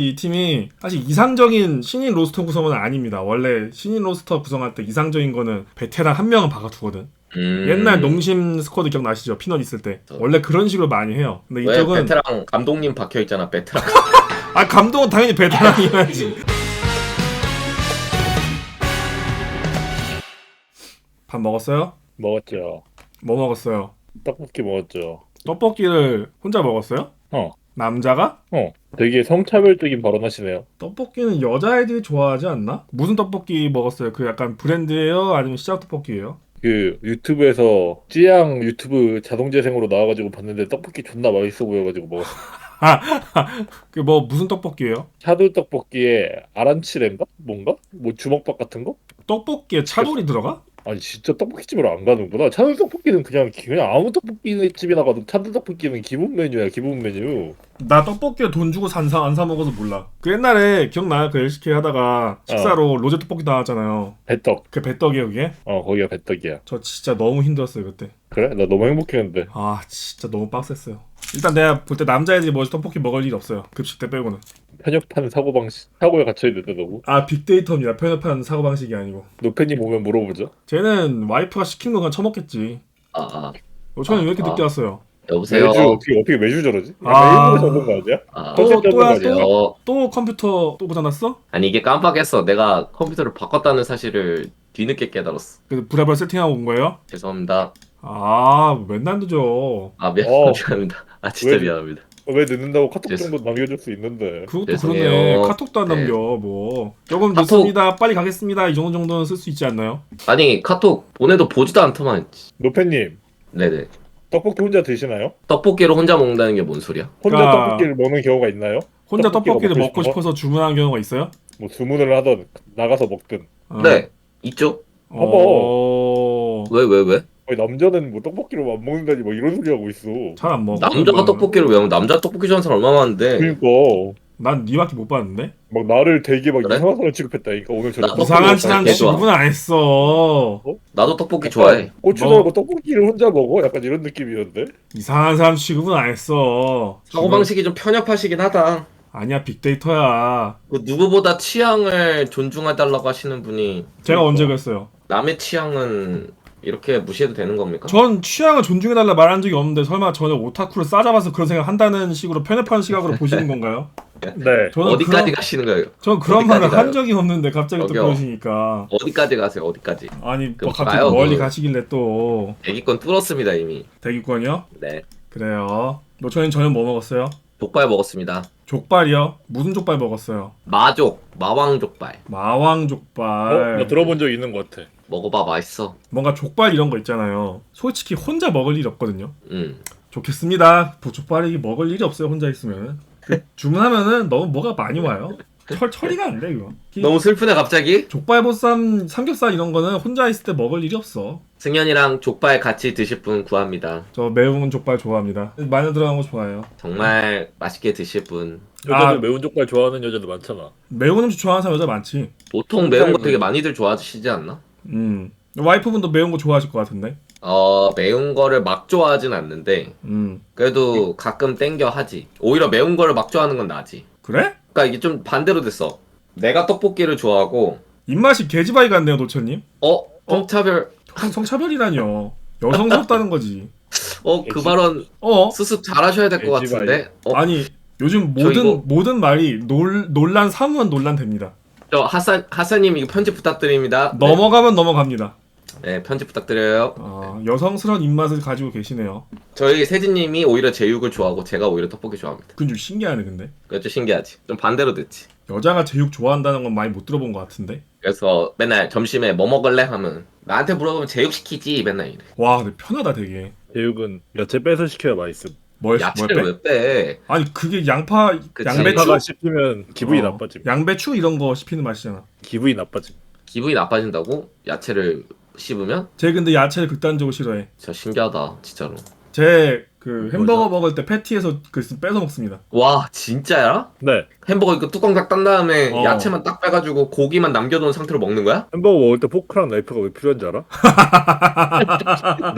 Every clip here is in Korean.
이 팀이 사실 이상적인 신인 로스터 구성은 아닙니다. 원래 신인 로스터 구성할 때 이상적인 거는 베테랑 한 명은 박아두거든. 옛날 농심 스쿼드 기억나시죠? 피넛 있을 때 원래 그런 식으로 많이 해요. 근데 왜 이쪽은 베테랑 감독님 박혀있잖아. 베테랑. 아 감독은 당연히 베테랑이어야지. 밥 먹었어요? 먹었죠. 뭐 먹었어요? 떡볶이 먹었죠. 떡볶이를 혼자 먹었어요? 어. 남자가? 되게 성차별적인 발언하시네요. 떡볶이는 여자애들이 좋아하지 않나? 무슨 떡볶이 먹었어요? 그 약간 브랜드예요? 아니면 시장 떡볶이예요? 그 유튜브에서 찌양 유튜브 자동재생으로 나와가지고 봤는데 떡볶이 존나 맛있어 보여가지고 먹었어. 그 뭐 무슨 떡볶이예요? 차돌 떡볶이에 아란치레인가? 뭔가? 뭐 주먹밥 같은 거? 떡볶이에 차돌이 들어가? 아니 진짜 떡볶이집으로 안 가는구나. 차돌 떡볶이는 그냥 아무 떡볶이집이나 가도 차돌 떡볶이는 기본 메뉴야, 기본 메뉴. 나 떡볶이에 돈 주고 안 사 먹어서 몰라. 그 옛날에 기억나요? 그 LCK 하다가 식사로 로제 떡볶이 나왔잖아요. 배떡. 그 배떡이에요 그게? 거기가 배떡이야. 저 진짜 너무 힘들었어요 그때. 그래? 나 너무 행복했는데. 아 진짜 너무 빡셌어요. 일단 내가 볼 때 남자애들이 뭐 떡볶이 먹을 일이 없어요. 급식 때 빼고는. 편협한 사고방식, 사고에 갇혀있는데 너무. 아 빅데이터입니다. 편협한 사고방식이 아니고. 노팬님 오면 물어보죠. 쟤는 와이프가 시킨 거 그냥 처먹겠지. 저는 왜 이렇게 늦게 왔어요? 여보세요. 매주 어떻게 매주 저러지? 아. 일부러 저런 거 아니야? 또야 거 또? 또 컴퓨터 또 고장났어? 아니 이게 깜빡했어. 내가 컴퓨터를 바꿨다는 사실을 뒤늦게 깨달았어. 그래서 불합을 세팅하고 온 거예요? 죄송합니다. 아 맨날 늦어. 미안합니다. 진짜 왜? 미안합니다. 왜 늦는다고 카톡 됐어. 정도 남겨줄 수 있는데. 그것도 죄송해요. 그러네. 카톡도 안 네. 남겨 뭐. 조금 카톡- 늦습니다. 빨리 가겠습니다. 이 정도는 쓸 수 있지 않나요? 아니 카톡 보내도 보지도 않더만. 노팬님 네네. 떡볶이 혼자 드시나요? 떡볶이를 혼자 먹는다는 게 뭔 소리야? 혼자 그러니까- 떡볶이를 먹는 경우가 있나요? 혼자 떡볶이가 떡볶이를 먹고 먹고 싶어서? 싶어서 주문하는 경우가 있어요? 뭐 주문을 하던 나가서 먹든. 네. 있죠? 어... 왜? 아니, 남자는 뭐 떡볶이를 안 먹는다니 뭐 이런 소리 하고 있어. 잘안 먹어. 남자가 떡볶이를 왜 먹어? 남자 떡볶이 좋아하는 사람 얼마나 많은데. 그러니까 난 니밖에 못 봤는데? 막 나를 되게 막 그래? 이상한 사람 취급했다니까 오늘 저녁. 떡볶이 이상한 먹을 사람 개 좋아. 취급은 안 했어. 나도 떡볶이 좋아해. 고추 뭐? 넣고 떡볶이를 혼자 먹어? 약간 이런 느낌이었는데. 이상한 사람 취급은 안 했어. 사고방식이 좀 편협하시긴 하다. 아니야 빅데이터야. 그 누구보다 취향을 존중해달라고 하시는 분이 제가 언제 그랬어요? 남의 취향은 이렇게 무시해도 되는 겁니까? 전 취향을 존중해달라 말한 적이 없는데 설마 저는 오타쿠를 싸잡아서 그런 생각 한다는 식으로 편협한 시각으로 보시는 건가요? 네. 저는 어디까지 가시는 거예요? 전 그런 어디까지 말을 가요? 한 적이 없는데 갑자기 또 저기요. 그러시니까 어디까지 가세요? 어디까지? 아니 그 뭐 갑자기 봐요, 멀리 그- 가시길래 또 대기권 뚫었습니다 이미. 대기권이요? 네. 그래요. 노초님 저녁 뭐 먹었어요? 족발 먹었습니다. 족발이요? 무슨 족발 먹었어요? 마왕 족발. 마왕 족발. 나 들어본 적 있는 것 같아. 먹어봐 맛있어. 뭔가 족발 이런 거 있잖아요. 솔직히 혼자 먹을 일이 없거든요. 음. 좋겠습니다. 족발이 먹을 일이 없어요. 혼자 있으면. 주문하면은 너무 뭐가 많이 와요. 처리가 안 돼 이거. 너무 슬프네 갑자기. 족발, 보쌈, 삼겹살 이런 거는 혼자 있을 때 먹을 일이 없어. 승현이랑 족발 같이 드실 분 구합니다. 저 매운 족발 좋아합니다. 마늘 들어간 거 좋아해요. 정말 맛있게 드실 분. 여자들 매운 족발 좋아하는 여자들 많잖아. 매운 음식 좋아하는 사람 여자 많지. 보통 매운 거 되게 많이들 좋아하시지 않나? 와이프분도 매운 거 좋아하실 것 같은데. 매운 거를 막 좋아하진 않는데 그래도 가끔 땡겨 하지. 오히려 매운 거를 막 좋아하는 건 나지. 그래? 그러니까 이게 좀 반대로 됐어. 내가 떡볶이를 좋아하고 입맛이 개지바이 같네요, 노처님. 성차별. 성차별이라뇨. 여성스럽다는 거지. 그 발언 수습 잘하셔야 될 것 돼지바이. 같은데. 아니 요즘 저 이거- 모든 말이 논란 사무원 논란 됩니다. 저 하사님 이거 편집 부탁드립니다. 넘어가면 넘어갑니다. 네, 편집 부탁드려요. 여성스러운 입맛을 가지고 계시네요. 저희 세진님이 오히려 제육을 좋아하고 제가 오히려 떡볶이 좋아합니다. 그건 좀 신기하네 근데. 그거 좀 신기하지. 좀 반대로 됐지. 여자가 제육 좋아한다는 건 많이 못 들어본 것 같은데. 그래서 맨날 점심에 뭐 먹을래 하면 나한테 물어보면 제육 시키지 맨날 이래. 와 근데 편하다 되게. 제육은 야채 빼서 시켜야 맛있음. 뭘 야채를 빼? 왜 빼? 아니 그게 양파, 그치. 양배추, 양파가 씹히면 기분이 어, 나빠짐. 양배추 이런 거 씹히는 맛이잖아. 기분이 나빠짐. 기분이 나빠진다고? 야채를 씹으면? 쟤 근데 야채를 극단적으로 싫어해. 진짜 신기하다 진짜로. 제 그 햄버거 먹을 때 패티에서 그 뺏어 먹습니다. 와 진짜야? 네. 햄버거 이거 뚜껑 딱 딴 다음에 어. 야채만 딱 빼가지고 고기만 남겨놓은 상태로 먹는 거야? 햄버거 먹을 때 포크랑 나이프가 왜 필요한지 알아?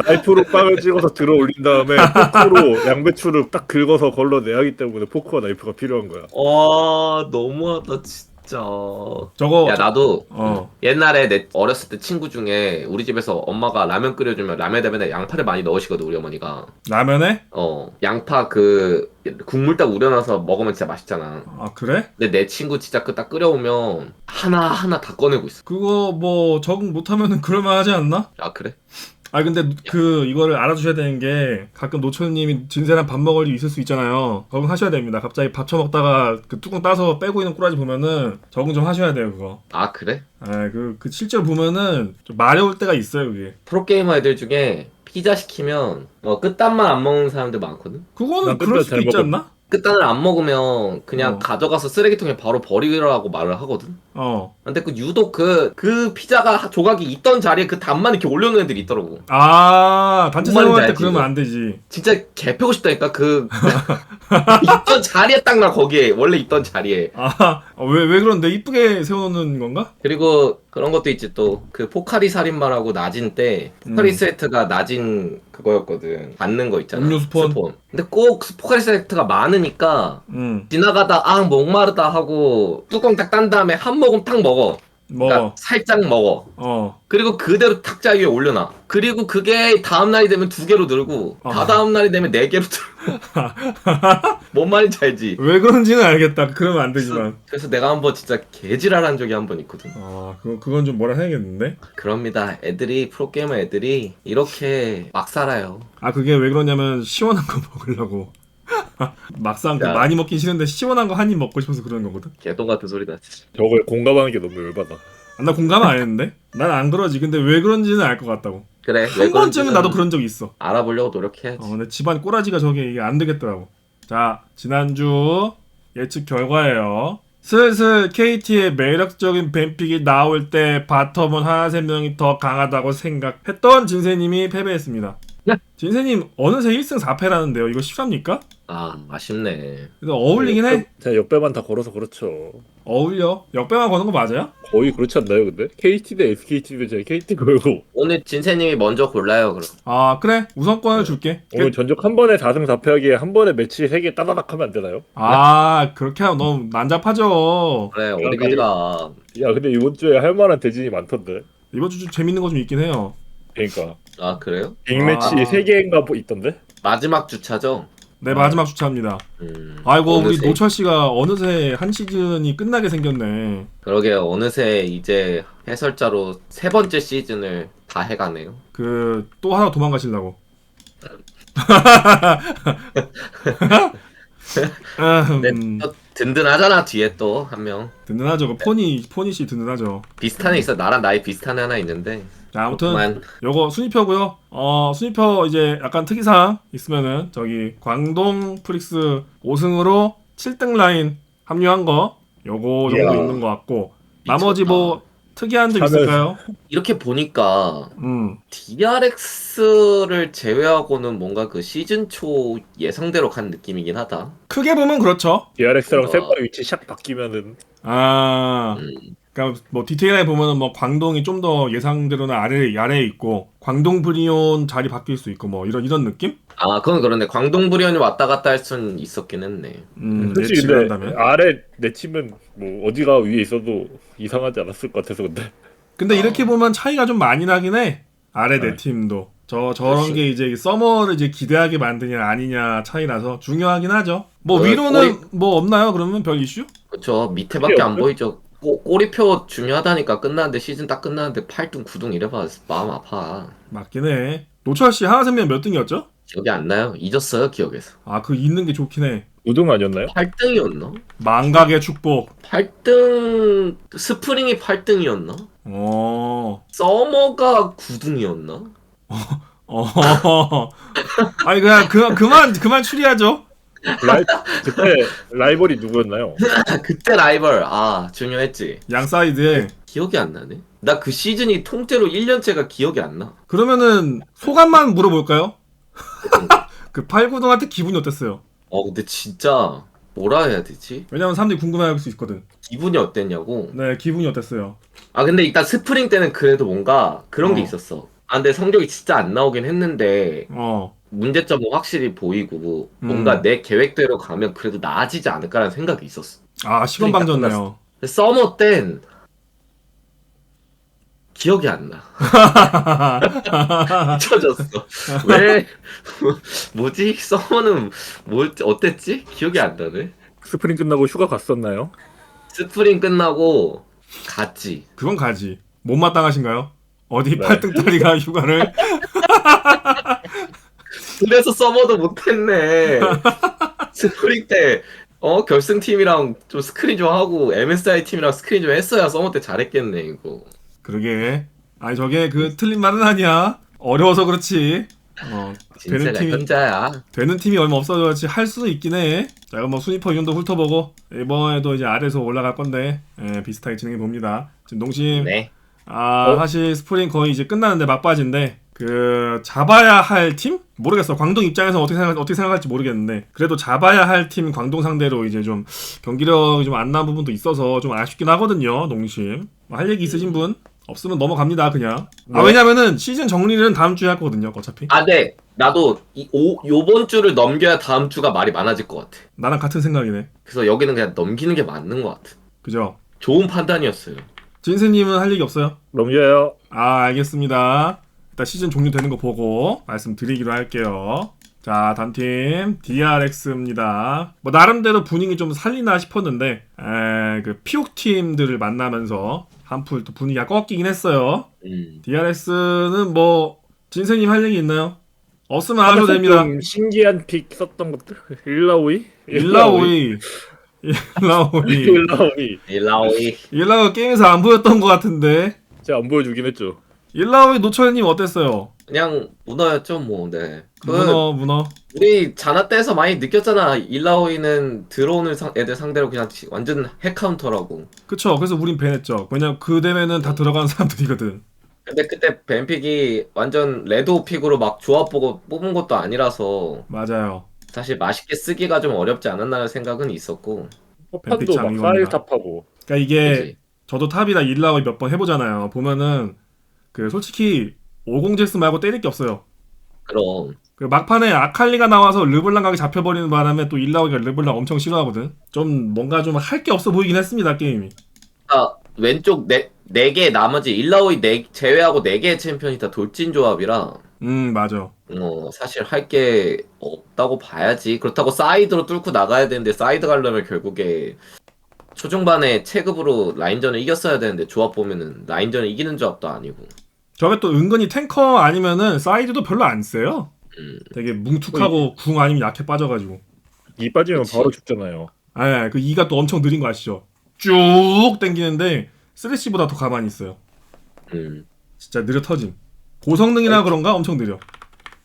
나이프로 빵을 찍어서 들어 올린 다음에 포크로 양배추를 딱 긁어서 걸러내야 하기 때문에 포크와 나이프가 필요한 거야. 와 너무하다 진짜. 저거 야 나도 어. 옛날에 내 어렸을 때 친구 중에 우리 집에서 엄마가 라면 끓여주면 라면에 맨날 양파를 많이 넣으시거든 우리 어머니가. 라면에? 양파 그 국물 딱 우려놔서 먹으면 진짜 맛있잖아. 아 그래? 근데 내 친구 진짜 그 딱 끓여오면 하나하나 다 꺼내고 있어. 그거 뭐 적응 못하면은 그럴만하지 않나? 아 그래? 아 근데 그 이거를 알아주셔야 되는 게 가끔 노철님이 진세랑 밥 먹을 일 있을 수 있잖아요. 적응하셔야 됩니다. 갑자기 밥 처먹다가 그 뚜껑 따서 빼고 있는 꼬라지 보면은 적응 좀 하셔야 돼요 그거. 아 그래? 그 실제로 보면은 좀 마려울 때가 있어요 그게. 프로게이머 애들 중에 피자 시키면 끝단만 안 먹는 사람들 많거든? 그거는 난 그럴 끝까지 수도 잘 있지 먹어. 않나? 끝단을 안 먹으면 그냥 어. 가져가서 쓰레기통에 바로 버리라고 말을 하거든? 근데 유독 그 피자가 조각이 있던 자리에 그 단만 이렇게 올려놓은 애들이 있더라고. 단체 뭔 말인지 사용할 때 알지, 그러면 이거? 안 되지. 진짜 개패고 싶다니까 있던 자리에 딱 나 거기에 원래 있던 자리에. 왜 그런데 이쁘게 세워놓는 건가? 그리고 그런 것도 있지 또 그 포카리 살인마라고 낮은 때 포카리 세트가 낮은 그거였거든. 받는 거 있잖아. 음료 스폰? 근데 꼭 포카리 세트가 많으니까 지나가다 목마르다 하고 뚜껑 딱 딴 다음에 한 모금 탁 먹어. 그러니까 살짝 먹어. 그리고 그대로 탁자 위에 올려놔. 그리고 그게 다음날이 되면 2개로 늘고 다다음날이 되면 4개로 늘고. 뭔 말인지 알지? 왜 그런지는 알겠다. 그러면 안 되지만. 그래서 내가 한번 진짜 개지랄한 적이 한 번 있거든. 그건 좀 뭐라 해야겠는데? 그럽니다. 프로게이머 애들이 이렇게 막 살아요. 그게 왜 그러냐면 시원한 거 먹으려고. 막상 많이 먹긴 싫은데 시원한 거 한 입 먹고 싶어서 그러는 거거든. 개똥 같은 소리다. 저걸 공감하는 게 너무 열받아. 나 공감 안 했는데? 난 안 그러지. 근데 왜 그런지는 알 것 같다고. 그래. 한 번쯤은 나도 그런 적이 있어. 알아보려고 노력해야지. 근데 집안 꼬라지가 이게 안 되겠더라고. 자, 지난주 예측 결과예요. 슬슬 KT의 매력적인 뱀픽이 나올 때 바텀은 하나 세 명이 더 강하다고 생각했던 진세님이 패배했습니다. 네. 진세님 어느새 1승 4패라는데요. 이거 실합니까? 아쉽네. 그래서 어울리긴 해. 제가 역배만 다 걸어서 그렇죠. 어울려. 역배만 거는 거 맞아요? 거의 그렇지 않나요, 근데? KT 대 SKT도 제가 KT 걸고. 오늘 진세님이 먼저 골라요, 그럼. 그래. 우선권을 줄게. 오늘 전적 한 번에 4승 4패 하기에 한 번에 매치 3개 따다닥 하면 안 되나요? 그렇게 하면 너무 난잡하죠. 그래, 어디까지 가. 야, 근데 이번 주에 할 만한 대진이 많던데. 이번 주 좀 재밌는 거 좀 있긴 해요. 그러니까. 그래요? 빅매치 3개인가 뭐 있던데? 마지막 주차죠? 네, 마지막 주차입니다. 우리 어느새. 노철 씨가 어느새 한 시즌이 끝나게 생겼네. 그러게요. 어느새 이제 해설자로 3번째 시즌을 다 해가네요. 또 하나 도망가시려고. 근데 또 든든하잖아, 뒤에 또 한 명. 든든하죠. 포니 씨 든든하죠. 비슷한 애 있어. 나랑 나이 비슷한 애 하나 있는데. 자, 아무튼 요거 순위표고요. 순위표 이제 약간 특이사항 있으면은 저기 광동 프릭스 5승으로 7등 라인 합류한 거 요거 정도 이야. 있는 것 같고 미쳤다. 나머지 뭐 특이한 점 있을까요? 이렇게 보니까 DRX를 제외하고는 뭔가 그 시즌 초 예상대로 간 느낌이긴 하다. 크게 보면 그렇죠. DRX랑 뭔가- 세바 위치 샥 바뀌면은 그러니까 뭐 디테일하게 보면은 뭐 광동이 좀 더 예상대로는 아래에 있고 광동 브리온 자리 바뀔 수 있고 뭐 이런 느낌? 그건 그런데 광동 브리온이 왔다 갔다 할 순 있었긴 했네. 솔직히 예측을 근데 한다면. 아래 내 팀은 뭐 어디가 위에 있어도 이상하지 않았을 것 같아서 근데 이렇게 보면 차이가 좀 많이 나긴 해. 아래 네 팀도. 저런 그렇지. 게 이제 서머를 이제 기대하게 만드냐 아니냐 차이라서 중요하긴 하죠. 뭐 왜 위로는 뭐 없나요? 그러면 별 이슈? 그쵸. 밑에밖에 안 보이죠. 꼬리표 중요하다니까 끝나는데 시즌 딱 끝나는데 8등 9등 이래봐 마음 아파. 맞긴 해. 노철 씨 하나생명 몇 등이었죠? 기억이 안 나요. 잊었어요 기억에서. 그 있는 게 좋긴 해. 우등 아니었나요? 8등이었나? 망각의 축복. 8등 스프링이 8등이었나? 서머가 9등이었나? 아니 그만 추리하죠. 그때 라이벌이 누구였나요? 그때 라이벌 중요했지. 양 사이드에. 기억이 안 나네. 나 그 시즌이 통째로 1년째가 기억이 안 나. 그러면은 소감만 물어볼까요? 그 8, 9등 할 때 기분이 어땠어요? 근데 진짜 뭐라 해야 되지? 왜냐면 사람들이 궁금해할 수 있거든. 기분이 어땠냐고? 네, 기분이 어땠어요? 근데 일단 스프링 때는 그래도 뭔가 그런 게 있었어. 근데 성적이 진짜 안 나오긴 했는데 문제점은 확실히 보이고 뭔가 내 계획대로 가면 그래도 나아지지 않을까라는 생각이 있었어. 아, 시건방졌네요. 서머 땐 기억이 안 나. 잊혀졌어. 왜 뭐지? 서머는 어땠지? 기억이 안 나네. 스프링 끝나고 휴가 갔었나요? 스프링 끝나고 갔지. 그건 가지. 못마땅하신가요? 어디 네. 8등짜리가 휴가를? 그래서 서머도 못했네. 스프링 때 결승팀이랑 좀 스크린 좀 하고 MSI 팀이랑 스크린 좀 했어야 서머 때 잘했겠네 이거. 그러게. 아니 저게 그 틀린 말은 아니야. 어려워서 그렇지. 진짜가 현자야. 되는 팀이 얼마 없어졌지 할 수는 있긴 해. 자, 그럼 뭐 순위퍼 이름도 훑어보고 이번에도 이제 아래에서 올라갈 건데 비슷하게 진행해 봅니다. 지금 농심 네. 사실 스프링 거의 이제 끝나는데 막바지인데 그 잡아야 할 팀? 모르겠어. 광동 입장에서 어떻게 생각할지 모르겠는데 그래도 잡아야 할 팀 광동 상대로 이제 좀 경기력이 좀 안 나은 부분도 있어서 좀 아쉽긴 하거든요. 농심. 할 얘기 있으신 분? 없으면 넘어갑니다 그냥. 네. 왜냐면은 시즌 정리는 다음 주에 할 거거든요 어차피. 네. 나도 요번 주를 넘겨야 다음 주가 말이 많아질 것 같아. 나랑 같은 생각이네. 그래서 여기는 그냥 넘기는 게 맞는 것 같아. 그죠? 좋은 판단이었어요. 진세님은 할 얘기 없어요? 넘겨요. 알겠습니다. 일단 시즌 종료되는 거 보고 말씀드리기로 할게요. 자, 다음 팀 DRX입니다. 뭐 나름대로 분위기 좀 살리나 싶었는데 그 피옥 팀들을 만나면서 한풀 또 분위기가 꺾이긴 했어요. DRX는 뭐 진세님 할 얘기 있나요? 없으면 안 하셔도 됩니다. 좀 신기한 픽 썼던 것들. 일라오이 게임에서 안 보였던 것 같은데. 제가 안 보여주긴 했죠. 일라오이 노철님 어땠어요? 그냥 문어였죠 뭐. 네. 문어. 우리 자나 때에서 많이 느꼈잖아. 일라오이는 들어오는 애들 상대로 그냥 완전 핵카운터라고. 그쵸. 그래서 우린 밴했죠. 왜냐면 그 대회는 다 들어가는 사람들이거든. 근데 그때 밴픽이 완전 레드 픽으로 막 조합 보고 뽑은 것도 아니라서 맞아요. 사실 맛있게 쓰기가 좀 어렵지 않았나라는 생각은 있었고. 포판도 막 사일 탑하고. 그러니까 이게 그치? 저도 탑이나 일라오이 몇 번 해보잖아요. 보면은 그 솔직히 50제스 말고 때릴 게 없어요. 그럼. 그 막판에 아칼리가 나와서 르블랑 각이 잡혀버리는 바람에 또 일라오이가 르블랑 엄청 싫어하거든. 좀 뭔가 좀 할 게 없어 보이긴 했습니다 게임이. 왼쪽 네 개 나머지 일라오이 제외하고 4개의 챔피언이 다 돌진 조합이라 맞아. 사실 할 게 없다고 봐야지. 그렇다고 사이드로 뚫고 나가야 되는데 사이드 가려면 결국에 초중반에 체급으로 라인전을 이겼어야 되는데 조합 보면은 라인전을 이기는 조합도 아니고. 저게 또 은근히 탱커 아니면은 사이드도 별로 안 세요. 되게 뭉툭하고 궁 아니면 약해 빠져가지고. 이 빠지면 그치. 바로 죽잖아요. 그 이가 또 엄청 느린 거 아시죠? 쭉 당기는데 쓰레쉬보다 더 가만히 있어요. 진짜 느려 터짐. 고성능이라 그런가 엄청 느려.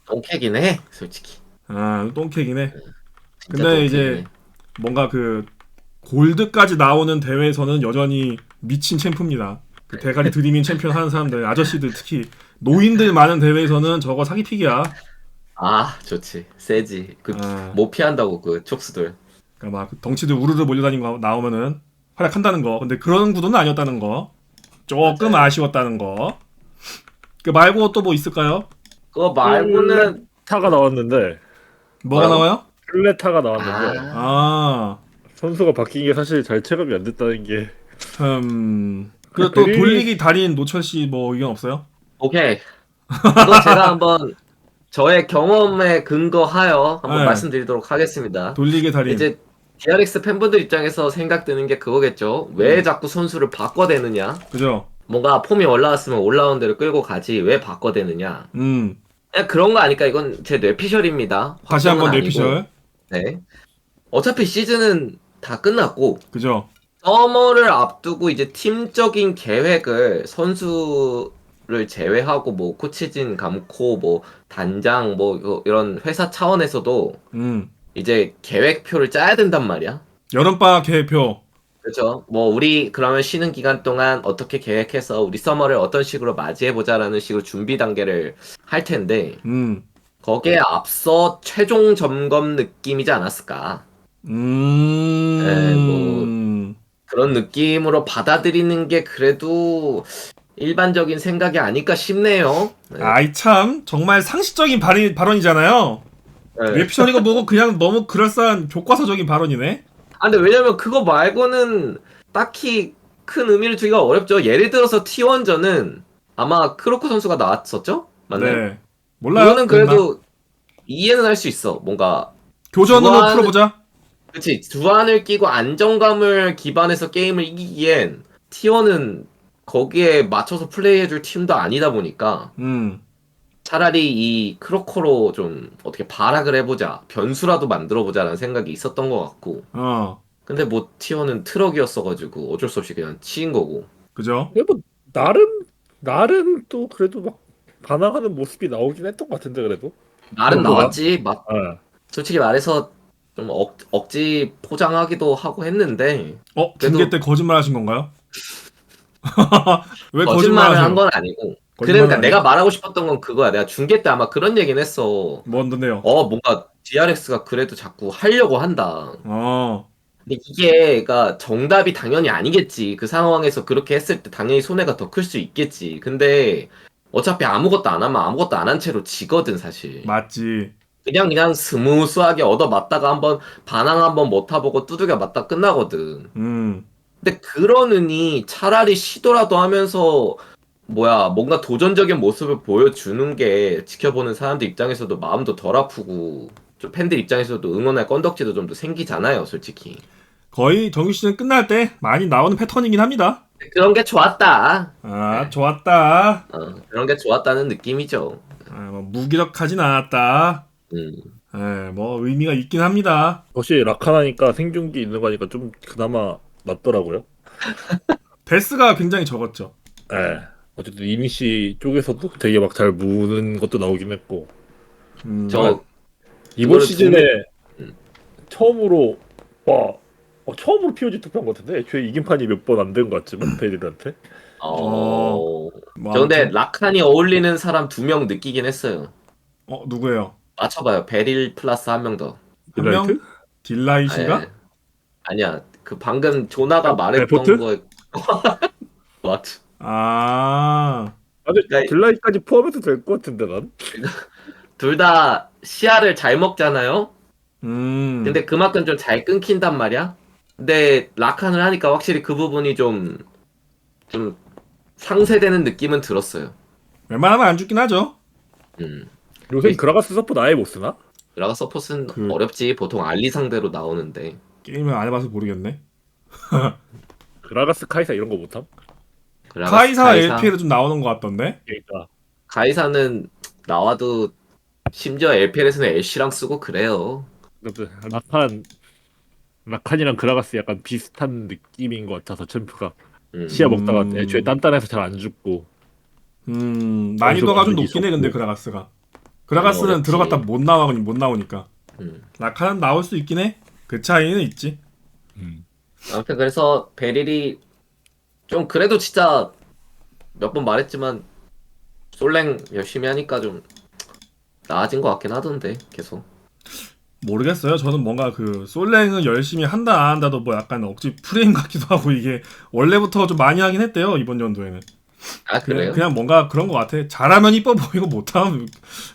똥캐긴 해 솔직히. 똥캐긴 해. 진짜 근데 이제 똥캐긴 해. 뭔가 그 골드까지 나오는 대회에서는 여전히 미친 챔프입니다. 그 대가리 드리민 챔피언 하는 사람들, 아저씨들 특히 노인들 많은 대회에서는 저거 사기픽이야. 좋지. 세지. 못 피한다고 그 촉수들. 그러니까 막 덩치들 우르르 몰려다니는 거 나오면은 활약한다는 거. 근데 그런 구도는 아니었다는 거. 조금 맞아요. 아쉬웠다는 거. 그 말고 또 뭐 있을까요? 그거 말고는 타가 나왔는데. 뭐가 나와요? 플레타가 나왔는데. 선수가 바뀐 게 사실 잘 체감이 안 됐다는 게. 그리고 또 돌리기 달인 노철 씨 뭐 의견 없어요? 오케이. 이거 제가 한번 저의 경험에 근거하여 한번 말씀드리도록 하겠습니다. 돌리기 달인. 이제 DRX 팬분들 입장에서 생각드는 게 그거겠죠. 왜 자꾸 선수를 바꿔대느냐? 그죠? 뭔가 폼이 올라왔으면 올라온 대로 끌고 가지 왜 바꿔대느냐? 그냥 그런 거 아니까 이건 제 뇌피셜입니다. 다시 한번 확정은 뇌피셜. 네. 어차피 시즌은 다 끝났고 그죠? 서머를 앞두고 이제 팀적인 계획을 선수를 제외하고 뭐 코치진 감코 뭐 단장 뭐 이런 회사 차원에서도 이제 계획표를 짜야 된단 말이야. 여름방학 계획표. 그렇죠. 뭐 우리 그러면 쉬는 기간 동안 어떻게 계획해서 우리 서머를 어떤 식으로 맞이해보자라는 식으로 준비 단계를 할 텐데 거기에 앞서 최종 점검 느낌이지 않았을까. 네, 뭐 그런 느낌으로 받아들이는 게 그래도 일반적인 생각이 아닐까 싶네요. 네. 아이 참 정말 상식적인 발언이잖아요. 네. 웹피셜이고 뭐고 그냥 너무 그럴싸한 교과서적인 발언이네. 아 근데 왜냐면 그거 말고는 딱히 큰 의미를 두기가 어렵죠. 예를 들어서 T1전은 아마 크로코 선수가 나왔었죠? 맞나요? 네. 몰라요. 그거는 그래도 이해는 할 수 있어. 뭔가 교전으로 풀어보자. 그치. 주안을 끼고 안정감을 기반해서 게임을 이기기엔 T1은 거기에 맞춰서 플레이해줄 팀도 아니다 보니까 차라리 이 크로코로 좀 어떻게 발악을 해보자, 변수라도 만들어보자라는 생각이 있었던 것 같고. 근데 뭐 T1은 트럭이었어가지고 어쩔 수 없이 그냥 치인 거고. 그죠? 뭐 나름 또 그래도 막 반항하는 모습이 나오긴 했던 것 같은데 그래도. 나름 나왔지. 막 네. 솔직히 말해서 좀 억지 포장하기도 하고 했는데. 중계 때 거짓말 하신 건가요? 왜 거짓말을 한 건 아니고. 그러니까 내가 말하고 싶었던 건 그거야. 내가 중계 때 아마 그런 얘기는 했어. 뭔데요? 뭔가 DRX가 그래도 자꾸 하려고 한다. 근데 이게 그러니까 정답이 당연히 아니겠지. 그 상황에서 그렇게 했을 때 당연히 손해가 더 클 수 있겠지. 근데 어차피 아무것도 안 하면 아무것도 안 한 채로 지거든 사실. 맞지. 그냥 스무스하게 얻어 맞다가 한번 반항 한번 못 타보고 두들겨 맞다 끝나거든. 근데 그러느니 차라리 시도라도 하면서 뭔가 도전적인 모습을 보여주는 게 지켜보는 사람들 입장에서도 마음도 덜 아프고 좀 팬들 입장에서도 응원할 건덕지도 좀 더 생기잖아요, 솔직히. 거의 정규 시즌 끝날 때 많이 나오는 패턴이긴 합니다. 그런 게 좋았다. 좋았다. 그런 게 좋았다는 느낌이죠. 뭐 무기력하진 않았다. 뭐 의미가 있긴 합니다. 역시 라카나니까 생존기 있는 거니까 좀 그나마 낫더라고요. 데스가 굉장히 적었죠. 네. 어쨌든 이니시 쪽에서도 되게 막 잘 무는 것도 나오긴 했고. 이번 시즌에 처음으로 처음으로 POG 투표한 것 같은데 애초에 이긴 판이 몇 번 안 된 것 같지만 베릴한테. 저 근데 라칸이 어울리는 사람 2명 느끼긴 했어요. 누구예요? 맞춰봐요. 베릴 플러스 한 명 더. 한 명? 딜라이트인가? 아니야. 그 방금 조나가 말했던 거. 맞. 근데 딜라이트까지 포함해도 될 것 같은데 난. 둘 다 시야를 잘 먹잖아요. 근데 그만큼 좀 잘 끊긴단 말이야. 근데 라칸을 하니까 확실히 그 부분이 좀 상쇄되는 느낌은 들었어요. 웬만하면 안 죽긴 하죠. 요새 그라가스 서포트 아예 못 쓰나? 그라가스 서포트는 어렵지. 보통 알리 상대로 나오는데. 게임을 안 해봐서 모르겠네. 그라가스 카이사 이런 거 못함? 카이사 LPL에 좀 나오는 것 같던데? 그러니까. 카이사는 나와도 심지어 LPL에서는 애쉬랑 쓰고 그래요. 라칸이랑 그라가스 약간 비슷한 느낌인 것 같아서 챔프가 시야 먹다가 애초에 단단해서 잘 안 죽고. 난이도가 좀 높긴 해. 근데 그라가스는 들어갔다 못 나오니까. 라칸은 나올 수 있긴 해. 그 차이는 있지. 아무튼 그래서 베릴이 좀 그래도 진짜 몇 번 말했지만 솔랭 열심히 하니까 좀 나아진 것 같긴 하던데 계속. 모르겠어요. 저는 뭔가 솔랭은 열심히 한다 안 한다도 뭐 약간 억지 프레임 같기도 하고 이게 원래부터 좀 많이 하긴 했대요. 이번 연도에는. 그래요? 그냥 뭔가 그런 것 같아. 잘하면 이뻐 보이고 못하면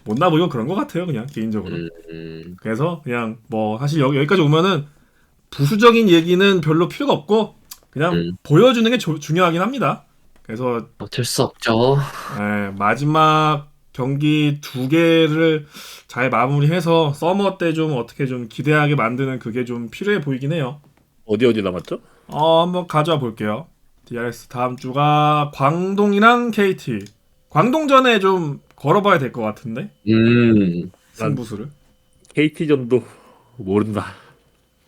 못나 보이고 그런 것 같아요. 그냥 개인적으로. 그래서 그냥 뭐 사실 여기까지 오면은 부수적인 얘기는 별로 필요가 없고 그냥 보여주는 게 중요하긴 합니다. 그래서 어쩔 수 없죠. 마지막 경기 2개를 잘 마무리해서 서머 때 좀 어떻게 좀 기대하게 만드는 그게 좀 필요해 보이긴 해요. 어디 남았죠? 한번 가져와 볼게요. DRX 다음 주가 광동이랑 KT. 광동전에 좀 걸어봐야 될 것 같은데. 승부수를. KT전도 모른다.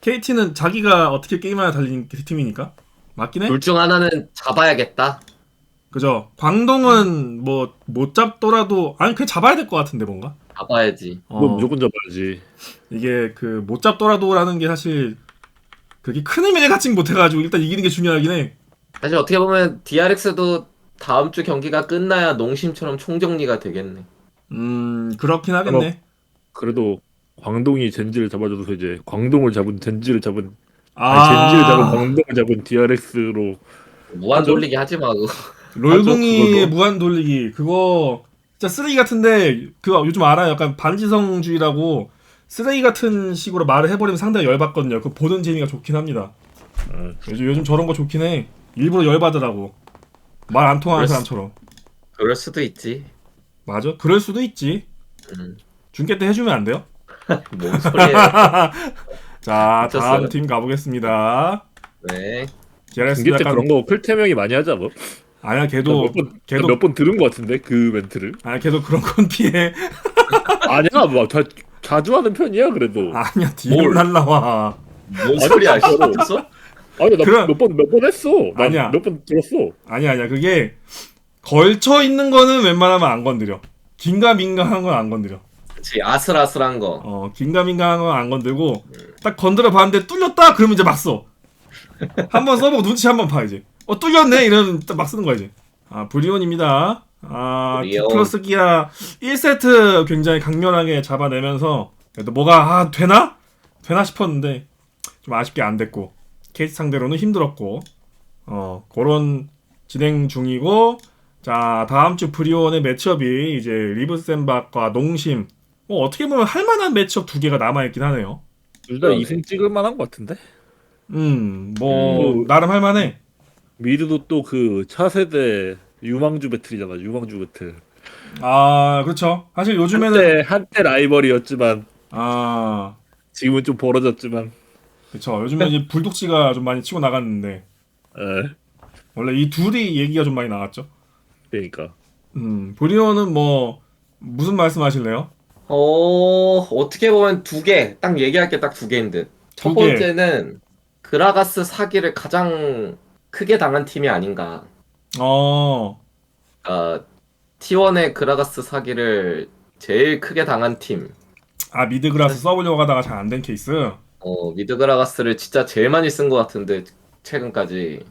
KT는 자기가 어떻게 게임하나 달린 팀이니까 맞긴 해. 둘 중 하나는 잡아야겠다. 그죠. 광동은 뭐 못 잡더라도 그냥 잡아야 될 것 같은데 뭔가. 잡아야지. 무조건 잡아야지. 이게 못 잡더라도라는 게 사실 그게 큰 의미를 갖지 못해가지고 일단 이기는 게 중요하긴 해. 사실 어떻게 보면 DRX도 다음 주 경기가 끝나야 농심처럼 총정리가 되겠네. 그렇긴 하겠네. 그래도 광동이 젠지를 잡아줘서 이제 광동을 잡은 젠지를 잡은 젠지를 잡은 광동을 잡은 DRX로 무한 돌리기 하지 마. 롤붕이의 무한 돌리기 그거 진짜 쓰레기 같은데 그거 요즘 알아요? 약간 반지성주의라고 쓰레기 같은 식으로 말을 해버리면 상당히 열받거든요. 그거 보는 재미가 좋긴 합니다. 요즘 저런 거 좋긴 해. 일부러 열받으라고. 말 안 통하는 사람처럼. 그럴 수도 있지. 맞아? 그럴 수도 있지. 중계 때 해주면 안 돼요? 뭔 소리예요? 자, 다음 팀 가보겠습니다. 네. 중계 때 그런 거 클태명이 많이 하자 뭐. 아니야, 걔도 몇 번 들은 것 같은데 그 멘트를. 아니야, 걔도 그런 건 피해. 아니야, 뭐 자주 하는 편이야 그래도. 아니야, 뒤로 날라와. 뭔 소리야? 진짜? 아니 나 몇 번 했어. 아니야. 몇 번 들었어. 아니야. 그게 걸쳐 있는 거는 웬만하면 안 건드려. 긴가민가한 건 안 건드려. 그치, 아슬아슬한 거. 긴가민가한 건 안 건들고 딱 건드려 봤는데 뚫렸다 그러면 이제 막 써. 한번 써보고 눈치 한번 봐 이제. 뚫렸네 이러면 막 쓰는 거야 이제. 브리온입니다. 브리온. 디플러스 기아 1세트 굉장히 강렬하게 잡아내면서 그래도 뭐가 되나 싶었는데 좀 아쉽게 안 됐고 케이스 상대로는 힘들었고 그런 진행 중이고. 자, 다음 주 브리온의 매치업이 이제 리브센박과 농심. 어떻게 보면 할만한 매치업 두 개가 남아있긴 하네요. 둘 다 2승 찍을 만한 것 같은데? 나름 할만해. 미드도 또 그 차세대 유망주 배틀이잖아, 유망주 배틀. 그렇죠. 사실 요즘에는 한때 라이벌이었지만, 아, 지금은 좀 벌어졌지만. 그렇죠. 요즘에 이제 불독지가 좀 많이 치고 나갔는데, 에. 원래 이 둘이 얘기가 좀 많이 나왔죠. 그러니까. 브리온은 뭐 무슨 말씀하실래요? 어떻게 보면 두 개, 딱 얘기할 게 딱 두 개인 듯. 첫 번째는 그라가스 사기를 가장 크게 당한 팀이 아닌가. T1의 그라가스 사기를 제일 크게 당한 팀. 미드그라스 써보려고 하다가 잘 안 된 케이스? 미드 그라가스를 진짜 제일 많이 쓴 것 같은데, 최근까지.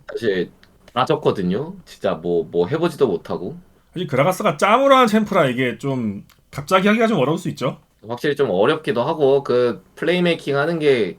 사실, 빠졌거든요. 진짜 뭐 해보지도 못하고. 사실 그라가스가 짬으로 하는 챔프라 이게 좀 갑자기 하기가 좀 어려울 수 있죠. 확실히 좀 어렵기도 하고 그 플레이메이킹 하는 게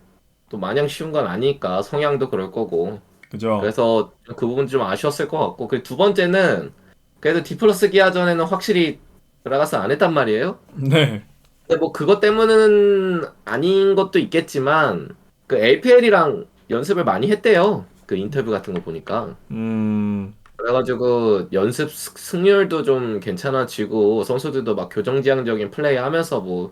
또 마냥 쉬운 건 아니니까 성향도 그럴 거고. 그죠. 그래서 그 부분 좀 아쉬웠을 것 같고. 그리고 두 번째는 그래도 디플러스 기아전에는 확실히 그라가스 안 했단 말이에요. 네. 근데 뭐 그것 때문은 아닌 것도 있겠지만 그 LPL이랑 연습을 많이 했대요. 그 인터뷰 같은 거 보니까. 그래가지고 연습 승률도 좀 괜찮아지고 선수들도 막 교정지향적인 플레이 하면서 뭐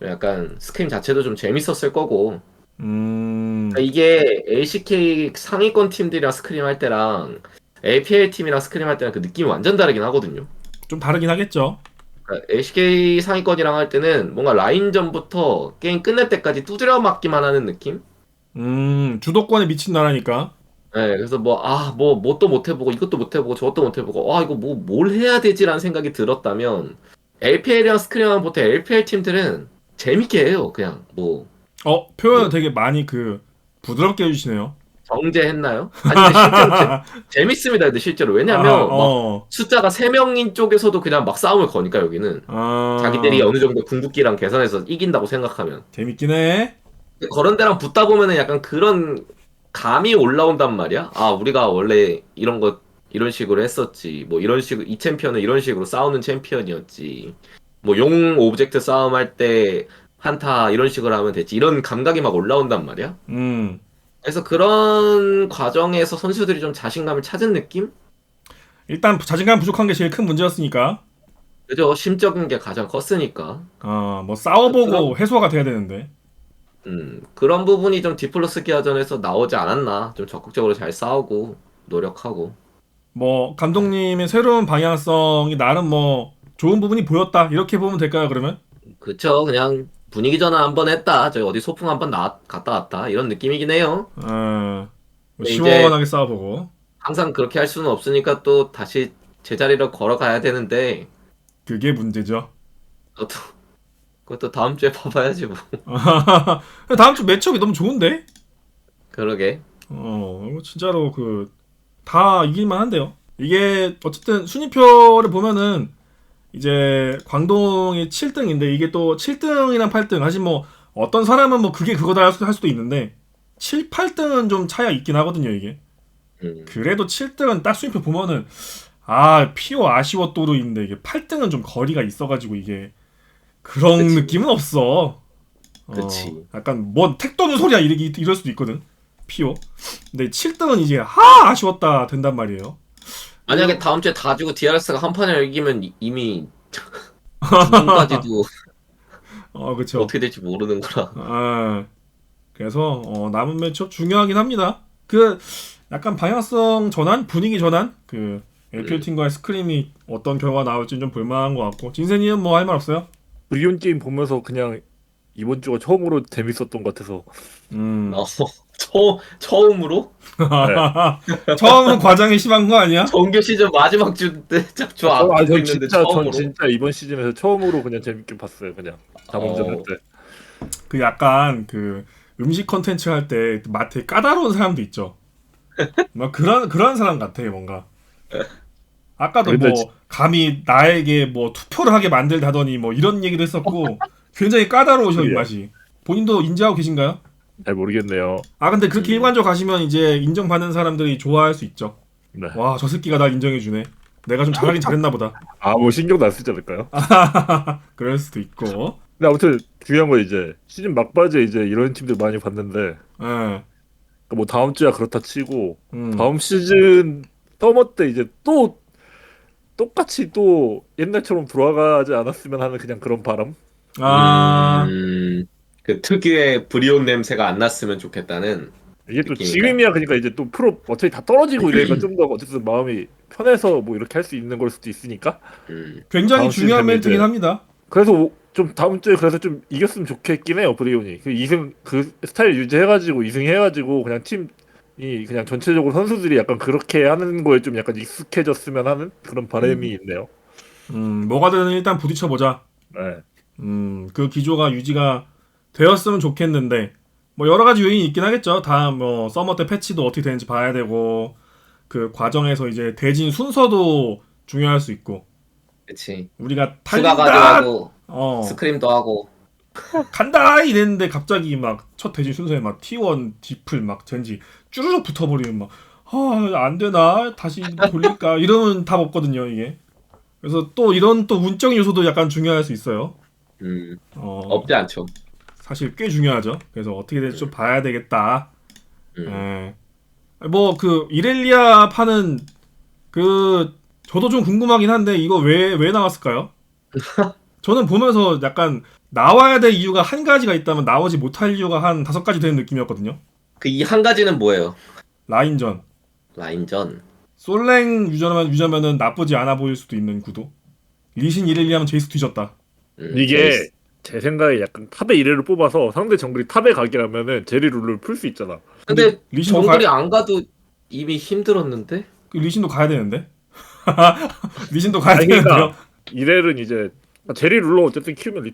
약간 스크림 자체도 좀 재밌었을 거고. 그러니까 이게 LCK 상위권 팀들이랑 스크림 할 때랑 LPL 팀이랑 스크림 할 때랑 그 느낌이 완전 다르긴 하거든요. 좀 다르긴 하겠죠. 그러니까 LCK 상위권이랑 할 때는 뭔가 라인전부터 게임 끝낼 때까지 두드려 맞기만 하는 느낌? 주도권에 미친 나라니까. 네, 그래서 또 못 해보고 이것도 못 해보고 저것도 못 해보고 이거 뭘 해야 되지라는 생각이 들었다면 LPL이랑 스크림하면 보통 LPL 팀들은 재밌게 해요. 그냥 표현을 되게 많이 부드럽게 해주시네요. 정제했나요? 아니 근데 실제로 재밌습니다. 근데 실제로 왜냐면 막 숫자가 3명인 쪽에서도 그냥 막 싸움을 거니까 여기는 자기들이 어느 정도 궁극기랑 계산해서 이긴다고 생각하면 재밌긴 해. 그런 데랑 붙다 보면은 약간 그런 감이 올라온단 말이야. 우리가 원래 이런 식으로 했었지. 뭐 이런 식으로 이 챔피언은 이런 식으로 싸우는 챔피언이었지. 뭐 용 오브젝트 싸움할 때 한타 이런 식으로 하면 됐지. 이런 감각이 막 올라온단 말이야. 그래서 그런 과정에서 선수들이 좀 자신감을 찾은 느낌? 일단 자신감 부족한 게 제일 큰 문제였으니까. 그죠. 심적인 게 가장 컸으니까. 뭐 싸워보고 해소가 돼야 되는데. 그런 부분이 좀 디플러스 기아전에서 나오지 않았나. 좀 적극적으로 잘 싸우고 노력하고. 뭐 감독님의 새로운 방향성이 나름 뭐 좋은 부분이 보였다 이렇게 보면 될까요 그러면? 그쵸. 그냥 분위기 전환 한번 했다. 저기 어디 소풍 한번 갔다 왔다. 이런 느낌이긴 해요. 뭐 시원하게 싸워보고. 항상 그렇게 할 수는 없으니까 또 다시 제자리로 걸어가야 되는데. 그게 문제죠. 그것도 다음 주에 봐봐야지 뭐. 다음 주 매치업이 너무 좋은데? 그러게. 진짜로 다 이길만 한데요. 이게 어쨌든 순위표를 보면은 이제 광동이 7등인데 이게 또 7등이랑 8등 사실 뭐 어떤 사람은 뭐 그게 그거다 할 수도 있는데 7, 8등은 좀 차이가 있긴 하거든요 이게. 그래도 7등은 딱 수익표 보면은 피오 아쉬워 또르인데 이게 8등은 좀 거리가 있어가지고 이게 그런 그치. 느낌은 없어. 그치. 약간 뭐 택도 없는 소리야 이럴 수도 있거든 피오. 근데 7등은 이제 아쉬웠다 된단 말이에요. 만약에 다음 주에 다 주고 DRX가 한 판을 이기면 이미 지금까지도 그쵸. 어떻게 될지 모르는 거라. 그래서 남은 매치업 중요하긴 합니다. 그 약간 방향성 전환, 분위기 전환, 그 LPL 팀과의 스크림이 어떤 결과가 나올지 좀 볼만한 것 같고. 진세님은 뭐 할 말 없어요? 브리온 게임 보면서 그냥 이번 주가 처음으로 재밌었던 것 같아서. 처음으로? 네. 처음은 과장이 심한 거 아니야? 정규 시즌 마지막 주때 앞두고 있는데 처음으로. 전 진짜 이번 시즌에서 처음으로 그냥 재밌게 봤어요. 그냥 자문전 할 때. 그 약간 그 음식 컨텐츠 할 때 맛에 까다로운 사람도 있죠. 막 그런 사람 같아 뭔가. 아까도 뭐 감히 나에게 뭐 투표를 하게 만들다더니 뭐 이런 얘기도 했었고 굉장히 까다로우셔 입맛이. 본인도 인지하고 계신가요? 잘 모르겠네요. 근데 그렇게 일관적으로 가시면 이제 인정받는 사람들이 좋아할 수 있죠. 네. 와, 저 새끼가 날 인정해주네. 내가 좀 잘하긴 잘했나 보다. 뭐 신경도 안 쓰지 않을까요? 그럴 수도 있고. 근데 아무튼 중요한 건 이제 시즌 막바지에 이제 이런 팀들 많이 봤는데, 뭐 다음 주야 그렇다 치고 다음 시즌 서머 때 이제 또 똑같이 또 옛날처럼 돌아가지 않았으면 하는 그냥 그런 바람. 그 특유의 브리온 냄새가 안 났으면 좋겠다는. 이게 또 느낌이다. 지금이야 그러니까 이제 또 프로 어차피 다 떨어지고 이러니까 좀 더 어쨌든 마음이 편해서 뭐 이렇게 할 수 있는 걸 수도 있으니까. 굉장히 중요한 멘트긴 합니다. 그래서 좀 다음 주에 그래서 좀 이겼으면 좋겠긴 해요 브리온이. 그 2승 그 스타일 유지해가지고 2승 해가지고 그냥 팀이 그냥 전체적으로 선수들이 약간 그렇게 하는 거에 좀 약간 익숙해졌으면 하는 그런 바람이 있네요. 뭐가 되든 일단 부딪혀 보자. 네. 그 기조가 유지가 되었으면 좋겠는데 뭐 여러 가지 요인이 있긴 하겠죠. 다음 뭐 서머 때 패치도 어떻게 되는지 봐야 되고 그 과정에서 이제 대진 순서도 중요할 수 있고. 그치. 우리가 추가가도 달린다. 하고 스크림도 하고 간다 이랬는데 갑자기 막 첫 대진 순서에 막 T1 디플 막 젠지 쭈르륵 붙어버리면 막 안 되나 다시 돌릴까 이러면 답 없거든요 이게. 그래서 또 이런 또 운적인 요소도 약간 중요할 수 있어요. 없지 않죠. 사실 꽤 중요하죠. 그래서 어떻게 될지 좀 봐야 되겠다. 뭐 그 이렐리아 파는 그 저도 좀 궁금하긴 한데 이거 왜 나왔을까요? 저는 보면서 약간 나와야 될 이유가 한 가지가 있다면 나오지 못할 이유가 한 5가지 되는 느낌이었거든요. 그 이 한 가지는 뭐예요? 라인전. 솔랭 유저면은 나쁘지 않아 보일 수도 있는 구도. 리신 이렐리아면 제이스 뒤졌다. 이게 제 생각에 약간 탑에 이래를 뽑아서 상대 정글이 탑에 가게 하면은 제리 룰을 풀 수 있잖아. 근데 정글이 안 가도 이미 힘들었는데? 리신도 가야 되는데? 리신도 가야 되는데요? 이렐은 이제 제리 룰로 어쨌든 키우면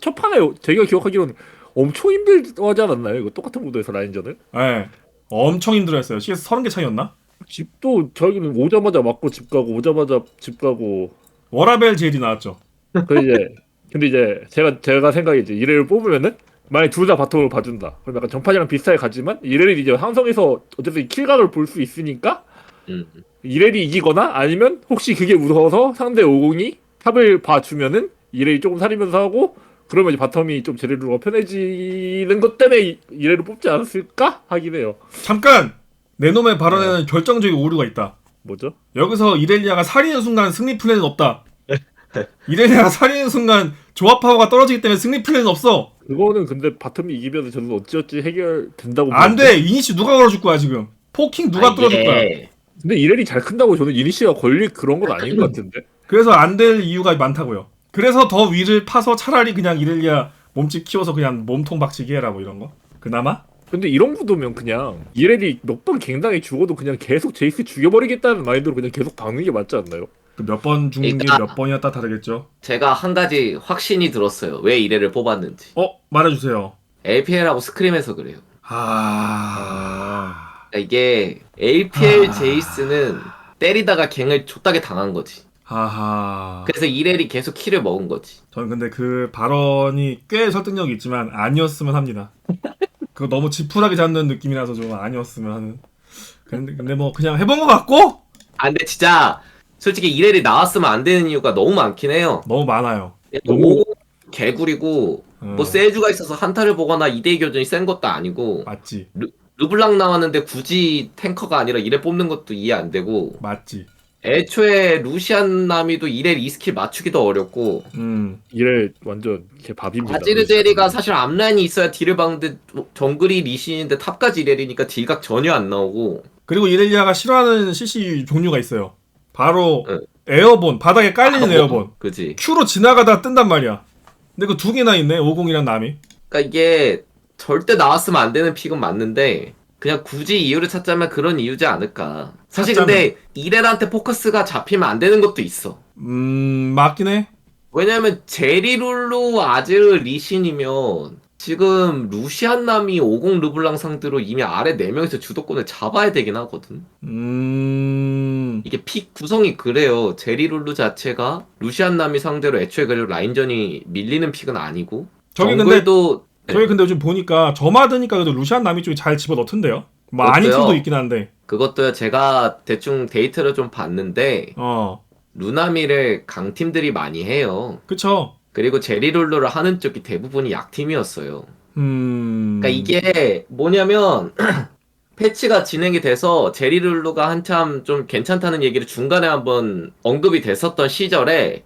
첫 판에 제가 기억하기로는 엄청 힘들어하지 않았나요? 이거 똑같은 구도에서 라인전을? 네. 엄청 힘들어했어요. CS 30개 차이였나? 집도 저기는 오자마자 맞고 집 가고 오자마자 집 가고. 워라벨 제일이 나왔죠. 근데 이제 제가 생각에 이제 이렐을 뽑으면은 만약 둘 다 바텀을 봐준다. 그럼 약간 전판이랑 비슷하게 가지만 이렐이 이제 항성에서 어쨌든 킬각을 볼 수 있으니까 이렐이 이기거나 아니면 혹시 그게 무서워서 상대 50이 탑을 봐주면은 이렐이 조금 살리면서 하고 그러면 이제 바텀이 좀 제레루가 편해지는 것 때문에 이렐을 뽑지 않았을까 하긴 해요. 잠깐! 내 놈의 발언에는 결정적인 오류가 있다. 뭐죠? 여기서 이렐리아가 살리는 순간 승리 플랜은 없다. 이렐리아가 살리는 순간 조합 파워가 떨어지기 때문에 승리 플랜은 없어. 그거는 근데 바텀이 이기면 저는 어찌어찌 해결된다고 안 돼! 이니시 누가 걸어줄 거야 지금. 포킹 누가 뚫어줄 거야. 근데 이렐이 잘 큰다고 저는 이니시가 걸릴 그런 건 아닌 것 같은데. 그래서 안 될 이유가 많다고요. 그래서 더 위를 파서 차라리 그냥 이렐리아 몸집 키워서 그냥 몸통 박치기 해라 뭐 이런 거. 그나마? 근데 이런 구도면 그냥 이렐이 몇 번 갱당해 죽어도 그냥 계속 제이스 죽여버리겠다는 마인드로 그냥 계속 박는 게 맞지 않나요? 몇 번 죽는 게 몇 번이었다 다르겠죠. 제가 한 가지 확신이 들었어요. 왜 이래를 뽑았는지. 말해주세요. LPL하고 스크림에서 그래요. 그러니까 이게 LPL 제이스는 때리다가 갱을 좆다게 당한 거지. 하하. 그래서 이렐이 계속 키를 먹은 거지. 저는 근데 그 발언이 꽤 설득력이 있지만 아니었으면 합니다. 그거 너무 지푸라기 잡는 느낌이라서 좀 아니었으면 하는. 근데 뭐 그냥 해본 것 같고? 근데 진짜 솔직히 이렐이 나왔으면 안 되는 이유가 너무 많긴 해요. 너무 많아요. 너무 개구리고 뭐 세주가 있어서 한타를 보거나 2대2 교전이 센 것도 아니고 맞지. 르블랑 나왔는데 굳이 탱커가 아니라 이렐 뽑는 것도 이해 안 되고 맞지. 애초에 루시안 나미도 이렐 2스킬 맞추기도 어렵고 이래 완전 제 밥입니다. 아지르제리가 사실 앞라인이 있어야 딜을 박는데 정글이 리신인데 탑까지 이렐이니까 딜각 전혀 안 나오고 그리고 이렐리아가 싫어하는 CC 종류가 있어요. 바로 에어본, 바닥에 깔리는 에어본. 그지. Q로 지나가다 뜬단 말이야. 근데 그 두 개나 있네, 50이랑 남이. 그러니까 이게 절대 나왔으면 안 되는 픽은 맞는데 그냥 굳이 이유를 찾자면 그런 이유지 않을까. 사실 근데 이렐한테 포커스가 잡히면 안 되는 것도 있어. 맞긴 해. 왜냐면 제리룰루 아즈르 리신이면 지금 루시안 남이 50 르블랑 상대로 이미 아래 4명에서 주도권을 잡아야 되긴 하거든. 이게 픽 구성이 그래요. 제리룰루 자체가 루시안 남이 상대로 애초에 그래도 라인전이 밀리는 픽은 아니고 저기 정글도 저희 근데 요즘 보니까 저마드니까 그래도 루시안 남이 쪽이 잘 집어넣던데요? 뭐 아닌 팀도 있긴 한데. 그것도요. 제가 대충 데이터를 좀 봤는데 루나미를 강팀들이 많이 해요. 그쵸. 그리고 제리룰루를 하는 쪽이 대부분이 약팀이었어요. 그러니까 이게 뭐냐면 패치가 진행이 돼서 제리룰루가 한참 좀 괜찮다는 얘기를 중간에 한번 언급이 됐었던 시절에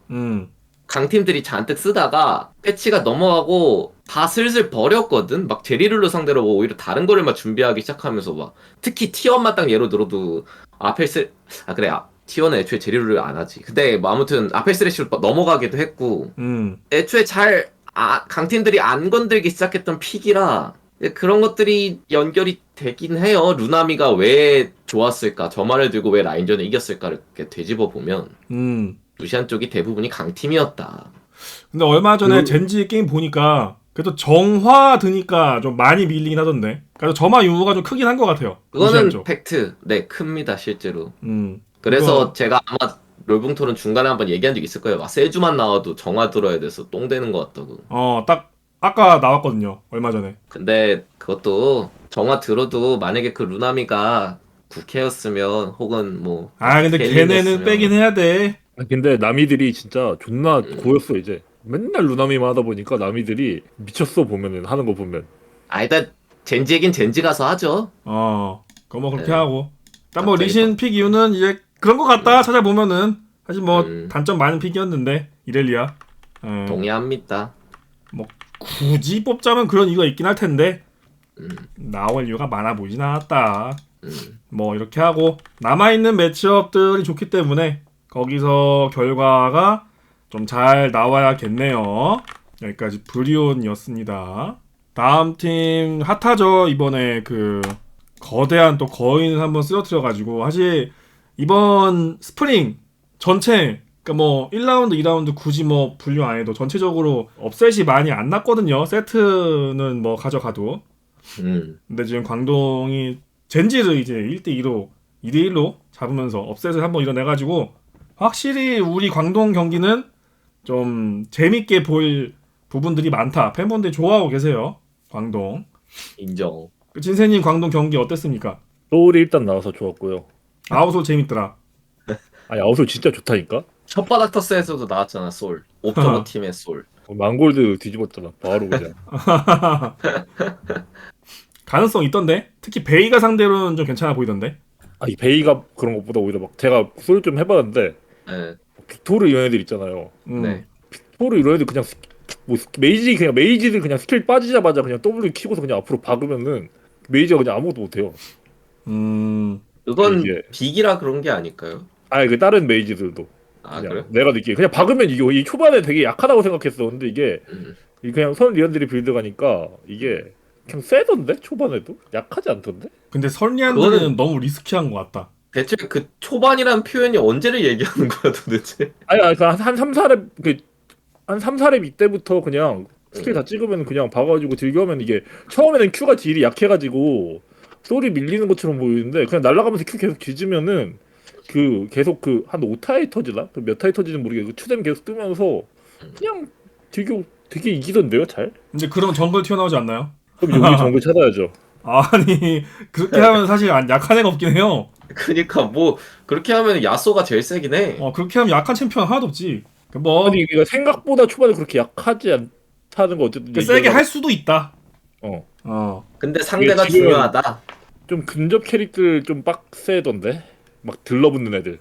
강팀들이 잔뜩 쓰다가 패치가 넘어가고 다 슬슬 버렸거든. 막 제리룰루 상대로 뭐 오히려 다른 거를 막 준비하기 시작하면서 막 특히 T1만 딱 예로 들어도 T1은 애초에 제리룰루 안 하지. 근데 뭐 아무튼 아펠스레시로 넘어가기도 했고 애초에 강팀들이 안 건들기 시작했던 픽이라 그런 것들이 연결이 되긴 해요. 루나미가 왜 좋았을까? 저말을 들고 왜 라인전을 이겼을까를 이렇게 되짚어 보면 루시안 쪽이 대부분이 강팀이었다. 근데 얼마 전에 젠지 게임 보니까 그래도 정화 드니까 좀 많이 밀리긴 하던데. 그래서 점화 유무가 좀 크긴 한 것 같아요. 그거는 팩트. 네, 큽니다 실제로. 그래서 제가 아마 롤붕토론 중간에 한번 얘기한 적 있을 거예요. 세주만 나와도 정화 들어야 돼서 똥 되는 것 같다고. 딱 아까 나왔거든요. 얼마 전에. 근데 그것도 정화 들어도 만약에 그 루나미가 국회였으면 혹은 뭐 근데 걔네는 빼긴 해야 돼. 근데 나미들이 진짜 존나 고였어 이제. 맨날 루나미만 하다 보니까 나미들이 미쳤어 보면은 하는 거 보면. 일단 젠지 얘긴 젠지 가서 하죠. 그거 뭐 그렇게 하고. 일단 뭐 리신 픽 이유는 이제 그런 거 같다 찾아보면은 사실 뭐 단점 많은 픽이었는데 이렐리아. 동의합니다. 뭐 굳이 뽑자면 그런 이유가 있긴 할 텐데 나올 이유가 많아 보이진 않았다. 뭐 이렇게 하고 남아있는 매치업들이 좋기 때문에 거기서 결과가 좀 잘 나와야겠네요. 여기까지 브리온이었습니다. 다음 팀 핫하죠. 이번에 그 거대한 또 거인을 한번 쓰러뜨려가지고 사실 이번 스프링 전체 그러니까 뭐 1라운드, 2라운드 굳이 뭐 분류 안 해도 전체적으로 업셋이 많이 안 났거든요. 세트는 뭐 가져가도. 근데 지금 광동이 젠지를 이제 1대2로 2대1로 잡으면서 업셋을 한번 이뤄내가지고 확실히 우리 광동 경기는 좀 재밌게 볼 부분들이 많다. 팬분들이 좋아하고 계세요. 광동. 인정. 진세님 광동 경기 어땠습니까? 소울이 일단 나와서 좋았고요. 아웃솔 재밌더라. 아웃솔 진짜 좋다니까? 첫바닥 터스에서도 나왔잖아 솔. 옵저버 팀의 솔. 망골드 뒤집었잖아 바로 그냥. 가능성 있던데? 특히 베이가 상대로는 좀 괜찮아 보이던데? 이 베이가 그런 것보다 오히려 막 제가 솔 좀 해봤는데 빅토르 이런 애들 있잖아요. 네. 빅토르 이런 애들 그냥 메이지들 그냥 스킬 빠지자마자 그냥 W 키고서 그냥 앞으로 박으면은 메이지가 그냥 아무것도 못해요. 그건 빅이라 그런 게 아닐까요? 그 다른 메이지들도. 그래? 내가 느끼기에 그냥 박으면 이게 이 초반에 되게 약하다고 생각했어. 근데 이게 그냥 선 리언들이 빌드 가니까 이게 그냥 세던데 초반에도 약하지 않던데. 근데 선리안들은 너무 리스키한 것 같다. 대체 그 초반이란 표현이 언제를 얘기하는 거야 도대체? 한 3, 4렙 한 3, 4렙 이때부터 그냥 스킬 다 찍으면 그냥 박아가지고 딜교하면 이게 처음에는 Q가 딜이 약해가지고 소리 밀리는 것처럼 보이는데 그냥 날아가면서 Q 계속 뒤지면은 그 계속 그 한 5타에 터지나? 그 몇 타에 터지는 모르겠고 추뎀 계속 뜨면서 그냥 되게 이기던데요, 잘? 이제 그러면 정글 튀어나오지 않나요? 그럼 여기 정글 찾아야죠. 아니 그렇게 하면 사실 약한 애가 없긴 해요. 그니까 뭐 그렇게 하면 야쏘가 제일 세긴 해. 그렇게 하면 약한 챔피언 하나도 없지. 뭐 아니 이거 생각보다 초반에 그렇게 약하지 않다는 거 어쨌든 세게 할 수도 있다. 근데 상대가 지금 중요하다. 좀 근접 캐릭들 좀 빡세던데 막 들러붙는 애들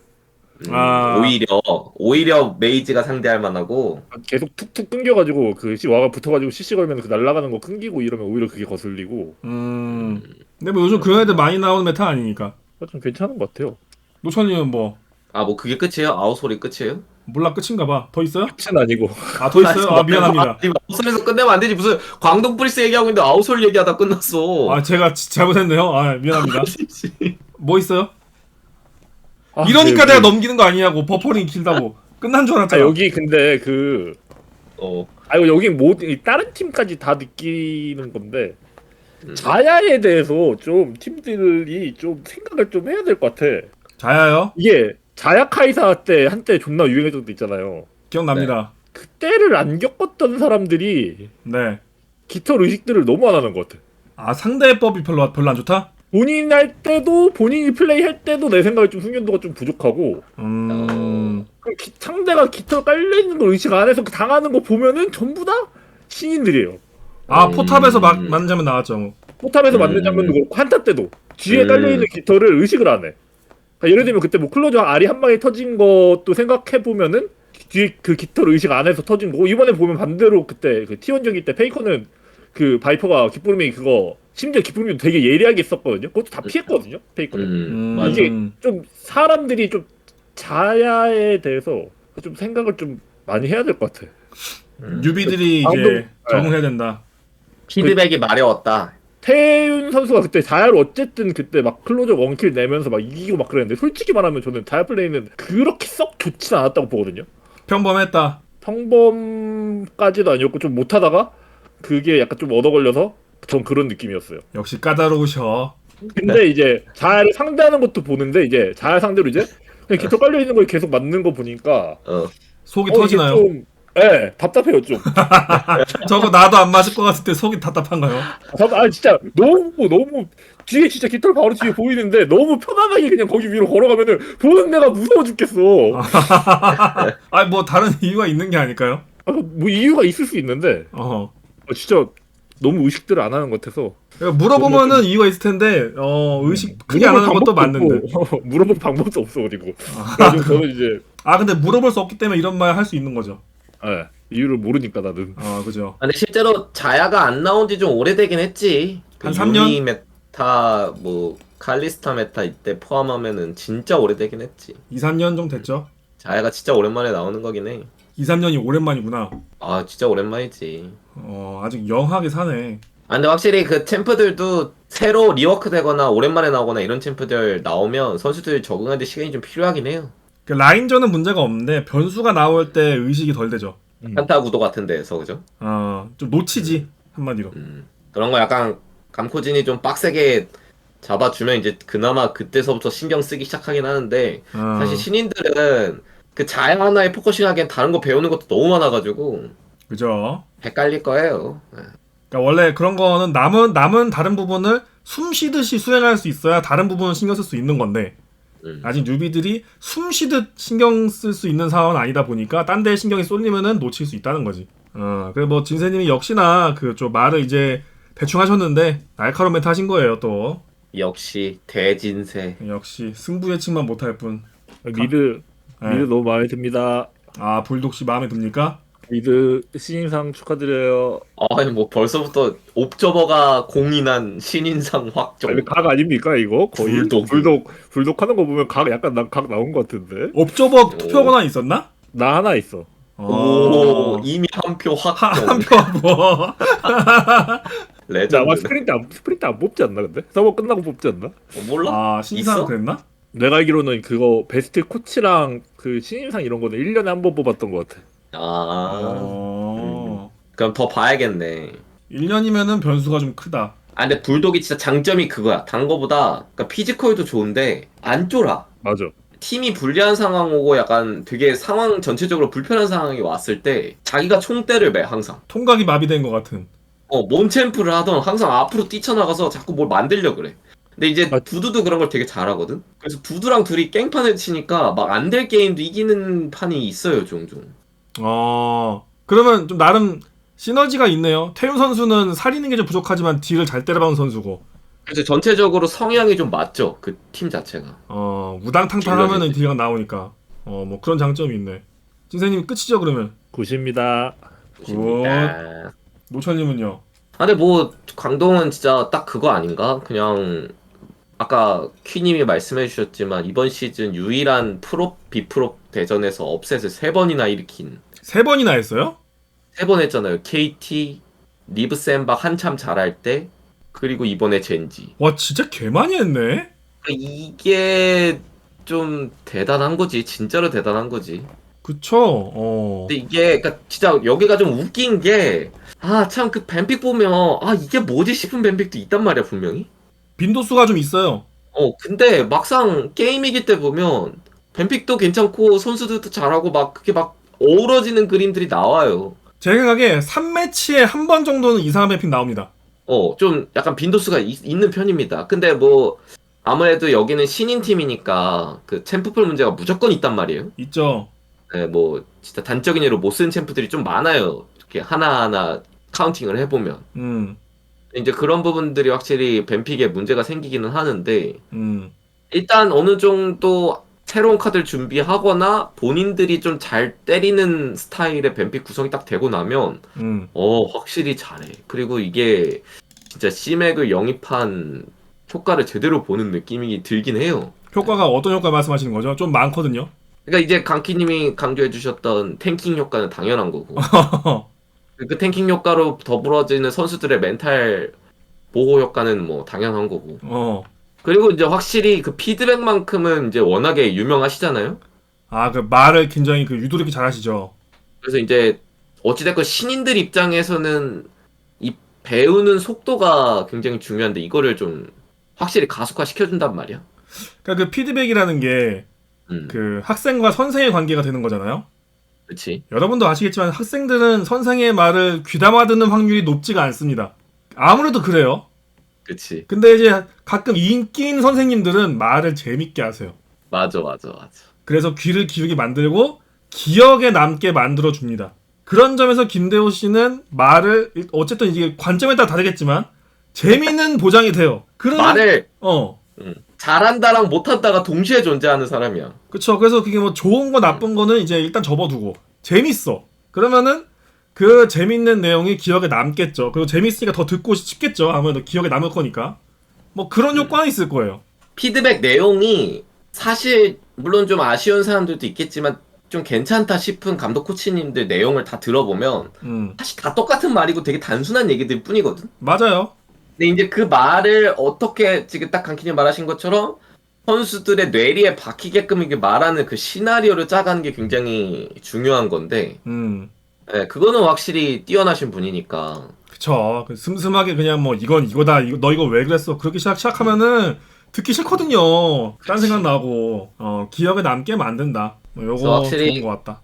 오히려 메이지가 상대할 만하고 계속 툭툭 끊겨가지고 그 와가 붙어가지고 CC 걸면 그 날아가는 거 끊기고 이러면 오히려 그게 거슬리고. 근데 뭐 요즘 그런 애들 많이 나오는 메타 아니니까 좀 괜찮은 것 같아요. 노천이는 뭐 뭐 그게 끝이에요? 아웃솔이 끝이에요? 몰라 끝인가봐. 더 있어요? 끝은 아니고. 더 있어요? 미안합니다. 아웃솔에서 끝내면 안 되지. 무슨 광동 프리스 얘기하고 있는데 아웃솔 얘기하다 끝났어. 제가 잘못했네요. 미안합니다. 뭐 있어요? 이러니까 네, 내가 넘기는 거 아니냐고. 버퍼링 길다고 끝난 줄 알았잖아. 여기 근데 이거 여기 다른 팀까지 다 느끼는 건데 자야에 대해서 좀 팀들이 좀 생각을 좀 해야 될 것 같아. 자야요? 이게 자야 카이사 때 한때 존나 유행했던 때 있잖아요. 기억납니다. 그때를 안 겪었던 사람들이 네. 깃털 의식들을 너무 안 하는 것 같아. 상대법이 별로 안 좋다? 본인 할 때도 본인이 플레이 할 때도 내 생각에 좀 숙련도가 좀 부족하고. 그럼 상대가 깃털 깔려 있는 걸 의식 안 해서 당하는 거 보면은 전부 다 신인들이에요. 포탑에서 맞는 장면 나왔죠. 포탑에서 맞는 장면도 그렇고 한타 때도 뒤에 깔려 있는 깃털을 의식을 안 해. 그러니까 예를 들면 그때 뭐 클로저 알이 한 방에 터진 것도 생각해 보면은 뒤에 그 깃털 의식 안 해서 터진 거고, 이번에 보면 반대로 그때 그 T1 경기 때 페이커는 그 바이퍼가 깃부르미 그거 심지어 깃부르미도 되게 예리하게 썼거든요. 그것도 다 피했거든요, 페이커는. 이게 좀 사람들이 좀 자야에 대해서 좀 생각을 좀 많이 해야 될 것 같아. 뉴비들이 이제 적응해야 된다. 피드백이 마려웠다. 태윤 선수가 그때 자야를 어쨌든 그때 막 클로저 원킬 내면서 막 이기고 막 그랬는데, 솔직히 말하면 저는 자야 플레이는 그렇게 썩 좋진 않았다고 보거든요. 평범했다. 평범까지도 아니었고 좀 못하다가 그게 약간 좀 얻어걸려서 전 그런 느낌이었어요. 역시 까다로우셔. 근데 이제 자야를 상대하는 것도 보는데 이제 자야 상대로 이제 그냥 깃털 깔려 있는 거에 계속 맞는 거 보니까 속이 터지나요? 좀, 네, 답답해요 좀. 저거 나도 안 맞을 것 같을 때 속이 답답한가요? 진짜 너무 뒤에 진짜 깃털 바로 뒤에 보이는데 너무 편안하게 그냥 거기 위로 걸어가면은 보는 내가 무서워 죽겠어. 뭐 다른 이유가 있는 게 아닐까요? 뭐 이유가 있을 수 있는데 진짜 너무 의식들을 안 하는 것 같아서. 그러니까 물어보면은 이유가 있을 텐데 의식 크게 안 하는 것도 맞는데 물어볼 방법도 없어. 그리고 저는 이제 근데 물어볼 수 없기 때문에 이런 말 할 수 있는 거죠. 네, 이유를 모르니까 나는. 그죠. 근데 실제로 자야가 안 나온 지 좀 오래되긴 했지. 한 3년? 유니 메타 뭐 칼리스타 메타 이때 포함하면은 진짜 오래되긴 했지. 2, 3년 정도 됐죠. 자야가 진짜 오랜만에 나오는 거긴 해. 2, 3년이 오랜만이구나. 진짜 오랜만이지. 아직 영하게 사네. 근데 확실히 그 챔프들도 새로 리워크 되거나 오랜만에 나오거나 이런 챔프들 나오면 선수들이 적응하는데 시간이 좀 필요하긴 해요. 라인전은 문제가 없는데 변수가 나올 때 의식이 덜 되죠. 한타 구도 같은 데에서 그죠? 좀 놓치지 한마디로. 그런 거 약간 감코진이 좀 빡세게 잡아주면 이제 그나마 그때서부터 신경 쓰기 시작하긴 하는데 사실 신인들은 그 자야 하나에 포커싱하기엔 다른 거 배우는 것도 너무 많아가지고 그죠. 헷갈릴 거예요. 그러니까 원래 그런 거는 남은 다른 부분을 숨 쉬듯이 수행할 수 있어야 다른 부분은 신경 쓸 수 있는 건데 아직 뉴비들이 숨 쉬듯 신경 쓸 수 있는 상황은 아니다 보니까 딴 데에 신경이 쏠리면은 놓칠 수 있다는 거지. 그래 뭐 진세님이 역시나 그 좀 말을 이제 대충 하셨는데 날카로운 멘트 하신 거예요 또. 역시 대진세. 역시 승부 예측만 못할 뿐. 미드 너무 마음에 듭니다. 불독씨 마음에 듭니까? 미드 신인상 축하드려요. 아니 뭐 벌써부터 옵저버가 공인한 신인상 확정. 각 아닙니까 이거? 거의 불독 하는 거 보면 각 약간 각 나온 것 같은데. 옵저버 투표 권한 있었나? 나 하나 있어. 이미 한 표 확정. 한 표 뭐. 레전드. 아마 스프린트 안 뽑지 않나 근데? 서버 끝나고 뽑지 않나? 몰라? 신상 그랬나? 내가 알기로는 그거 베스트 코치랑 그 신인상 이런 거는 1년에 한 번 뽑았던 것 같아. 그럼 더 봐야겠네. 1년이면은 변수가 좀 크다. 근데 불독이 진짜 장점이 그거야. 단 거보다 그러니까 피지컬도 좋은데 안 쫄아. 맞아. 팀이 불리한 상황 오고 약간 되게 상황 전체적으로 불편한 상황이 왔을 때 자기가 총대를 매 항상. 통각이 마비된 것 같은. 몸챔프를 하던 항상 앞으로 뛰쳐나가서 자꾸 뭘 만들려 그래. 근데 이제 아. 두두도 그런 걸 되게 잘하거든. 그래서 두두랑 둘이 깽판을 치니까 막 안 될 게임도 이기는 판이 있어요 종종. 그러면 좀 나름 시너지가 있네요. 태윤 선수는 살리는 게 좀 부족하지만 딜을 잘 때려박는 선수고. 그래서 전체적으로 성향이 좀 맞죠. 그 팀 자체가. 우당탕탕하면은 딜가 나오니까. 뭐 그런 장점이 있네. 진세님 끝이죠 그러면? 굿입니다. 노철님은요? 근데 뭐 광동은 진짜 딱 그거 아닌가? 그냥 아까 퀴님이 말씀해 주셨지만 이번 시즌 유일한 프롭 비프롭 대전에서 업셋을 3번이나 일으킨. 3번이나 했어요? 3번 했잖아요. KT, 리브 샌박 한참 잘할 때, 그리고 이번에 젠지. 와 진짜 개 많이 했네. 이게 좀 대단한 거지. 진짜로 대단한 거지. 그쵸. 근데 이게 그러니까 진짜 여기가 좀 웃긴 게 참 그 뱀픽 보면 이게 뭐지 싶은 뱀픽도 있단 말이야 분명히. 빈도수가 좀 있어요. 근데 막상 게임 이길 때 보면 뱀픽도 괜찮고 선수들도 잘하고 막 그게 막 어우러지는 그림들이 나와요. 제 생각에 3매치에 한 번 정도는 이상한 뱀픽 나옵니다. 좀 약간 빈도수가 있는 편입니다. 근데 뭐 아무래도 여기는 신인 팀이니까 그 챔프풀 문제가 무조건 있단 말이에요. 있죠. 네, 뭐 진짜 단적인 예로 못 쓴 챔프들이 좀 많아요. 이렇게 하나하나 카운팅을 해보면. 이제 그런 부분들이 확실히 뱀픽에 문제가 생기기는 하는데 일단 어느 정도 새로운 카드를 준비하거나 본인들이 좀 잘 때리는 스타일의 뱀픽 구성이 딱 되고 나면 확실히 잘해. 그리고 이게 진짜 C맥을 영입한 효과를 제대로 보는 느낌이 들긴 해요. 효과가 어떤 효과 말씀하시는 거죠? 좀 많거든요. 그러니까 이제 강키님이 강조해 주셨던 탱킹 효과는 당연한 거고 그 탱킹 효과로 더불어지는 선수들의 멘탈 보호 효과는 뭐 당연한 거고 그리고 이제 확실히 그 피드백만큼은 이제 워낙에 유명하시잖아요. 그 말을 굉장히 유도력이 잘하시죠. 그래서 이제 어찌됐건 신인들 입장에서는 이 배우는 속도가 굉장히 중요한데 이거를 좀 확실히 가속화 시켜준단 말이야. 그러니까 그 피드백이라는 게 그 학생과 선생의 관계가 되는 거잖아요. 그렇지. 여러분도 아시겠지만 학생들은 선생의 말을 귀담아 듣는 확률이 높지가 않습니다. 아무래도 그래요. 그렇지. 근데 이제 가끔 인기인 선생님들은 말을 재밌게 하세요. 맞아. 그래서 귀를 기울게 만들고 기억에 남게 만들어 줍니다. 그런 점에서 김대호 씨는 말을 어쨌든 이게 관점에 따라 다르겠지만 재미는 보장이 돼요. 말을 잘한다랑 못한다가 동시에 존재하는 사람이야. 그쵸. 그래서 그게 뭐 좋은 거 나쁜 거는 이제 일단 접어두고 재밌어. 그러면은 그 재밌는 내용이 기억에 남겠죠. 그리고 재밌으니까 더 듣고 싶겠죠. 아무래도 기억에 남을 거니까. 뭐 그런 효과는 있을 거예요. 피드백 내용이 사실 물론 좀 아쉬운 사람들도 있겠지만 좀 괜찮다 싶은 감독 코치님들 내용을 다 들어보면 사실 다 똑같은 말이고 되게 단순한 얘기들 뿐이거든. 맞아요. 근데 이제 그 말을 어떻게 지금 딱 강키님 말하신 것처럼 선수들의 뇌리에 박히게끔 이게 말하는 그 시나리오를 짜가는 게 굉장히 중요한 건데 네, 그거는 확실히 뛰어나신 분이니까. 그쵸. 슴슴하게 그냥 뭐 이건 이거다. 너 이거 왜 그랬어? 그렇게 시작하면은 듣기 싫거든요. 딴 생각 나고 기억에 남게 만든다. 요거 확실히 좋은 것 같다.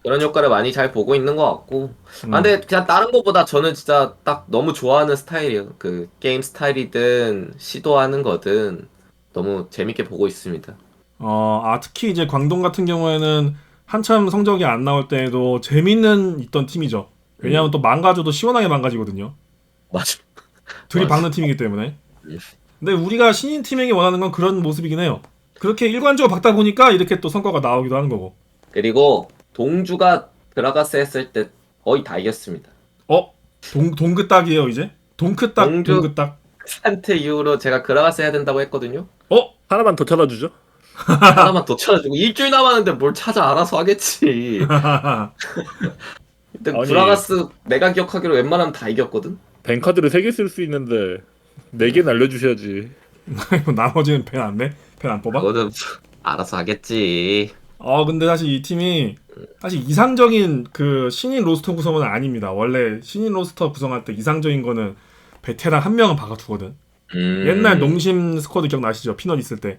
그런 효과를 많이 잘 보고 있는 것 같고. 근데 그냥 다른 것보다 저는 진짜 딱 너무 좋아하는 스타일이에요. 그 게임 스타일이든 시도하는 거든 너무 재밌게 보고 있습니다. 특히 이제 광동 같은 경우에는 한참 성적이 안 나올 때에도 재밌는 있던 팀이죠. 왜냐하면 또 망가져도 시원하게 망가지거든요. 맞아. 들이박는 팀이기 때문에. 근데 우리가 신인 팀에게 원하는 건 그런 모습이긴 해요. 그렇게 일관적으로 박다 보니까 이렇게 또 성과가 나오기도 하는 거고. 그리고 동주가 드라가스 했을 때 거의 다 이겼습니다. 동그딱이에요 이제? 동그딱. 산테 이후로 제가 그라가스 해야 된다고 했거든요. 하나만 더 찾아주죠. 하나만 더 찾아주고 일주일 남았는데 뭘 찾아 알아서 하겠지. 근데 그라가스 내가 기억하기로 웬만하면 다 이겼거든. 뱅카드를 3개 쓸 수 있는데 4개는 알려주셔야지. 나머지는 펜 안 내? 펜 안 뽑아? 그거는 알아서 하겠지. 근데 사실 이 팀이 사실 이상적인 그 신인 로스터 구성은 아닙니다. 원래 신인 로스터 구성할 때 이상적인 거는 베테랑 한 명은 박아두거든. 옛날 농심 스쿼드 기억나시죠? 피넛 있을 때.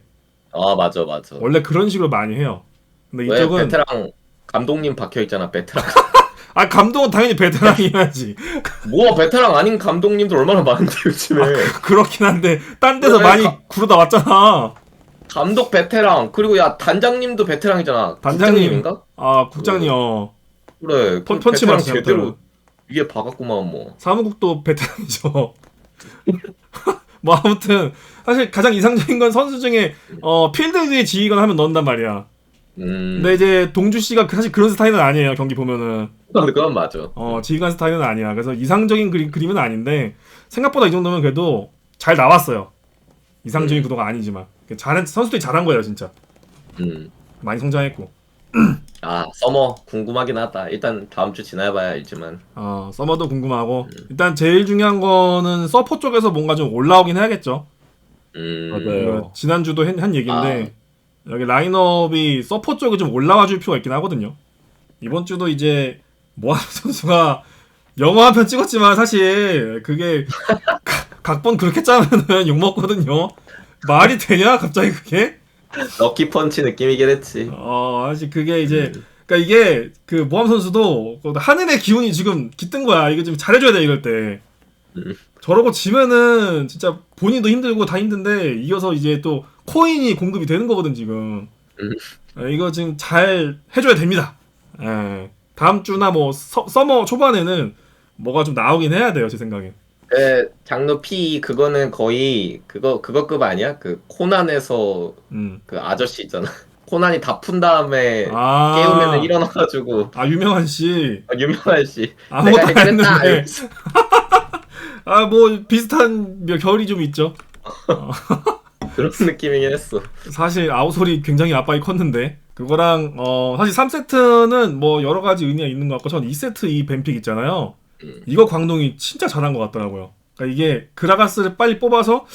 아 맞아 맞아. 원래 그런 식으로 많이 해요. 근데 왜 이쪽은 베테랑 감독님 박혀 있잖아 베테랑. 아 감독은 당연히 베테랑이어야지. 뭐 베테랑 아닌 감독님들 얼마나 많은데 요즘에. 그렇긴 한데 딴 데서 왜 많이 구르다 왔잖아. 감독 베테랑 그리고 야 단장님도 베테랑이잖아. 국장님인가? 아 국장님 그래. 그 펀치 베테랑 맞지, 제대로 아무튼. 위에 박았구만 뭐. 사무국도 베테랑이죠. 뭐 아무튼 사실 가장 이상적인 건 선수 중에 필드 지휘관 하면 넣는단 말이야. 근데 이제 동주 씨가 사실 그런 스타일은 아니에요. 경기 보면은 그건 맞아. 지휘관 스타일은 아니야. 그래서 이상적인 그림은 아닌데 생각보다 이 정도면 그래도 잘 나왔어요. 이상적인 구도가 아니지만 선수들이 잘한 거예요 진짜. 많이 성장했고. 아 서머 궁금하긴 하다. 일단 다음 주 지나봐야 알지만. 서머도 궁금하고 일단 제일 중요한 거는 서포 쪽에서 뭔가 좀 올라오긴 해야겠죠. 맞아요. 지난주도 한 얘기인데 여기 라인업이 서포 쪽에 좀 올라와 줄 필요가 있긴 하거든요. 이번 주도 이제 모하메드 선수가 영화 한 편 찍었지만 사실 그게 각본 그렇게 짜면은 욕먹거든요. 말이 되냐 갑자기 그게? 럭키 펀치 느낌이긴 했지. 사실 그게 이제 그러니까 이게 그 모함 선수도 하늘의 기운이 지금 깃든 거야. 이거 좀 잘해줘야 돼 이럴 때. 저러고 지면은 진짜 본인도 힘들고 다 힘든데 이어서 이제 또 코인이 공급이 되는 거거든 지금. 이거 지금 잘 해줘야 됩니다. 다음 주나 뭐 서머 초반에는 뭐가 좀 나오긴 해야 돼요 제 생각에. 장르 P 그거는 거의 그거급 아니야? 그 코난에서 그 아저씨 있잖아. 코난이 다 푼 다음에 깨우면은 일어나가지고 유명한 씨. 유명한 씨. 아무것도 내가 안 했는데. 이러면서. 뭐 비슷한 결이 좀 있죠. 그런 느낌이긴 했어. 사실 아우솔이 굉장히 압박이 컸는데 그거랑 사실 3세트는 뭐 여러 가지 의미가 있는 것 같고 전 2세트 이 뱀픽 있잖아요. 이거 광동이 진짜 잘한 것 같더라고요. 그러니까 이게 그라가스를 빨리 뽑아서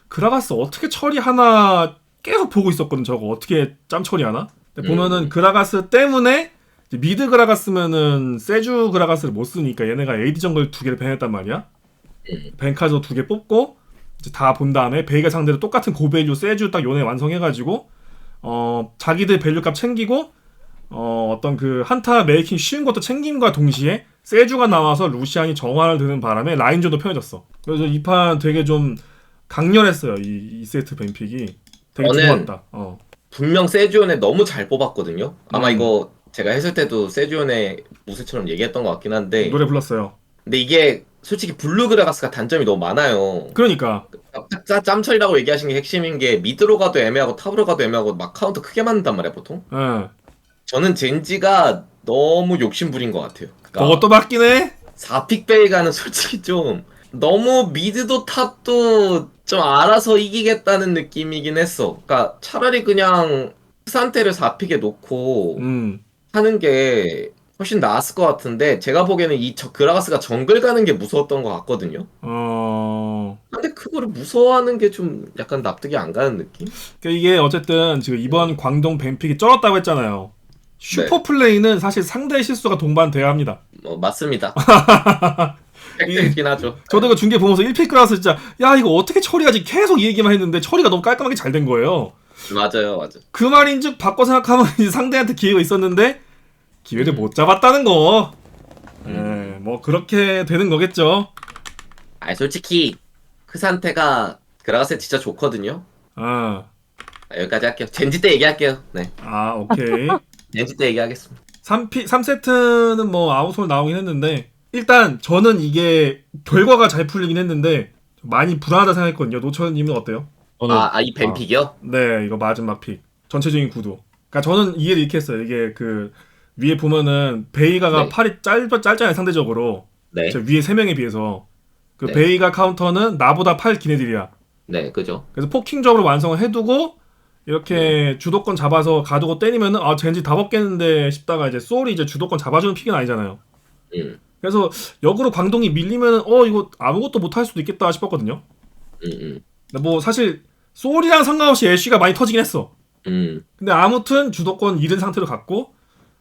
그라가스 어떻게 처리하나 계속 보고 있었거든. 저거 어떻게 짬 처리하나? 근데 보면은 그라가스 때문에 미드 그라가스면은 세주 그라가스를 못 쓰니까 얘네가 AD 정글 2개를 밴했단 말이야. 벤카저 2개 뽑고 이제 다 본 다음에 베이가 상대로 똑같은 고밸류 세주 딱 요네 완성해가지고 자기들 밸류값 챙기고 어떤 그 한타 메이킹 쉬운 것도 챙김과 동시에 세주가 나와서 루시안이 정화를 드는 바람에 라인전도 편해졌어. 그래서 이 판 되게 좀 강렬했어요. 이 세트 뱀픽이 되게 좋았다. 분명 세주온에 너무 잘 뽑았거든요. 아마 이거 제가 했을 때도 세주온에 무쇠처럼 얘기했던 것 같긴 한데 노래 불렀어요. 근데 이게 솔직히 블루 그라가스가 단점이 너무 많아요. 그러니까 짬처리라고 얘기하신 게 핵심인 게 미드로 가도 애매하고 탑으로 가도 애매하고 막 카운터 크게 맞는단 말이야 보통. 저는 젠지가 너무 욕심부린 것 같아요. 그러니까 그것도 맞긴 해. 4픽 베이가는 솔직히 좀 너무 미드도 탑도 좀 알아서 이기겠다는 느낌이긴 했어. 그러니까 차라리 그냥 상태를 4픽에 놓고 하는 게 훨씬 나았을 것 같은데 제가 보기에는 그라가스가 정글 가는 게 무서웠던 것 같거든요. 근데 그거를 무서워하는 게 좀 약간 납득이 안 가는 느낌? 그러니까 이게 어쨌든 지금 이번 광동 뱀픽이 쩔었다고 했잖아요. 슈퍼 플레이는 사실 상대의 실수가 동반돼야 합니다. 맞습니다. 팩트이긴 하죠. 저도 그 중계 보면서 1픽 그라가스 진짜 야 이거 어떻게 처리하지 계속 이 얘기만 했는데 처리가 너무 깔끔하게 잘 된 거예요. 맞아요. 그 말인즉 바꿔 생각하면 이제 상대한테 기회가 있었는데 기회를 못 잡았다는 거. 뭐 그렇게 되는 거겠죠. 솔직히 그 상태가 그라가스 진짜 좋거든요. 여기까지 할게요. 젠지 때 얘기할게요. 네. 오케이. 젠지 때 얘기하겠습니다. 3세트는 뭐 아웃솔 나오긴 했는데 일단 저는 이게 결과가 잘 풀리긴 했는데 많이 불안하다 생각했거든요. 노천님은 어때요? 이 뱀픽이요? 네, 이거 마지막 픽. 전체적인 구도. 그러니까 저는 이해를 이렇게 했어요. 이게 그 위에 보면은 베이가가 팔이 짧잖아요 상대적으로. 네. 저 위에 3명에 비해서 그 베이가 카운터는 나보다 팔 긴 애들이야. 네, 그죠. 그래서 포킹적으로 완성을 해두고 이렇게 주도권 잡아서 가두고 때리면은 젠지 다 벗겠는데 싶다가 이제 소울이 이제 주도권 잡아주는 픽은 아니잖아요. 그래서 역으로 광동이 밀리면은 이거 아무것도 못할 수도 있겠다 싶었거든요. 근데 뭐 사실 소울이랑 상관없이 애쉬가 많이 터지긴 했어. 근데 아무튼 주도권 잃은 상태로 갔고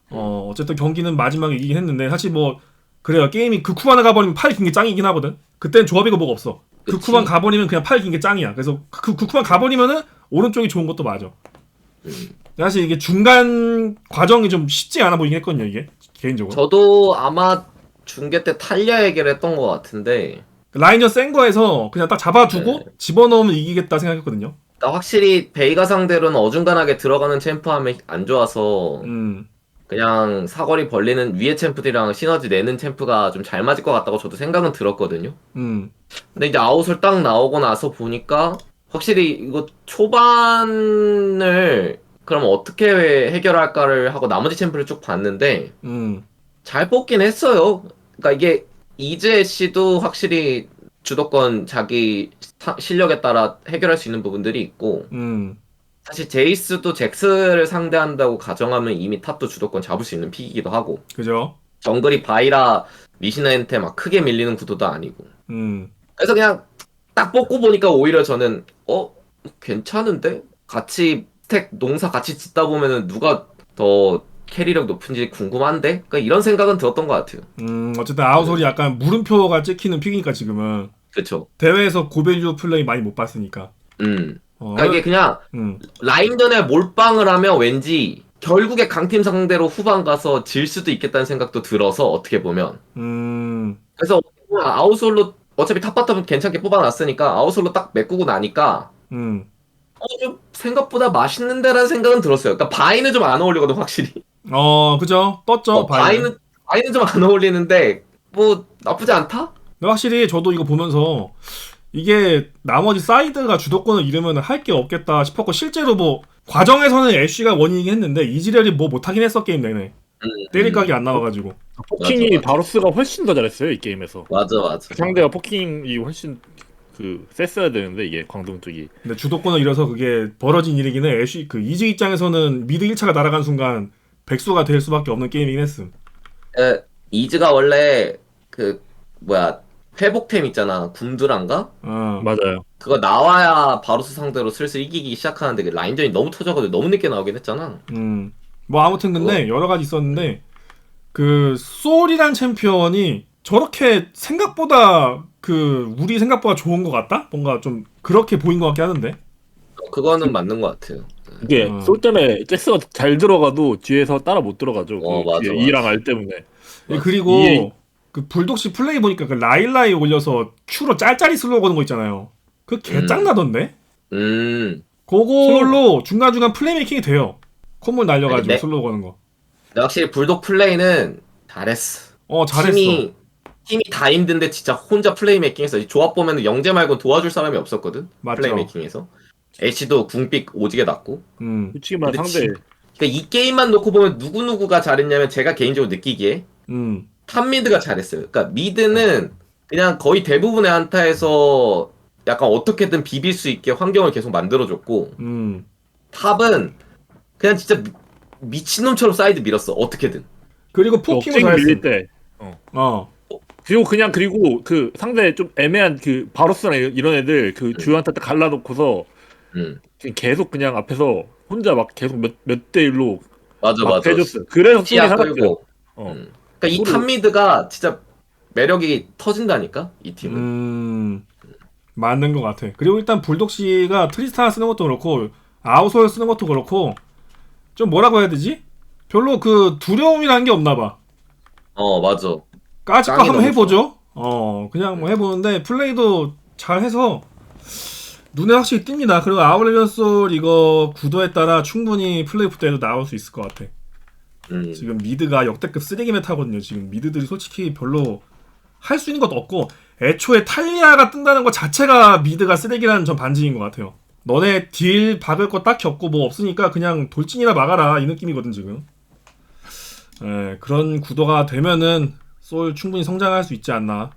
어쨌든 경기는 마지막에 이기긴 했는데 사실 뭐 그래요. 게임이 그 쿠반에 가버리면 팔 긴 게 짱이긴 하거든. 그땐 조합이고 뭐가 없어. 그 쿠반 가버리면 그냥 팔 긴 게 짱이야. 그래서 그 쿠반 가버리면은 오른쪽이 좋은 것도 맞아. 사실 이게 중간 과정이 좀 쉽지 않아 보이긴 했거든요, 이게 개인적으로. 저도 아마 중계 때 탈리아 얘기를 했던 것 같은데 라인전 센 거에서 그냥 딱 잡아두고 네. 집어넣으면 이기겠다 생각했거든요. 확실히 베이가 상대로는 어중간하게 들어가는 챔프하면 안 좋아서 그냥 사거리 벌리는 위에 챔프들이랑 시너지 내는 챔프가 좀 잘 맞을 것 같다고 저도 생각은 들었거든요. 근데 이제 아웃솔 딱 나오고 나서 보니까 확실히 이거 초반을 그럼 어떻게 해결할까를 하고 나머지 챔프를 쭉 봤는데 잘 뽑긴 했어요. 그러니까 이게 이재 씨도 확실히 주도권 자기 실력에 따라 해결할 수 있는 부분들이 있고 사실 제이스도 잭스를 상대한다고 가정하면 이미 탑도 주도권 잡을 수 있는 픽이기도 하고 그죠? 정글이 바이라 리시나한테 막 크게 밀리는 구도도 아니고 그래서 그냥 딱 뽑고 보니까 오히려 저는 괜찮은데? 같이 스택 농사 같이 짓다 보면은 누가 더 캐리력 높은지 궁금한데? 그러니까 이런 생각은 들었던 것 같아요. 어쨌든 아웃솔이 약간 물음표가 찍히는 픽이니까 지금은. 그쵸. 대회에서 고밸류 플레이 많이 못 봤으니까. 그러니까 이게 그냥 라인전에 몰빵을 하면 왠지 결국에 강팀 상대로 후반 가서 질 수도 있겠다는 생각도 들어서 어떻게 보면. 그래서 아웃솔로 어차피 탑바텀 괜찮게 뽑아놨으니까 아웃솔로 딱 메꾸고 나니까 좀 생각보다 맛있는데라는 생각은 들었어요. 그러니까 바이는 좀 안 어울리거든 확실히. 그죠? 떴죠. 바이는 좀 안 어울리는데 뭐 나쁘지 않다? 근데 확실히 저도 이거 보면서 이게 나머지 사이드가 주도권을 잃으면 할 게 없겠다 싶었고 실제로 뭐 과정에서는 애쉬가 원인이긴 했는데 이지렐이 뭐 못하긴 했어 게임 내내. 때릴 각이 안 나와가지고. 포킹이 바로스가 훨씬 더 잘했어요 이 게임에서. 맞아. 상대가 포킹이 훨씬 셌어야 되는데 이게 광동 쪽이. 근데 주도권을 잃어서 그게 벌어진 일이긴 해. 애쉬 그 이지 입장에서는 미드 1차가 날아간 순간 백수가 될 수밖에 없는 게임이긴 했음. 이즈가 원래 회복템 있잖아. 굼두란가? 맞아요. 그거 나와야 바로스 상대로 슬슬 이기기 시작하는데 라인전이 너무 터져가지고 너무 늦게 나오긴 했잖아. 뭐 아무튼 근데 여러 가지 있었는데 그 소울이란 챔피언이 저렇게 생각보다 우리 생각보다 좋은 것 같다? 뭔가 좀 그렇게 보인 것 같긴 하는데. 그거는 맞는 것 같아요. 이게 솔 때문에 잭스가 잘 들어가도 뒤에서 따라 못 들어가죠. 맞아. E랑 R 때문에. 그리고 그 불독시 플레이 보니까 그 라일라이 올려서 Q로 짤짤이 슬로우 거는 거 있잖아요. 그 개짱나던데? 그걸로 중간중간 플레이메이킹이 돼요. 콧물 날려가지고 슬로우 거는 거. 근데 확실히 불독 플레이는 잘했어. 잘했어. 팀이 다 힘든데 진짜 혼자 플레이메이킹해서 조합 보면 영재 말고 도와줄 사람이 없었거든. 맞죠. 플레이메이킹에서. 애쉬도 궁픽 오지게 났고. 솔직히 말 상대. 그러니까 이 게임만 놓고 보면 누구누구가 잘했냐면 제가 개인적으로 느끼기에 탑미드가 잘했어요. 그러니까 미드는 그냥 거의 대부분의 한타에서 약간 어떻게든 비빌 수 있게 환경을 계속 만들어줬고 탑은 그냥 진짜 미친놈처럼 사이드 밀었어. 어떻게든. 그리고 포킹을 잘했어. 밀릴 때. 그리고 그 상대 좀 애매한 그 바로스랑 이런 애들 그 주요한타 때 갈라놓고서 계속 그냥 앞에서 혼자 막 계속 몇 대 1로 맞아. 해줬어요. 그래서 시야 끌고. 그러니까 이 탑미드가 진짜 매력이 터진다니까 이 팀은. 맞는 것 같아. 그리고 일단 불독씨가 트리스타나 쓰는 것도 그렇고 아우솔 쓰는 것도 그렇고 좀 뭐라고 해야 되지? 별로 그 두려움이라는 게 없나 봐. 맞아. 까짓 거 한번 해보죠. 그냥 뭐 해보는데 플레이도 잘해서 눈에 확실히 띕니다. 그리고 아우렐리언 솔 이거 구도에 따라 충분히 플레이오프 때도 나올 수 있을 것 같아. 지금 미드가 역대급 쓰레기 메타거든요. 지금 미드들이 솔직히 별로 할 수 있는 것도 없고 애초에 탈리아가 뜬다는 것 자체가 미드가 쓰레기라는 전 반증인 것 같아요. 너네 딜 박을 거 딱히 없고 뭐 없으니까 그냥 돌진이나 막아라 이 느낌이거든 지금. 그런 구도가 되면은 솔 충분히 성장할 수 있지 않나.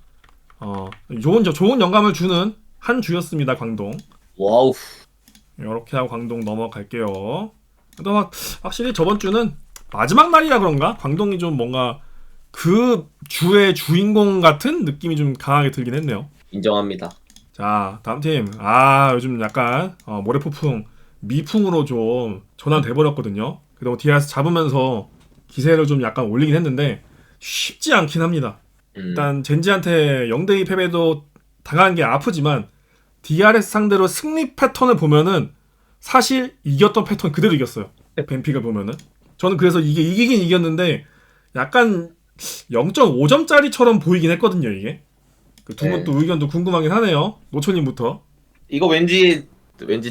좋은 영감을 주는 한 주였습니다. 광동. 와우. 이렇게 하고 광동 넘어갈게요. 근데 확실히 저번 주는 마지막 날이라 그런가? 광동이 좀 뭔가 그 주의 주인공 같은 느낌이 좀 강하게 들긴 했네요. 인정합니다. 자, 다음 팀. 요즘 약간 모래폭풍 미풍으로 좀 전환돼버렸거든요. 그리고 DRS 잡으면서 기세를 좀 약간 올리긴 했는데 쉽지 않긴 합니다. 일단 젠지한테 0대2 패배도 당한 게 아프지만 DRS 상대로 승리 패턴을 보면은 사실 이겼던 패턴 그대로 이겼어요. 뱀픽을 보면은. 저는 그래서 이게 이기긴 이겼는데 약간 0.5점짜리처럼 보이긴 했거든요, 이게. 그 두 분 또 의견도 궁금하긴 하네요. 노철님부터. 이거 왠지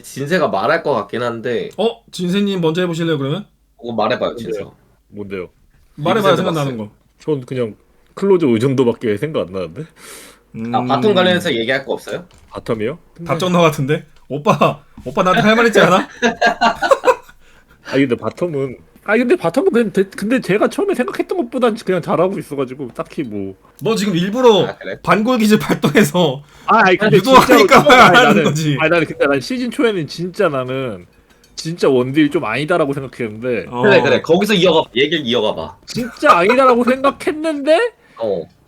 진세가 말할 것 같긴 한데. 진세님 먼저 해보실래요, 그러면? 말해봐요, 진세. 뭔데요? 말해봐요, 생각나는 거. 전 그냥 클로저 의정도밖에 생각 안 나는데. 바텀 관련해서 얘기할 거 없어요? 바텀이요? 답정너 같은데? 오빠 나한테 할 말 있지 않아? 근데 바텀은 근데 제가 처음에 생각했던 것보단 그냥 잘하고 있어가지고 딱히 뭐. 너 지금 일부러 그래? 반골 기질 발동해서 근데 유도하니까 안 하는 거지. 나는 근데 난 시즌 초에는 진짜 원딜 좀 아니다라고 생각했는데. 그래. 거기서 얘기를 이어가봐. 진짜 아니다라고 생각했는데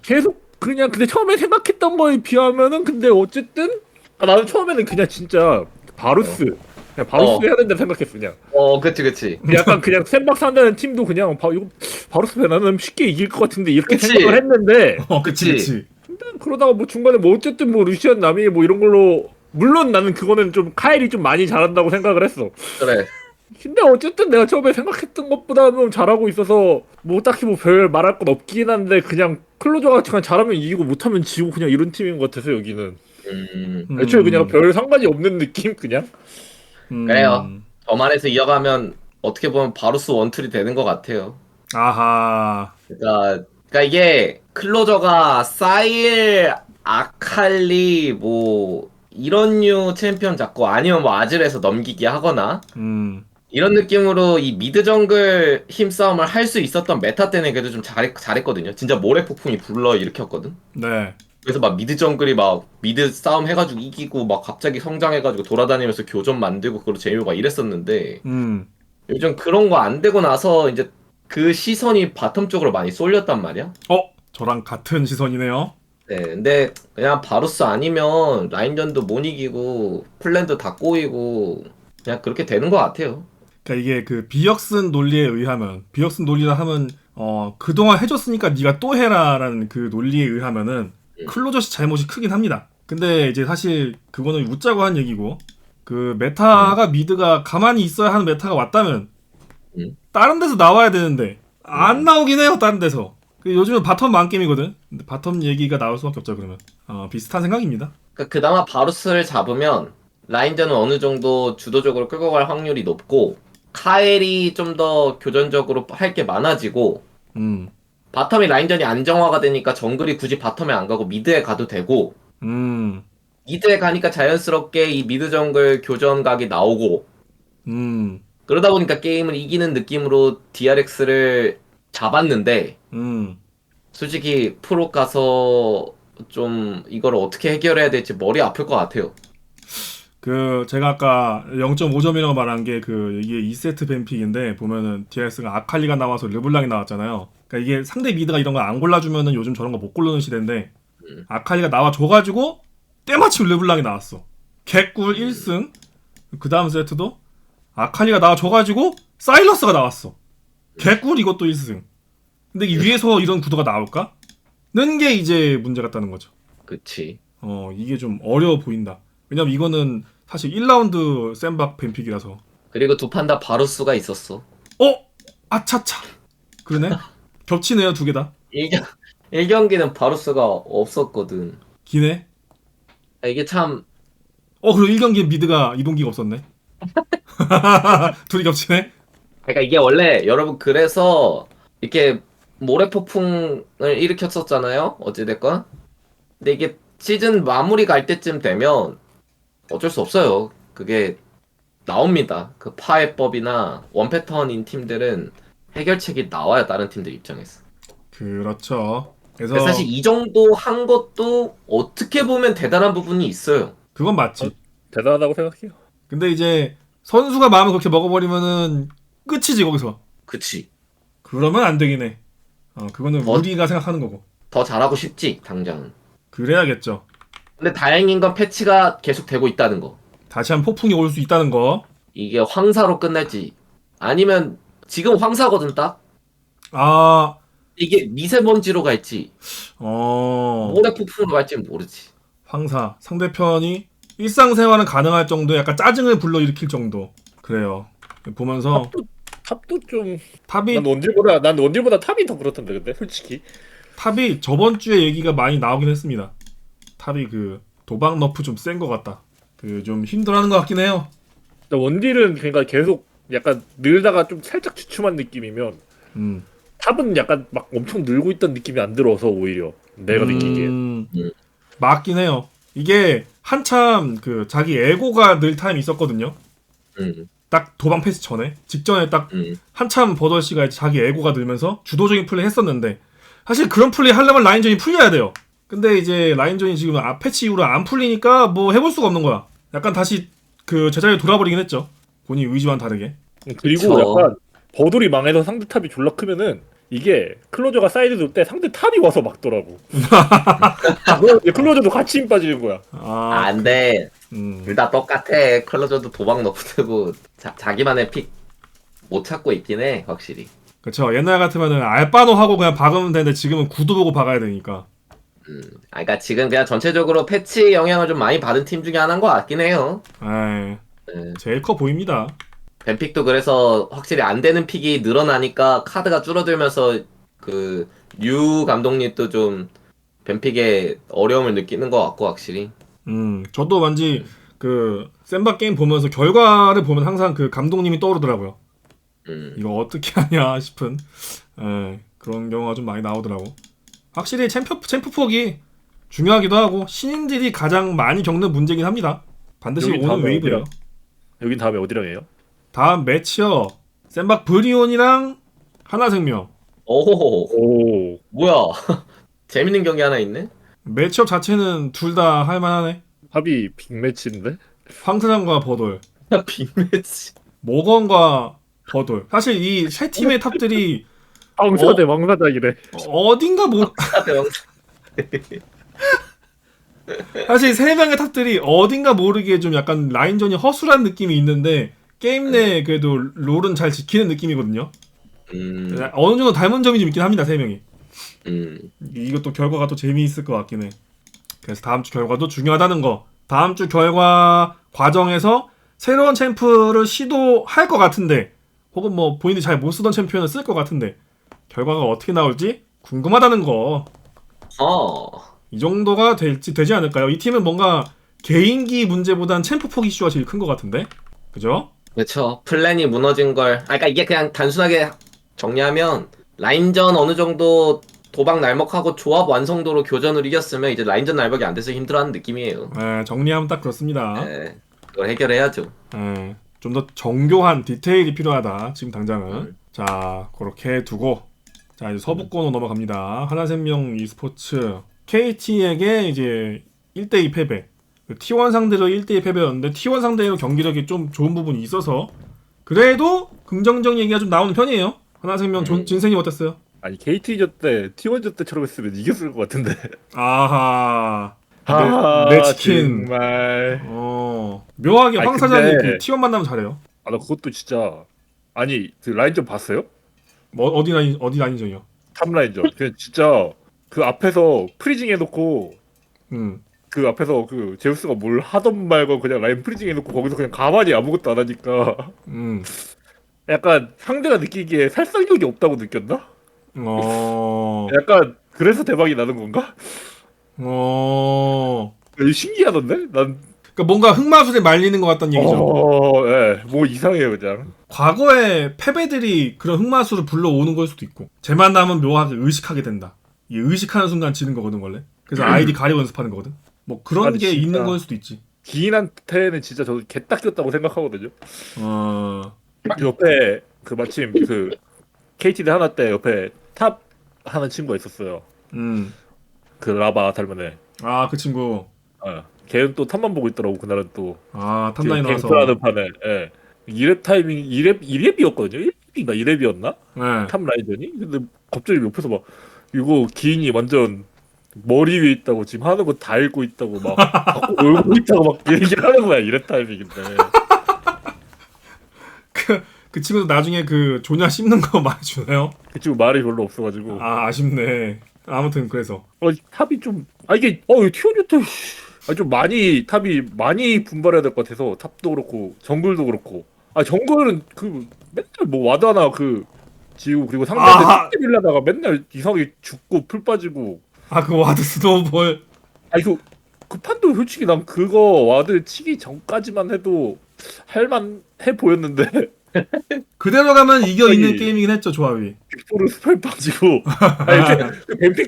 계속 그냥 근데 처음에 생각했던 거에 비하면은 근데 어쨌든 나는 처음에는 그냥 진짜 바루스 해야 된다 생각했어 그냥. 그치. 약간 그냥 샌박스 한다는 팀도 그냥 이거 바루스 나는 쉽게 이길 것 같은데 이렇게 그치. 생각을 했는데. 그치. 근데 그러다가 뭐 중간에 뭐 어쨌든 뭐 루시안 남이 뭐 이런 걸로 물론 나는 그거는 좀 카일이 좀 많이 잘한다고 생각을 했어. 그래. 근데 어쨌든 내가 처음에 생각했던 것보다는 잘하고 있어서 뭐 딱히 뭐 별 말할 건 없긴 한데 그냥 클로저가 그냥 잘하면 이기고 못하면 지고 그냥 이런 팀인 것 같아서 여기는 애초에 그냥 별 상관이 없는 느낌 그냥. 그래요. 저만해서 이어가면 어떻게 보면 바루스 원툴이 되는 것 같아요. 아하. 그러니까 이게 클로저가 사일, 아칼리 뭐 이런 류 챔피언 잡고 아니면 뭐 아즐에서 넘기기 하거나 이런 느낌으로 이 미드 정글 힘싸움을 할 수 있었던 메타 때는 그래도 좀 잘했거든요. 진짜 모래폭풍이 불러 일으켰거든. 네. 그래서 막 미드 정글이 막 미드 싸움 해가지고 이기고 막 갑자기 성장해가지고 돌아다니면서 교전 만들고 그걸로 재미고 막 이랬었는데 요즘 그런 거 안 되고 나서 이제 그 시선이 바텀 쪽으로 많이 쏠렸단 말이야. 저랑 같은 시선이네요. 네, 근데 그냥 바루스 아니면 라인전도 못 이기고 플랜도 다 꼬이고 그냥 그렇게 되는 것 같아요. 그러니까 이게 그 비역슨 논리에 의하면 비역슨 논리라 하면 그동안 해줬으니까 네가 또 해라라는 그 논리에 의하면은 클로저씨 잘못이 크긴 합니다. 근데 이제 사실 그거는 웃자고 한 얘기고 그 메타가 미드가 가만히 있어야 하는 메타가 왔다면 다른 데서 나와야 되는데 안 나오긴 해요. 다른 데서. 요즘은 바텀 만게임이거든. 근데 바텀 얘기가 나올 수밖에 없죠. 그러면 비슷한 생각입니다. 그나마 바루스를 잡으면 라인전은 어느 정도 주도적으로 끌고 갈 확률이 높고 카엘이 좀 더 교전적으로 할 게 많아지고 바텀이 라인전이 안정화가 되니까 정글이 굳이 바텀에 안 가고 미드에 가도 되고 미드에 가니까 자연스럽게 이 미드 정글 교전각이 나오고 그러다 보니까 게임을 이기는 느낌으로 DRX를 잡았는데 솔직히 프로 가서 좀 이걸 어떻게 해결해야 될지 머리 아플 것 같아요. 제가 아까 0.5점이라고 말한 게 이게 2세트 뱀픽인데 보면은 DRX가 아칼리가 나와서 르블랑이 나왔잖아요. 그러니까 이게 상대 미드가 이런 거 안 골라주면은 요즘 저런 거 못 고르는 시대인데 아칼리가 나와줘가지고 때마침 르블랑이 나왔어. 개꿀 1승. 그 다음 세트도 아칼리가 나와줘가지고 사일러스가 나왔어. 개꿀 이것도 1승. 근데 이 위에서 이런 구도가 나올까? 는 게 이제 문제 같다는 거죠. 그치. 이게 좀 어려워 보인다. 왜냐면 이거는 사실 1라운드 샌박 뱀픽이라서. 그리고 두 판 다 바루스가 있었어. 아차차. 그러네. 겹치네요, 두 개 다. 1경기는 바루스가 없었거든. 기네. 이게 참. 그리고 1경기에 미드가 이동기가 없었네. 둘이 겹치네. 그러니까 이게 원래 여러분 그래서 이렇게 모래폭풍을 일으켰었잖아요. 어찌됐건. 근데 이게 시즌 마무리 갈 때쯤 되면 어쩔 수 없어요. 그게 나옵니다. 그 파해법이나 원패턴인 팀들은 해결책이 나와요. 다른 팀들 입장에서. 그렇죠. 그래서 사실 이 정도 한 것도 어떻게 보면 대단한 부분이 있어요. 그건 맞지. 대단하다고 생각해요. 근데 이제 선수가 마음을 그렇게 먹어버리면은 끝이지 거기서. 그치. 그러면 안 되긴 해. 그거는 우리가 생각하는 거고. 더 잘하고 싶지 당장은. 그래야겠죠. 근데 다행인 건 패치가 계속 되고 있다는 거. 다시 한 폭풍이 올 수 있다는 거. 이게 황사로 끝날지 아니면 지금 황사거든 딱. 이게 미세먼지로 갈지 모래폭풍으로 갈지 모르지. 황사 상대편이 일상생활은 가능할 정도 약간 짜증을 불러일으킬 정도. 그래요. 보면서 탑도 좀 탑이 난 원딜보다 탑이 더 그렇던데 근데 솔직히 탑이 저번 주에 얘기가 많이 나오긴 했습니다. 탑이 그 도박 너프 좀 센 것 같다. 그 좀 힘들어하는 것 같긴 해요. 원딜은 그러니까 계속 약간 늘다가 좀 살짝 주춤한 느낌이면 탑은 약간 막 엄청 늘고 있던 느낌이 안 들어서 오히려 내가 느끼기에 맞긴 해요. 이게 한참 그 자기 에고가 늘 타임이 있었거든요. 딱 도방 패스 전에 직전에 딱 한참 버덜 씨가 자기 에고가 늘면서 주도적인 플레이 했었는데 사실 그런 플레이 하려면 라인전이 풀려야 돼요. 근데 이제 라인전이 지금 패치 이후로 안 풀리니까 뭐 해볼 수가 없는 거야. 약간 다시 그 제자리에 돌아버리긴 했죠. 본인 의지와는 다르게. 그리고 약간 버돌이 망해서 상대 탑이 졸라 크면은 이게 클로저가 사이드 돌 때 상대 탑이 와서 막더라고. 클로저도 같이 힘 빠지는 거야. 안 돼. 둘 다 똑같아. 클로저도 도박 넣고 자기만의 픽 못 찾고 있긴 해, 확실히. 그쵸. 옛날 같으면은 알바노 하고 그냥 박으면 되는데 지금은 구도 보고 박아야 되니까. 그러니까 지금 그냥 전체적으로 패치 영향을 좀 많이 받은 팀 중에 하나인 것 같긴 해요. 네. 제일 커 보입니다. 뱀픽도 그래서 확실히 안 되는 픽이 늘어나니까 카드가 줄어들면서 그 유 감독님도 좀 뱀픽에 어려움을 느끼는 것 같고 확실히. 저도 왠지 그 샌바 게임 보면서 결과를 보면 항상 그 감독님이 떠오르더라고요. 이거 어떻게 하냐 싶은 그런 경우가 좀 많이 나오더라고. 확실히 챔프 폭이 중요하기도 하고 신인들이 가장 많이 겪는 문제긴 합니다. 반드시 오는 웨이브예요. 여긴 다음에 어디랑 해요? 다음 매치요. 샌박 브리온이랑 하나생명. 오. 뭐야? 재밌는 경기 하나 있네. 매치업 자체는 둘 다 할만하네. 합이 빅매치인데? 황사장과 버돌. 빅매치. 모건과 버돌. 사실 이 세 팀의 탑들이 황사 대 왕사장이래. 어딘가 사실 세 명의 탑들이 어딘가 모르게 좀 약간 라인전이 허술한 느낌이 있는데 게임 내 그래도 롤은 잘 지키는 느낌이거든요. 어느 정도 닮은 점이 좀 있긴 합니다, 세 명이. 이것도 결과가 또 재미있을 것 같긴 해. 그래서 다음 주 결과도 중요하다는 거. 다음 주 결과 과정에서 새로운 챔프를 시도할 것 같은데 혹은 뭐 본인이 잘 못 쓰던 챔피언을 쓸 것 같은데 결과가 어떻게 나올지 궁금하다는 거. 이 정도가 되지 않을까요? 이 팀은 뭔가 개인기 문제보단 챔프 폭 이슈가 제일 큰 것 같은데? 그죠? 그렇죠. 플랜이 무너진 걸. 그러니까 이게 그냥 단순하게 정리하면 라인전 어느 정도 도박 날먹하고 조합 완성도로 교전을 이겼으면 이제 라인전 날먹이 안 돼서 힘들어하는 느낌이에요. 네, 정리하면 딱 그렇습니다. 네, 그걸 해결해야죠. 네, 좀 더 정교한 디테일이 필요하다. 지금 당장은. 자, 그렇게 두고 자 이제 서부권으로 넘어갑니다. 하나생명 e스포츠 KT에게 이제 1대2 패배. T1 상대로 1대2 패배였는데 T1 상대로 경기력이 좀 좋은 부분이 있어서 그래도 긍정적 얘기가 좀 나오는 편이에요. 하나생명 진생이 어땠어요? 아니 KT전 때 T1전 때처럼 했으면 이겼을 것 같은데. 아하. 내 치킨. 정말. 묘하게 아니, 황 사장이 근데... 그 T1 만나면 잘해요. 아, 나 그것도 진짜 아니 그 라인전 봤어요? 뭐 어디 라인전이요? 탑 라인전. 그냥 진짜 그 앞에서 프리징 해놓고 그 앞에서 그 제우스가 뭘 하던 말고 그냥 라인 프리징 해놓고 거기서 그냥 가만히 아무것도 안 하니까 약간 상대가 느끼기에 살상력이 없다고 느꼈나? 약간 그래서 대박이 나는 건가? 신기하던데? 난 그러니까 뭔가 흑마술에 말리는 것 같다는 얘기죠. 예, 뭐 이상해요 그냥. 과거에 패배들이 그런 흑마술을 불러오는 걸 수도 있고 쟤만 나면 묘하게 의식하게 된다. 이 의식하는 순간 지는 거거든 원래. 그래서 아이디 가리고 연습하는 거거든. 뭐 그런 게 진짜. 있는 걸 수도 있지. 기인한테는 진짜 저 개딱 꼈다고 생각하거든요. 옆에 그 마침 그 KT 대 하나 때 옆에 탑 하는 친구가 있었어요. 그 라바 닮은 애. 아, 그 친구. 걔는 또 탑만 보고 있더라고 그날은 또. 탑라인 나와서. 갱플하는 판에. 예. 2랩 타이밍 2랩이었거든요. 1랩인가 2랩이었나? 네. 탑 라인전이. 근데 갑자기 옆에서 막 이거 기인이 완전 머리 위에 있다고 지금 하는 거 다 읽고 있다고 막 울고 있다고 막 얘기를 하는 거야 2랩 타이밍인데. 그 친구도 나중에 그 조냐 씹는 거 말해주나요? 그 친구 말이 별로 없어가지고. 아쉽네. 아무튼 그래서 탑이 좀 이게 T1 때 좀 탑이 많이 분발해야 될 것 같아서 탑도 그렇고 정글도 그렇고. 정글은 그 맨날 뭐 와드 하나 지우고 그리고 상대한테 탑 밀려다가 맨날 이상하게 죽고 풀 빠지고. 그 와드 스노우볼. 그 판도 솔직히 난 그거 와드 치기 전까지만 해도 할만해 보였는데 그대로 가면 이겨 있는 게임이긴 했죠, 조합이. 빅포르 스펠 빠지고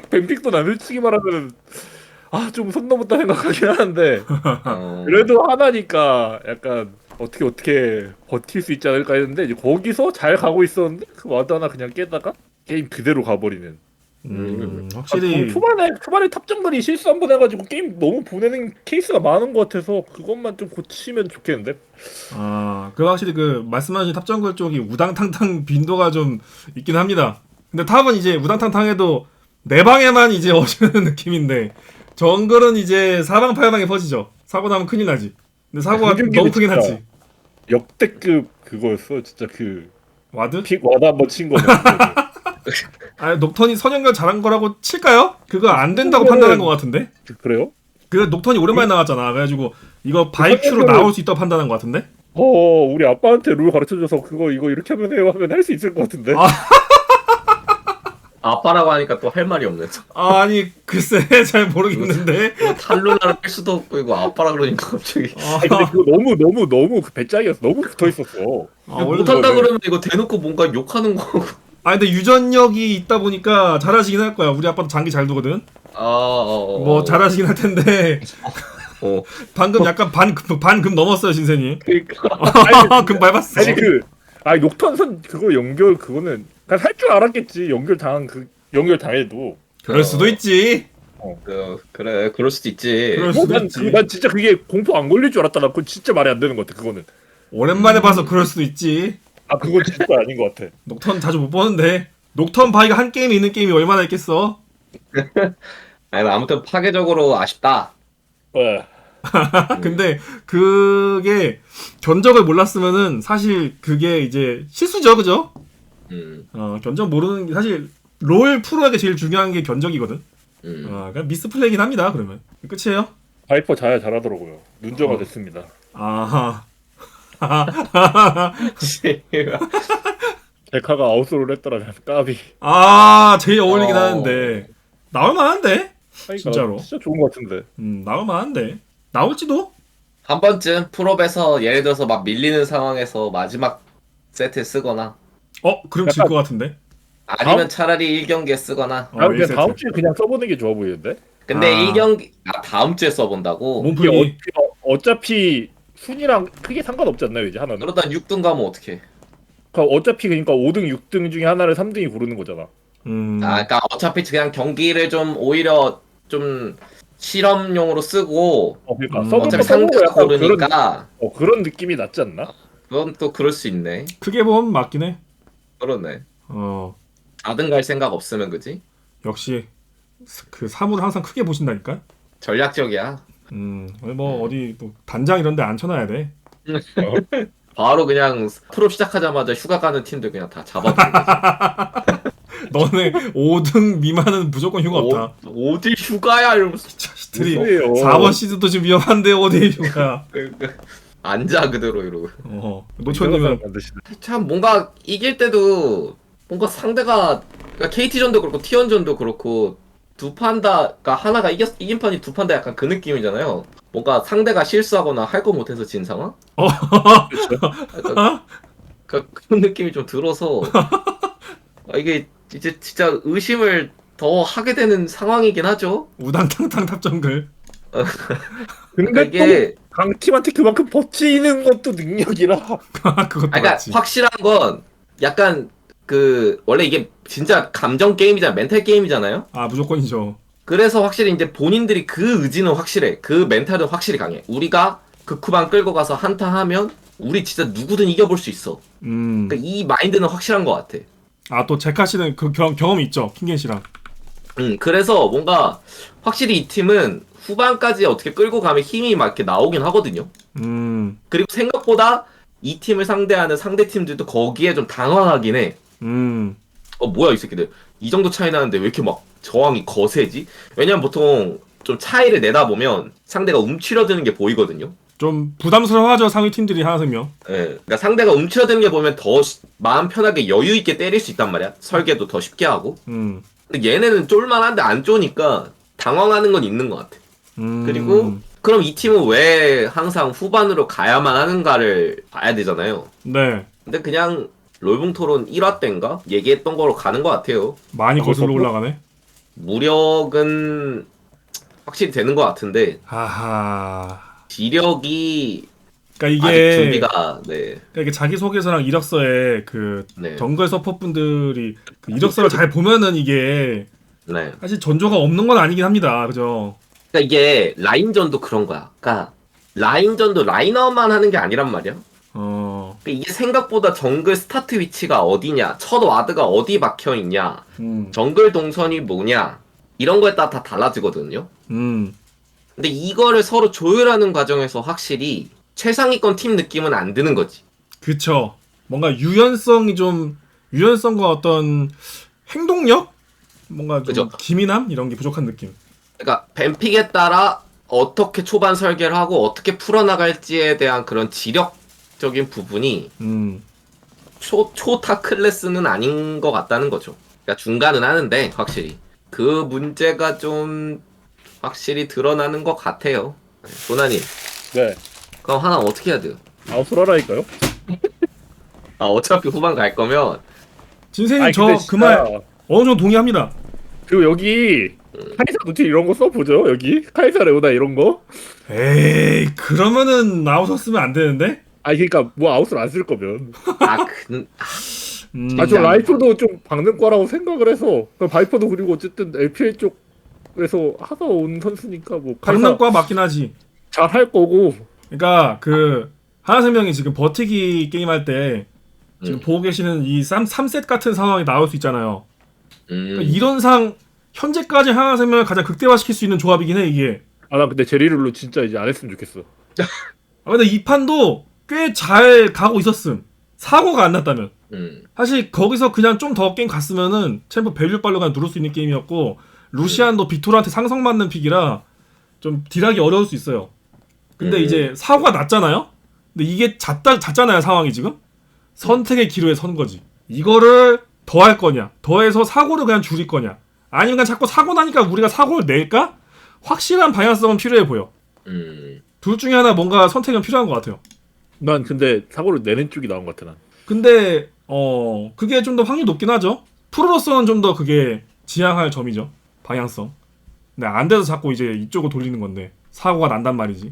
뱀픽도 난 솔직히 말하면 좀 선 넘었다 생각하긴 하는데 그래도 하나니까 약간 어떻게 버틸 수 있지 않을까 했는데 이제 거기서 잘 가고 있었는데 그 와드 하나 그냥 깨다가 게임 그대로 가버리는. 확실히 초반에 탑정글이 실수 한번 해가지고 게임 너무 보내는 케이스가 많은 것 같아서 그것만 좀 고치면 좋겠는데. 그 확실히 그 말씀하신 탑정글 쪽이 우당탕탕 빈도가 좀 있긴 합니다. 근데 탑은 이제 우당탕탕해도 내 방에만 이제 오시는 느낌인데 정글은 이제 사방팔방에 퍼지죠. 사고 나면 큰일 나지. 근데 사고가 너무 크긴 하지. 역대급 그거였어 진짜 와드? 픽 와드 한번 친 거는. 녹턴이 선연결 잘한 거라고 칠까요? 그거 안 된다고 판단한 것 같은데? 그래요? 녹턴이 오랜만에 나왔잖아. 그래가지고 이거 바이큐로 나올 수 있다고 판단한 것 같은데? 우리 아빠한테 룰 가르쳐줘서 이거 이렇게 하면 해요 하면 할 수 있을 것 같은데. 아빠라고 하니까 또 할 말이 없네. 아니 글쎄 잘 모르겠는데. 탈루나를 뺄 수도 없고 이거 아빠라 그러니까 갑자기. 근데 그거 너무 배짱이었어. 너무 붙어 있었어. 못한다 그러면 이거 대놓고 뭔가 욕하는 거고. 근데 유전력이 있다 보니까 잘하시긴 할 거야. 우리 아빠도 장기 잘 두거든. 뭐 잘하시긴 할 텐데. 방금 약간 반금 넘었어요, 신세님. 그러니까. 금 밟았어. 녹턴선 그거 연결 그거는 할 줄 알았겠지. 연결 당해도. 그럴 수도 있지. 그래, 그럴 수도 있지. 난 진짜 그게 공포 안 걸릴 줄 알았다. 나 그건 진짜 말이 안 되는 것 같아. 그거는. 오랜만에 봐서 그럴 수도 있지. 그건 진짜 아닌 것 같아. 녹턴 자주 못 보는데 녹턴 바이가 한 게임에 있는 게임이 얼마나 있겠어? 아무튼 파괴적으로 아쉽다. 근데 그게 견적을 몰랐으면은 사실 그게 이제 실수죠, 그죠? 견적 모르는 게 사실 롤 프로에게 제일 중요한 게 견적이거든. 그냥 미스플레이긴 합니다. 그러면 끝이에요. 바이퍼 잘하더라고요. 눈저가 됐습니다. 데카가 아웃솔을 했더라면 까비. 제일 어울리긴 하는데 나올 만한데. 진짜로. 진짜 좋은 것 같은데. 나올 만한데. 나올지도? 한 번쯤 풀업에서 예를 들어서 막 밀리는 상황에서 마지막 세트 쓰거나. 그럼 질 것 같은데. 아니면 차라리 1경기에 쓰거나. 다음 주에 그냥 써보는 게 좋아 보이는데. 근데 1경기 다음 주에 써본다고? 몸풀기. 어차피 순위랑 크게 상관없지 않나요 이제 하나는? 그러다 6등 가면 어떡해? 어차피 그러니까 5등, 6등 중에 하나를 3등이 고르는 거잖아. 그러니까 어차피 그냥 경기를 좀 오히려 좀 실험용으로 쓰고 어차피 상대가 고르니까 그런 느낌이 낫지 않나? 그건 또 그럴 수 있네. 크게 보면 맞긴 해. 그러네. 4등 갈 생각 없으면 그지? 역시 그 사물을 항상 크게 보신다니까. 전략적이야. 뭐 어디 뭐 단장 이런 데 안 쳐놔야 돼. 바로 그냥 프로 시작하자마자 휴가 가는 팀들 그냥 다 잡아주는 너네 5등 미만은 무조건 휴가 없다. 어디 휴가야 이러면서 자식들이 4번 시즌도 지금 위험한데 어디 휴가. 앉아 그대로 이러고. 노천님은 참 뭔가 이길 때도 뭔가 상대가 그러니까 KT전도 그렇고 T1전도 그렇고 두 판 다, 그러니까 하나가 이긴 판이 두 판 다 약간 그 느낌이잖아요. 뭔가 상대가 실수하거나 할 거 못해서 진 상황? 그런 느낌이 좀 들어서 이게 이제 진짜 의심을 더 하게 되는 상황이긴 하죠. 우당탕탕 탑정글. 근데 이게 강팀한테 그만큼 버티는 것도 능력이라. 그것도 그러니까 맞지. 확실한 건 약간 원래 이게 진짜 감정 게임이잖아, 멘탈 게임이잖아요. 무조건이죠. 그래서 확실히 이제 본인들이 그 의지는 확실해. 그 멘탈은 확실히 강해. 우리가 그 쿠방 끌고 가서 한타 하면 우리 진짜 누구든 이겨볼 수 있어. 그러니까 이 마인드는 확실한 것 같아. 또 제카 씨는 그 경험이 있죠, 킹겐 씨랑. 그래서 뭔가 확실히 이 팀은 후반까지 어떻게 끌고 가면 힘이 막 이렇게 나오긴 하거든요. 그리고 생각보다 이 팀을 상대하는 상대 팀들도 거기에 좀 당황하긴 해. 뭐야 이 새끼들 이 정도 차이 나는데 왜 이렇게 막 저항이 거세지? 왜냐면 보통 좀 차이를 내다보면 상대가 움츠러드는 게 보이거든요. 좀 부담스러워하죠, 상위 팀들이 하나생명. 예, 그러니까 상대가 움츠러드는 게 보면 더 마음 편하게 여유 있게 때릴 수 있단 말이야. 설계도 더 쉽게 하고. 근데 얘네는 쫄만한데 안 쪼니까 당황하는 건 있는 것 같아. 그리고 그럼 이 팀은 왜 항상 후반으로 가야만 하는가를 봐야 되잖아요. 네. 근데 그냥 롤붕 토론 1화 때인가 얘기했던 거로 가는 것 같아요. 많이 거슬러 올라가네. 무력은 확실히 되는 것 같은데. 하하. 지력이 그러니까 아직 이게 준비가 네. 그러니까 이게 자기 소개서랑 이력서에 그 네. 정글 서포분들이 그 이력서를 잘 보면은 이게 네. 사실 전조가 없는 건 아니긴 합니다. 그죠? 그러니까 이게 라인전도 그런 거야. 그러니까 라인전도 라인업만 하는 게 아니란 말이야. 그러니까 이게 생각보다 정글 스타트 위치가 어디냐, 첫 와드가 어디 박혀 있냐, 정글 동선이 뭐냐 이런 거에 따라 다 달라지거든요. 근데 이거를 서로 조율하는 과정에서 확실히 최상위권 팀 느낌은 안 드는 거지. 그쵸. 뭔가 유연성과 어떤 행동력? 뭔가 좀 그죠. 기민함? 이런 게 부족한 느낌. 그러니까 뱀픽에 따라 어떻게 초반 설계를 하고 어떻게 풀어나갈지에 대한 그런 지력적인 부분이 초타 클래스는 아닌 것 같다는 거죠. 그러니까 중간은 하는데 확실히 그 문제가 좀 확실히 드러나는 것 같아요. 도나님. 네. 그럼 하나 어떻게 해야 돼요? 아웃솔하라니까요? 아 어차피 후반 갈 거면 진세님 저 그 말 어느 정도 동의합니다. 그리고 여기 카이사 노틸 이런 거 써보죠. 여기 카이사 레오나 이런 거. 에이 그러면은 아웃을 쓰면 안 되는데? 아니 그러니까 뭐 아웃을 안 쓸 거면. 저 라이프도 좀 박는 거라고 생각을 해서 바이퍼도 그리고 어쨌든 LPL 쪽에서 하다 온 선수니까 뭐 박는 거 맞긴 하지. 잘 할 거고. 그러니까 그 하나생명이 지금 버티기 게임할 때 지금 보고 계시는 이 3셋 같은 상황이 나올 수 있잖아요. 그러니까 이런 상 현재까지 하나생명을 가장 극대화시킬 수 있는 조합이긴 해 이게. 아 나 근데 제리룰로 진짜 이제 안 했으면 좋겠어. 근데 이 판도 꽤 잘 가고 있었음. 사고가 안 났다면. 사실 거기서 그냥 좀 더 게임 갔으면은 챔프 밸류빨로 그냥 누를 수 있는 게임이었고 루시안도 빅토르한테 상성맞는 픽이라 좀 딜하기 어려울 수 있어요. 근데 이제 사고가 났잖아요. 근데 이게 잤잖아요 상황이 지금. 선택의 기로에 선 거지. 이거를 더 할 거냐, 더해서 사고를 그냥 줄일 거냐, 아니면 그냥 자꾸 사고 나니까 우리가 사고를 낼까? 확실한 방향성은 필요해 보여. 둘 중에 하나 뭔가 선택은 필요한 것 같아요. 난 근데 사고를 내는 쪽이 나온 것 같아 난. 근데 그게 좀 더 확률이 높긴 하죠. 프로로서는 좀 더 그게 지향할 점이죠. 방향성. 근데 안 돼서 자꾸 이제 이쪽으로 돌리는 건데 사고가 난단 말이지.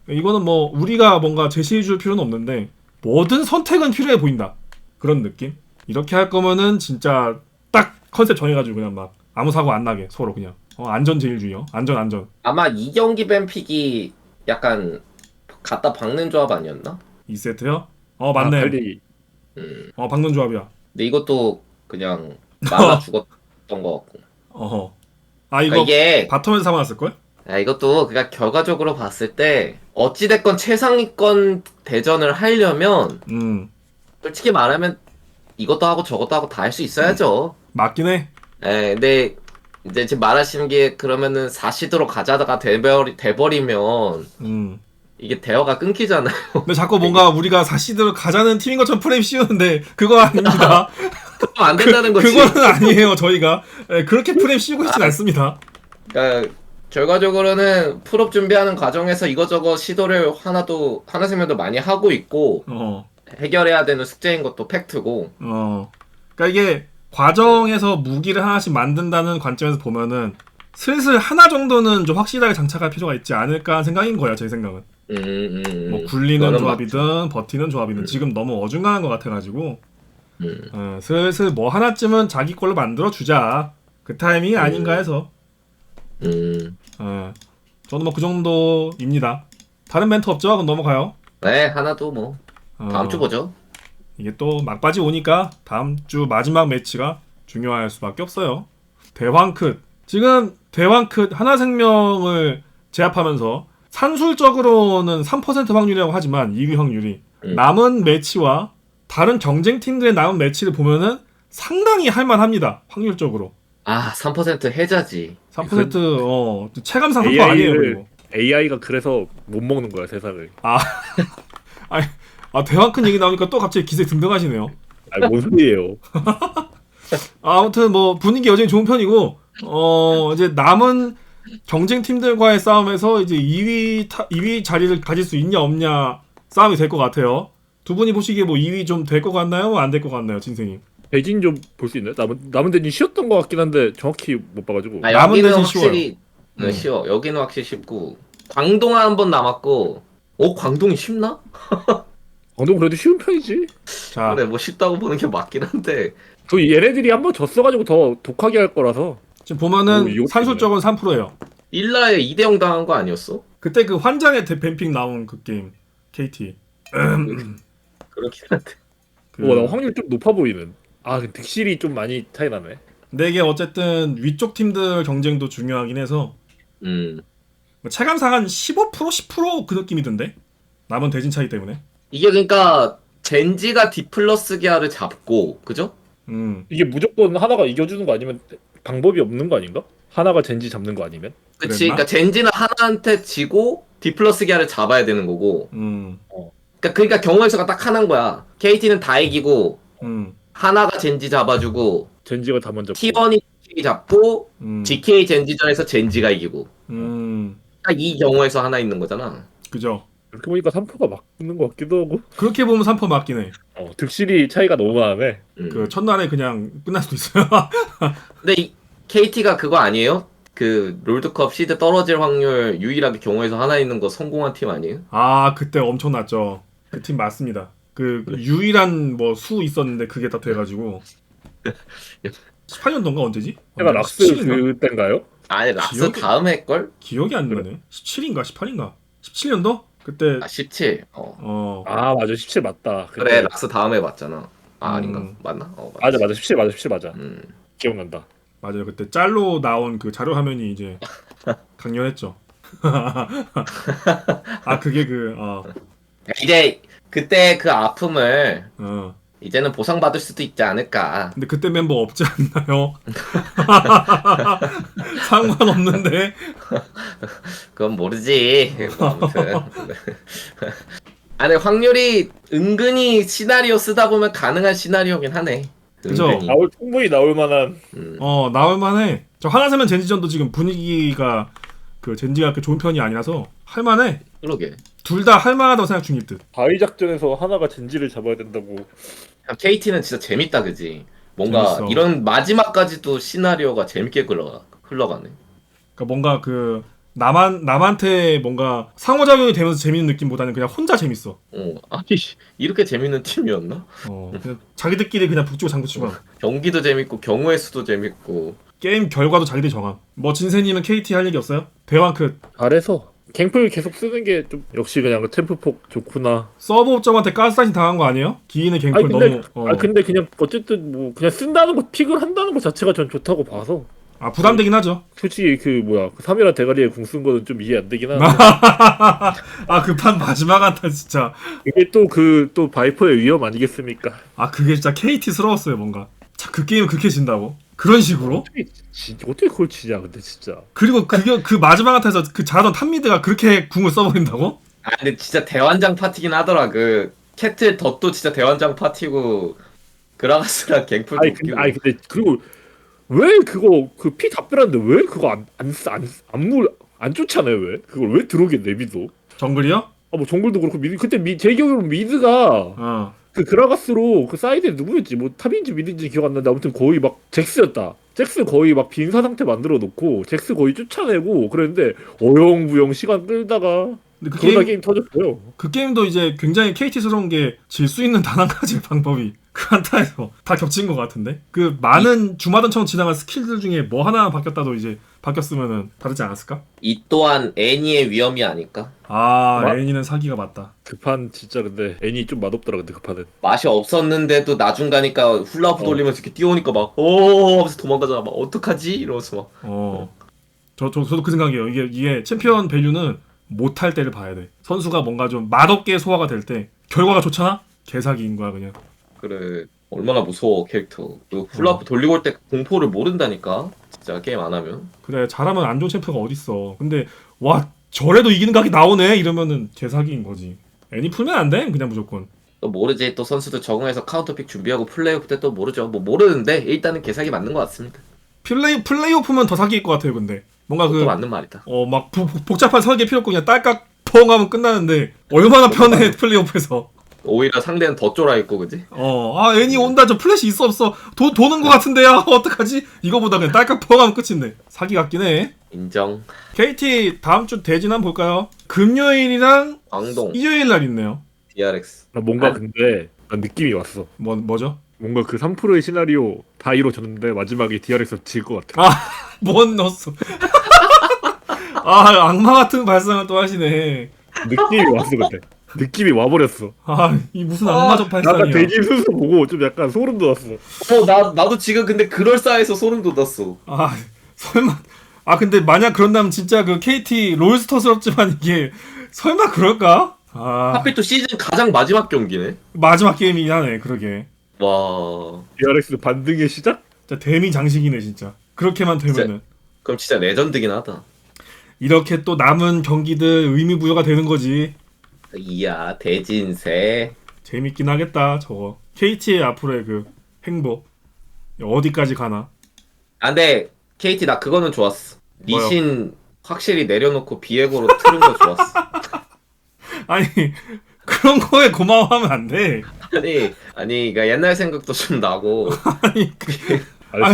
이거는 뭐 우리가 뭔가 제시해 줄 필요는 없는데 뭐든 선택은 필요해 보인다. 그런 느낌? 이렇게 할 거면은 진짜 딱 컨셉 정해가지고 그냥 막 아무 사고 안 나게 서로 그냥 안전 제일주의요. 안전. 아마 이경기 뱀픽이 약간 갖다 박는 조합 아니었나? 2세트요? 맞네. 박는 조합이야. 근데 이것도 그냥 말아 죽었던 것 같고. 이거 그러니까 이게 바텀에서 사고 났을걸? 이것도 그냥 결과적으로 봤을 때 어찌됐건 최상위권 대전을 하려면 솔직히 말하면 이것도 하고 저것도 하고 다 할 수 있어야죠. 맞긴 해. 근데 이제 지금 말하시는 게 그러면은 4시드로 가자다가 돼버리면 이게 대화가 끊기잖아요. 근데 자꾸 뭔가 우리가 4시드로 가자는 팀인 것처럼 프레임 씌우는데 그거 아닙니다. 그럼 안 된다는 거지. 그거는 아니에요 저희가. 그렇게 프레임 씌우고 있진 않습니다. 그러니까 결과적으로는 풀업 준비하는 과정에서 이거저거 시도를 하나생명도 많이 하고 있고 해결해야 되는 숙제인 것도 팩트고. 그러니까 이게 과정에서 무기를 하나씩 만든다는 관점에서 보면은 슬슬 하나 정도는 좀 확실하게 장착할 필요가 있지 않을까 하는 생각인 거야 제 생각은. 뭐 굴리는 조합이든 맞죠. 버티는 조합이든 지금 너무 어중간한 것 같아가지고 슬슬 뭐 하나쯤은 자기 걸로 만들어 주자. 그 타이밍이 아닌가 해서. 저는 뭐 그 정도입니다. 다른 멘트 없죠? 그럼 넘어가요. 네, 하나도 뭐 다음 주 보죠. 이게 또 막바지 오니까 다음 주 마지막 매치가 중요할 수밖에 없어요. 대황크. 지금 대황크 하나생명을 제압하면서 산술적으로는 3% 확률이라고 하지만 2위 확률이 남은 매치와 다른 경쟁팀들의 남은 매치를 보면은 상당히 할만합니다. 확률적으로. 아, 3% 해자지. 3% 체감상 3% 아니에요. 그리고. AI가 그래서 못 먹는 거야 세상을. 대왕 큰 얘기 나오니까 또 갑자기 기세 등등하시네요. 뭔 소리예요? 아무튼 뭐 분위기 여전히 좋은 편이고 이제 남은 경쟁 팀들과의 싸움에서 이제 2위 자리를 가질 수 있냐 없냐 싸움이 될 것 같아요. 두 분이 보시기에 뭐 2위 좀 될 것 같나요? 안 될 것 같나요, 진생님? 대진 좀 볼 수 있나요? 남은 대진 쉬웠던 것 같긴 한데 정확히 못 봐가지고. 남은 여기는 대진 확실히 쉬워. 여기는 확실히 쉽고 광동 한 번 남았고. 광동이 쉽나? 광동 그래도 쉬운 편이지. 자, 그래 뭐 쉽다고 보는 게 맞긴 한데. 또 얘네들이 한 번 졌어가지고 더 독하게 할 거라서. 지금 보면은 산술적은 3%예요. 일라에 2대0 당한 거 아니었어? 그때 그 환장의 뱀픽 나온 그 게임 KT. 그렇긴 한데. 나 확률 좀 높아 보이는. 득실이 좀 많이 차이 나네. 근데 이게 어쨌든 위쪽 팀들 경쟁도 중요하긴 해서 체감상 한 15% 10%그 느낌이던데. 남은 대진 차이 때문에. 이게 그러니까 젠지가 디플러스 기아를 잡고 그죠? 이게 무조건 하나가 이겨주는 거 아니면 방법이 없는 거 아닌가? 하나가 젠지 잡는 거 아니면? 그치. 그러니까 젠지는 하나한테 지고 디플러스 기아를 잡아야 되는 거고. 그러니까 경우의 수가 딱 하나인 거야. KT는 다 이기고 하나가 젠지 잡아주고 젠지가 다 먼저 T1이 GK 잡고 GK 젠지전에서 젠지가 이기고. 딱 이 경우에서 하나 있는 거잖아. 그죠. 이렇게 보니까 3%가 맞는 것 같기도 하고. 그렇게 보면 3% 맞긴 해. 득실이 차이가 너무 많네. 그 첫날에 그냥 끝날 수도 있어요. 근데 이 KT가 그거 아니에요? 그 롤드컵 시드 떨어질 확률 유일하게 경우에서 하나 있는 거 성공한 팀 아니에요? 그때 엄청났죠. 그 팀 맞습니다. 그 유일한 뭐 수 있었는데 그게 다 돼가지고 18년도인가 언제지? 제가 락스 그때인가요? 아니 락스 다음에 했걸? 기억이 안 나네. 17인가 18인가 17년도? 그때 17. 맞아 17 맞다. 그래 락스 다음에 맞잖아. 아닌가? 맞나? 맞아 17 맞아. 기억난다. 맞아요. 그때 짤로 나온 그 자료 화면이 이제 강렬했죠. 그게 이제 그때 그 아픔을 이제는 보상받을 수도 있지 않을까. 근데 그때 멤버 없지 않나요? 상관없는데. 그건 모르지. 뭐 아무튼. 아니 확률이 은근히 시나리오 쓰다 보면 가능한 시나리오긴 하네. 그죠. 충분히 나올 만한. 나올 만해. 저 하나세면 젠지전도 지금 분위기가 그 젠지가 그렇게 좋은 편이 아니라서 할 만해. 그러게. 둘 다 할 만하다고 생각 중일 듯. 바위 작전에서 하나가 젠지를 잡아야 된다고. KT는 진짜 재밌다 그지. 뭔가 재밌어. 이런 마지막까지도 시나리오가 재밌게 흘러가네. 그러니까 뭔가 그 남한테 뭔가 상호작용이 되면서 재밌는 느낌보다는 그냥 혼자 재밌어. 아니 이렇게 재밌는 팀이었나? 그냥 자기들끼리 그냥 북치고 장구치고. 경기도 재밌고 경우의 수도 재밌고 게임 결과도 자기들이 정함. 뭐 진세님은 KT 할 얘기 없어요? 대왕크 잘해서 갱플 계속 쓰는 게 좀 역시 그냥 템프폭 좋구나. 서브 업적한테 가스라이팅 당한 거 아니에요? 기인의 갱플 너무. 근데 그냥 어쨌든 뭐 그냥 쓴다는 거 픽을 한다는 거 자체가 전 좋다고 봐서. 부담되긴 하죠. 솔직히 그 3이라 대가리에 궁 쓴 거는 좀 이해 안 되긴 하는데. 그 판 마지막 한타 진짜. 이게 또 바이퍼의 위험 아니겠습니까? 그게 진짜 KT스러웠어요 뭔가. 그 게임은 그렇게 진다고? 그런 식으로? 어떻게 그걸 치냐 근데 진짜. 그리고 그 마지막 한타에서 그 잘하던 탑미드가 그렇게 궁을 써버린다고? 근데 진짜 대환장 파티긴 하더라. 그 캐틀 덧도 진짜 대환장 파티고 그라가스랑 갱플도 웃기고. 근데 그리고 왜 그거 그 피 답변하는데 왜 그거 안 쫓아내요 왜? 그걸 왜 들어오게 내비도? 정글이요? 뭐 정글도 그렇고 미드 그때 제 기억으로 미드가 그 그라가스로 그 사이드에 누구였지? 뭐 탑인지 미드인지 기억 안 나는데 아무튼 거의 막 잭스였다. 잭스 거의 막 빈사 상태 만들어 놓고 잭스 거의 쫓아내고 그랬는데 어영부영 시간 끌다가 그러다 게임 터졌어요. 그 게임도 이제 굉장히 KT스러운 게 질 수 있는 단 한 가지의 방법이 그 한타에서 다 겹친 것 같은데? 그 많은 주마등처럼 지나간 스킬들 중에 뭐 하나 바뀌었다도 이제 바뀌었으면은 다르지 않았을까? 이 또한 애니의 위험이 아닐까? 애니는 사기가 맞다. 그 판 진짜 근데 애니 좀 맛없더라 근데 그 판은. 맛이 없었는데도 나중 가니까 훌라후프 돌리면서 이렇게 뛰어오니까 막 하면서 도망가잖아. 막 어떡하지? 이러면서 막. 저도 그 생각이에요. 이게 챔피언 밸류는 못할 때를 봐야 돼. 선수가 뭔가 좀 맛없게 소화가 될 때 결과가 좋잖아? 개사기인 거야 그냥. 그래. 얼마나 무서워 캐릭터. 그 훌라프 돌리고 올 때 공포를 모른다니까. 진짜 게임 안 하면. 그래 잘하면 안 좋은 챔프가 어딨어. 근데 와 저래도 이기는 각이 나오네 이러면은 개사기인 거지. 애니 풀면 안 돼 그냥 무조건. 또 모르지. 또 선수들 적응해서 카운터픽 준비하고 플레이오프 때 또 모르죠. 뭐 모르는데 일단은 개사기 맞는 것 같습니다. 플레이오프면 더 사기일 것 같아요. 근데 뭔가 그것도 맞는 말이다. 막 복잡한 설계 필요 없고 그냥 딸깍 펑 하면 끝나는데 얼마나 편해 플레이오프에서. 오히려 상대는 더 쫄아 있고 그지? 애니 온다 저 플래시 있어 없어 도는 것 같은데요 어떡하지? 이거보다 그냥 딸깍 펑 하면 끝인데 사기 같긴 해. 인정. KT 다음 주 대진 한번 볼까요? 금요일이랑 광동 일요일 날 있네요. DRX. 나 뭔가 근데 난 느낌이 왔어. 뭐죠? 뭔가 그 3%의 시나리오 다 이루어졌는데 마지막에 DRX 질 것 같아. 뭔 넣었어. 악마 같은 발상을 또 하시네. 느낌이 왔어 근데. 느낌이 와버렸어. 이 무슨 악마적 발상이야. 약간 대진 순수 보고 좀 약간 소름 돋았어. 나도 지금 근데 그럴싸해서 소름 돋았어. 설마. 근데 만약 그런다면 진짜 그 KT 롤스터스럽지만 이게 설마 그럴까? 하필 또 시즌 가장 마지막 경기네. 마지막 게임이긴 하네. 그러게. 와. DRX 반등의 시작? 진짜 대미 장식이네 진짜. 그렇게만 되면은. 그럼 진짜 레전드긴 하다. 이렇게 또 남은 경기들 의미 부여가 되는 거지. 이야 대진세. 재밌긴 하겠다 저거. KT의 앞으로의 그 행보 어디까지 가나. 근데 KT 나 그거는 좋았어. 뭐요? 리신 확실히 내려놓고 비에고로 틀은 거 좋았어. 아니 그런 거에 고마워하면 안 돼. 아니 그러니까 옛날 생각도 좀 나고.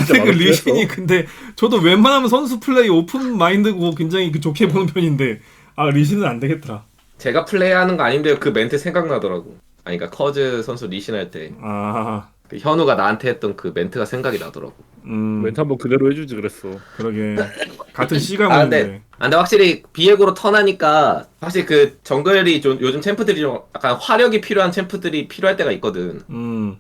진짜 그 리신이 근데 저도 웬만하면 선수 플레이 오픈 마인드고 굉장히 좋게 보는 편인데 리신은 안 되겠더라. 제가 플레이하는 거 아닌데 그 멘트 생각나더라고. 그러니까 커즈 선수 리신 할 때 그 현우가 나한테 했던 그 멘트가 생각이 나더라고. 멘트 한번 그대로 해주지 그랬어. 그러게 같은 시간인데. 근데 확실히 비에고로 턴하니까 확실히 그 정글이 좀 요즘 챔프들이 좀 약간 화력이 필요한 챔프들이 필요할 때가 있거든.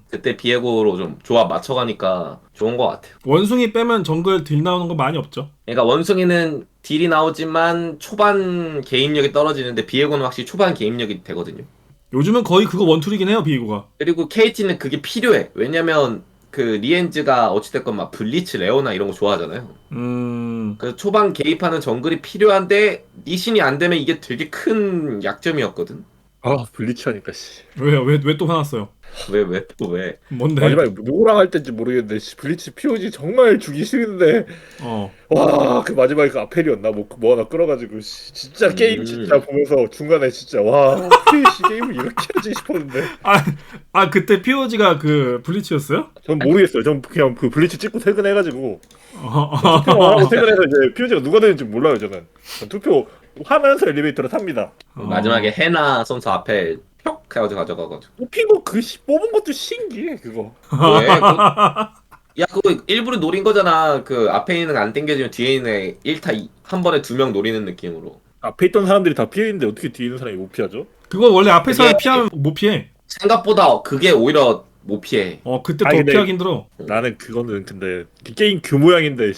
그때 비에고로 좀 조합 맞춰가니까 좋은 것 같아요. 원숭이 빼면 정글 딜 나오는 거 많이 없죠. 그러니까 원숭이는 딜이 나오지만 초반 개입력이 떨어지는데 비에고는 확실히 초반 개입력이 되거든요. 요즘은 거의 그거 원툴이긴 해요 비에고가. 그리고 KT는 그게 필요해. 왜냐면 그 리엔즈가 어찌됐건 막 블리츠 레오나 이런 거 좋아하잖아요. 그래서 초반 개입하는 정글이 필요한데 리신이 안 되면 이게 되게 큰 약점이었거든. 블리치 하니까 씨. 왜요? 왜 또 화났어요? 왜 또 왜? 뭔데? 마지막에 누구랑 할 때인지 모르겠는데 블리치 POG 정말 주기 싫은데 와 그 마지막에 그 아펠이었나 뭐 하나 끌어가지고 진짜 게임 진짜 보면서 중간에 진짜 와 게임을 이렇게 하지 싶었는데 그때 POG가 그 블리치였어요? 전 모르겠어요. 전 그냥 그 블리치 찍고 퇴근해가지고 투표하고 퇴근해서 이제 POG가 누가 되는지 몰라요. 저는 투표 하면서 엘리베이터를 탑니다. 마지막에 해나 선수 앞에 표 해가지고 가져가가지고 뽑히고 뽑은 것도 신기해 그거. 왜? 야 그거 일부러 노린 거잖아. 그 앞에 있는 안 땡겨지면 뒤에 있는 1타 한 번에 2명 노리는 느낌으로. 앞에 있던 사람들이 다 피해있는데 어떻게 뒤에 있는 사람이 못 피하죠? 그거 원래 앞에 사람 피하면 못 피해. 생각보다 그게 오히려 못 피해. 그때 더 피하기 힘들어. 나는 그거는 근데 게임 그 모양인데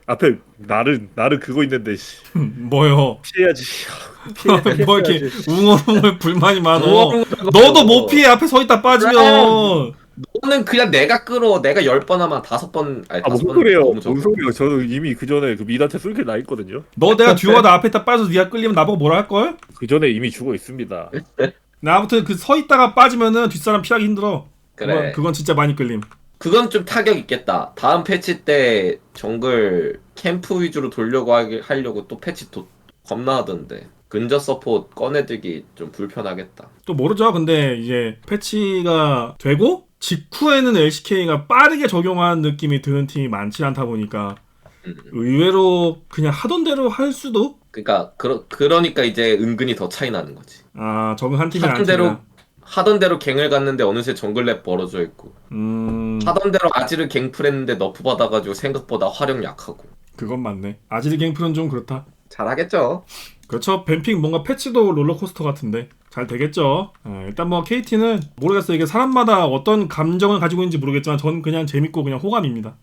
앞에 나를 그거 있는데 뭐요? 피해야지. 뭐 이렇게 웅얼웅얼 불만이 많어. 너도 못 피해 앞에 서 있다 빠지면. 너는 그냥 내가 끌어. 내가 10번 하면 5번 아니 5번. 무슨 소리예요? 무슨 소리예요? 저도 이미 그 전에 그 미드한테 쏠게 나 있거든요. 너 내가 듀오하다 앞에 딱 빠져서 니가 끌리면 나보고 뭐라 할걸? 그 전에 이미 죽어 있습니다. 나 아무튼 그 서 있다가 빠지면은 뒷사람 피하기 힘들어. 그래. 그건 진짜 많이 끌림. 그건 좀 타격 있겠다. 다음 패치 때 정글 캠프 위주로 하려고 또 패치 겁나 하던데. 근저 서포트 꺼내들기 좀 불편하겠다. 또 모르죠. 근데 이제 패치가 되고 직후에는 LCK가 빠르게 적용한 느낌이 드는 팀이 많지 않다 보니까 의외로 그냥 하던 대로 할 수도. 그러니까 그러니까 이제 은근히 더 차이 나는 거지. 적응한 팀이 아니라 하던 대로 갱을 갔는데 어느새 정글랩 벌어져 있고 하던 대로 아지르 갱플 했는데 너프 받아가지고 생각보다 화력 약하고. 그건 맞네. 아지르 갱플은 좀 그렇다. 잘하겠죠. 그렇죠. 뱀픽 뭔가 패치도 롤러코스터 같은데 잘 되겠죠. 일단 뭐 KT는 모르겠어요. 이게 사람마다 어떤 감정을 가지고 있는지 모르겠지만 전 그냥 재밌고 그냥 호감입니다.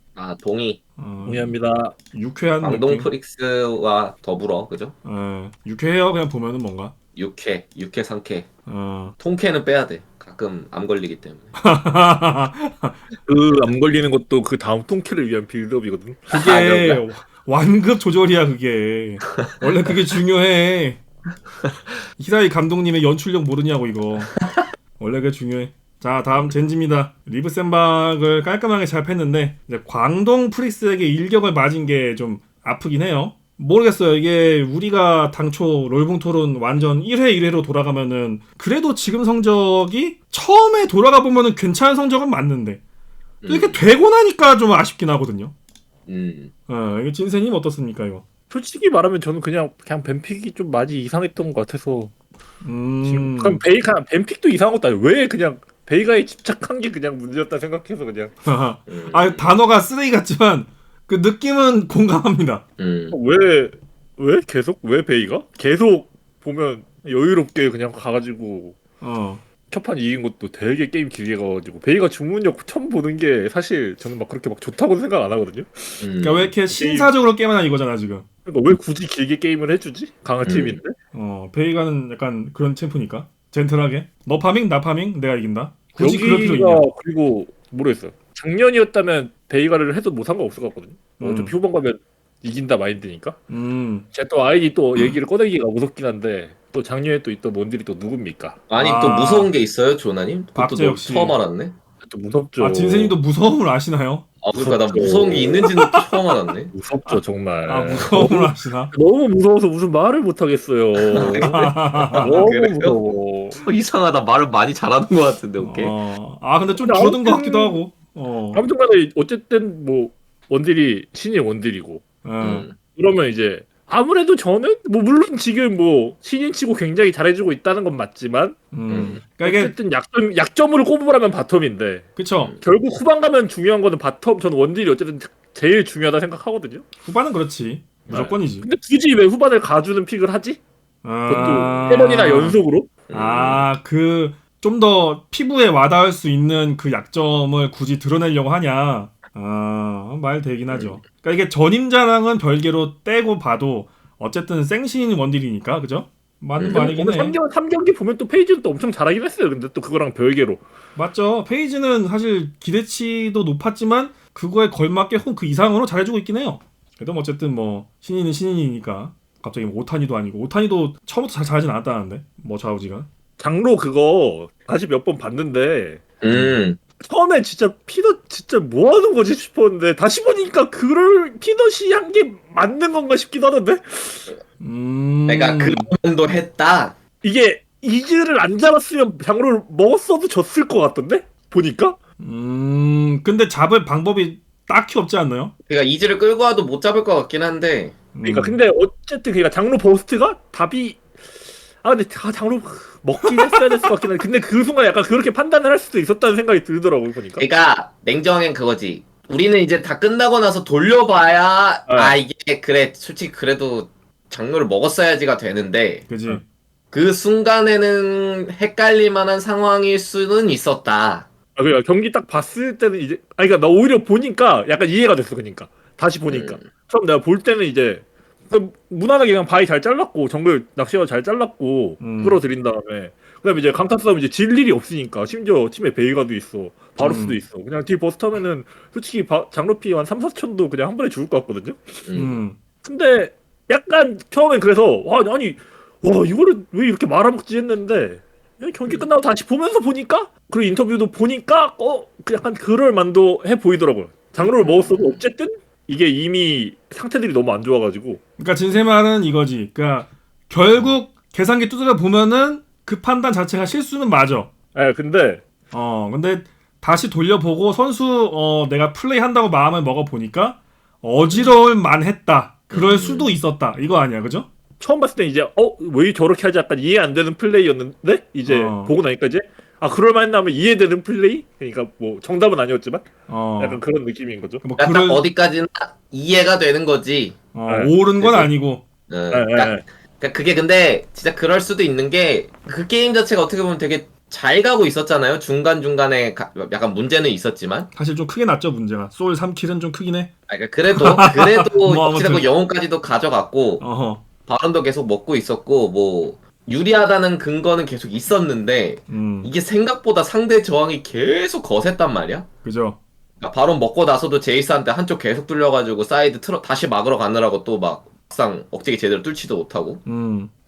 동의. 동의합니다. 유쾌한 광동 느낌. 프릭스와 더불어 그죠? 유쾌해요. 그냥 보면은 뭔가 육회 상쾌. 어. 통쾌는 빼야 돼. 가끔 암 걸리기 때문에. 그 암 걸리는 것도 그 다음 통쾌를 위한 빌드업이거든. 그게 완급 조절이야 그게. 원래 그게 중요해. 히라이 감독님의 연출력 모르냐고 이거. 원래 그게 중요해. 자 다음 젠지입니다. 리브 샌박을 깔끔하게 잘 팼는데 이제 광동 프릭스에게 일격을 맞은 게 좀 아프긴 해요. 모르겠어요. 이게 우리가 당초 롤붕 토론 완전 1회 1회로 돌아가면은 그래도 지금 성적이 처음에 돌아가 보면은 괜찮은 성적은 맞는데 또 이렇게 되고 나니까 좀 아쉽긴 하거든요. 이게 진세님 어떻습니까 이거? 솔직히 말하면 저는 그냥 뱀픽이 좀 많이 이상했던 것 같아서. 그럼 베이가 뱀픽도 이상한 것도 아니고 왜 그냥 베이가에 집착한 게 그냥 문제였다 생각해서 그냥. 아 단어가 쓰레기 같지만 그 느낌은 공감합니다. 왜 계속 왜 베이가 계속 보면 여유롭게 그냥 가가지고 첫판 이긴 것도 되게 게임 길게 가가지고 베이가 중문력 처음 보는 게 사실 저는 막 그렇게 막 좋다고 생각 안 하거든요. 그러니까 왜 이렇게 신사적으로 게임하나 이거잖아 지금. 그러니까 왜 굳이 길게 게임을 해주지? 강한 팀인데. 베이가는 약간 그런 챔프니까 젠틀하게 너 파밍 나 파밍 내가 이긴다. 굳이 그럴 필요 있냐? 그리고 모르겠어요. 작년이었다면 베이가를 해도 뭐 상관없을 것 같거든요. 어차피 후반 가면 이긴다 마인드니까. 제가 또 아이디 또 얘기를 꺼내기가 무섭긴 한데 또 작년에 또 있던 원딜이 또 누굽니까? 아니 또 무서운 게 있어요 조나님? 박재 역시 처음 알았네. 또 무섭죠. 아 진세님도 무서움을 아시나요? 그러니까 나 무서운 게 있는지는 또 처음 알았네. 무섭죠 정말. 무서움을 아시나? 너무 무서워서 무슨 말을 못 하겠어요. 너무 무서워. 이상하다. 말을 많이 잘하는 것 같은데 오케이. 근데 좀 줄어든 것 같기도 하고. 아무튼간에 어쨌든 뭐 원딜이 신인 원딜이고. 그러면 이제 아무래도 저는 뭐 물론 지금 뭐 신인치고 굉장히 잘해주고 있다는 건 맞지만 그러니까 어쨌든 약점으로 꼽으라면 바텀인데 그쵸 결국 후반 가면 중요한 거는 바텀. 저는 원딜이 어쨌든 제일 중요하다 생각하거든요. 후반은 그렇지 무조건이지. 근데 굳이 왜 후반을 가주는 픽을 하지? 그것도 3번이나 연속으로. 그 좀 더 피부에 와닿을 수 있는 그 약점을 굳이 드러내려고 하냐. 말 되긴 하죠. 그러니까 이게 전임자랑은 별개로 떼고 봐도 어쨌든 생신인 원딜이니까 그죠? 맞는 말이긴 해. 3경기 보면 또 페이지는 또 엄청 잘하긴 했어요. 근데 또 그거랑 별개로. 맞죠. 페이지는 사실 기대치도 높았지만 그거에 걸맞게 혹은 그 이상으로 잘해주고 있긴 해요. 그래도 어쨌든 뭐 신인은 신인이니까 갑자기 뭐 오타니도 아니고 오타니도 처음부터 잘하진 않았다는데 뭐 좌우지가. 장로 그거 다시 몇 번 봤는데 처음에 진짜 피넛 진짜 뭐 하는 거지 싶었는데 다시 보니까 그럴 피넛이 한 게 맞는 건가 싶기도 하던데. 내가 그런 도 했다. 이게 이즈를 안 잡았으면 장로를 먹었어도 졌을 것 같던데 보니까. 근데 잡을 방법이 딱히 없지 않나요? 그러니까 이즈를 끌고 와도 못 잡을 것 같긴 한데. 그러니까 근데 어쨌든 그러니까 장로 버스트가 답이. 근데 장로 먹긴 했어야 됐을 것 같긴 한데 근데 그 순간 약간 그렇게 판단을 할 수도 있었다는 생각이 들더라고요 보니까. 그러니까 냉정하게는 그거지. 우리는 이제 다 끝나고 나서 돌려봐야 이게 그래 솔직히 그래도 장로를 먹었어야지가 되는데 그지. 그 순간에는 헷갈릴만한 상황일 수는 있었다. 그러니까 경기 딱 봤을 때는 이제 그러니까 나 오히려 보니까 약간 이해가 됐어. 그러니까 다시 보니까 처음 내가 볼 때는 이제 무난하게 그냥 바위 잘 잘랐고 정글 낚시와 잘 잘랐고 끌어들인 다음에 그다음에 이제 강타 싸움 이제 질 일이 없으니까 심지어 팀에 베이가도 있어 바루스도 있어 그냥 딜 버스트하면은 솔직히 장로피 한 3-4천도 그냥 한 번에 죽을 것 같거든요. 근데 약간 처음엔 그래서 아니 이거를 왜 이렇게 말아먹지 했는데 경기 끝나고 다시 보면서 보니까 그리고 인터뷰도 보니까 약간 그럴 만도 해 보이더라고요. 장로를 먹었어도 어쨌든 이게 이미 상태들이 너무 안 좋아가지고. 그러니까 진세 말은 이거지. 그러니까 결국 계산기 두드려 보면은 그 판단 자체가 실수는 맞아. 근데 다시 돌려보고 선수 내가 플레이한다고 마음을 먹어 보니까 어지러울 만했다. 그럴 수도 있었다. 이거 아니야, 그죠? 처음 봤을 때 이제 왜 저렇게 하지 약간 이해 안 되는 플레이였는데 이제 보고 나니까 이제 그럴 만했나 하면 이해되는 플레이? 그러니까 뭐 정답은 아니었지만 약간 그런 느낌인 거죠. 뭐 약간 어디까지나 이해가 되는 거지. 옳은 건 아니고. 그러니까 그게 근데 진짜 그럴 수도 있는 게 그 게임 자체가 어떻게 보면 되게 잘 가고 있었잖아요. 중간중간에 약간 문제는 있었지만 사실 좀 크게 났죠 문제가. 소울 3킬은 좀 크긴 해. 그래도 뭐 영혼까지도 가져갔고 바론도 계속 먹고 있었고 뭐 유리하다는 근거는 계속 있었는데 이게 생각보다 상대 저항이 계속 거셌단 말이야. 그죠. 그러니까 바로 먹고 나서도 제이스한테 한쪽 계속 뚫려가지고 사이드 다시 막으러 가느라고 또 막상 억제기 제대로 뚫지도 못하고.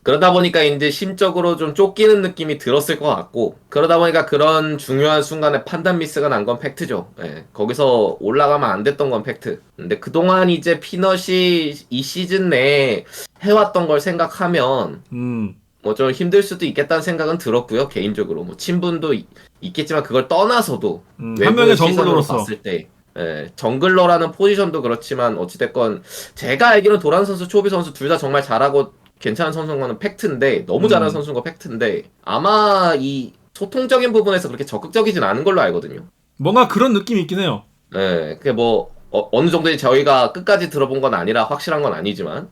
그러다 보니까 이제 심적으로 좀 쫓기는 느낌이 들었을 것 같고, 그러다 보니까 그런 중요한 순간에 판단 미스가 난 건 팩트죠. 예, 거기서 올라가면 안 됐던 건 팩트. 근데 그동안 이제 피넛이 이 시즌 내에 해왔던 걸 생각하면 뭐 좀 힘들 수도 있겠다는 생각은 들었고요. 개인적으로 뭐 친분도 있겠지만 그걸 떠나서도 한 명의 정글러로서 봤을 때, 예, 정글러라는 포지션도 그렇지만 어찌됐건 제가 알기로는 도란 선수, 초비 선수 둘 다 정말 잘하고 괜찮은 선수인 거는 팩트인데, 너무 잘하는 선수인 거 팩트인데, 아마 이 소통적인 부분에서 그렇게 적극적이진 않은 걸로 알거든요. 뭔가 그런 느낌이 있긴 해요. 네, 그게 뭐 어느 정도 저희가 끝까지 들어본 건 아니라 확실한 건 아니지만,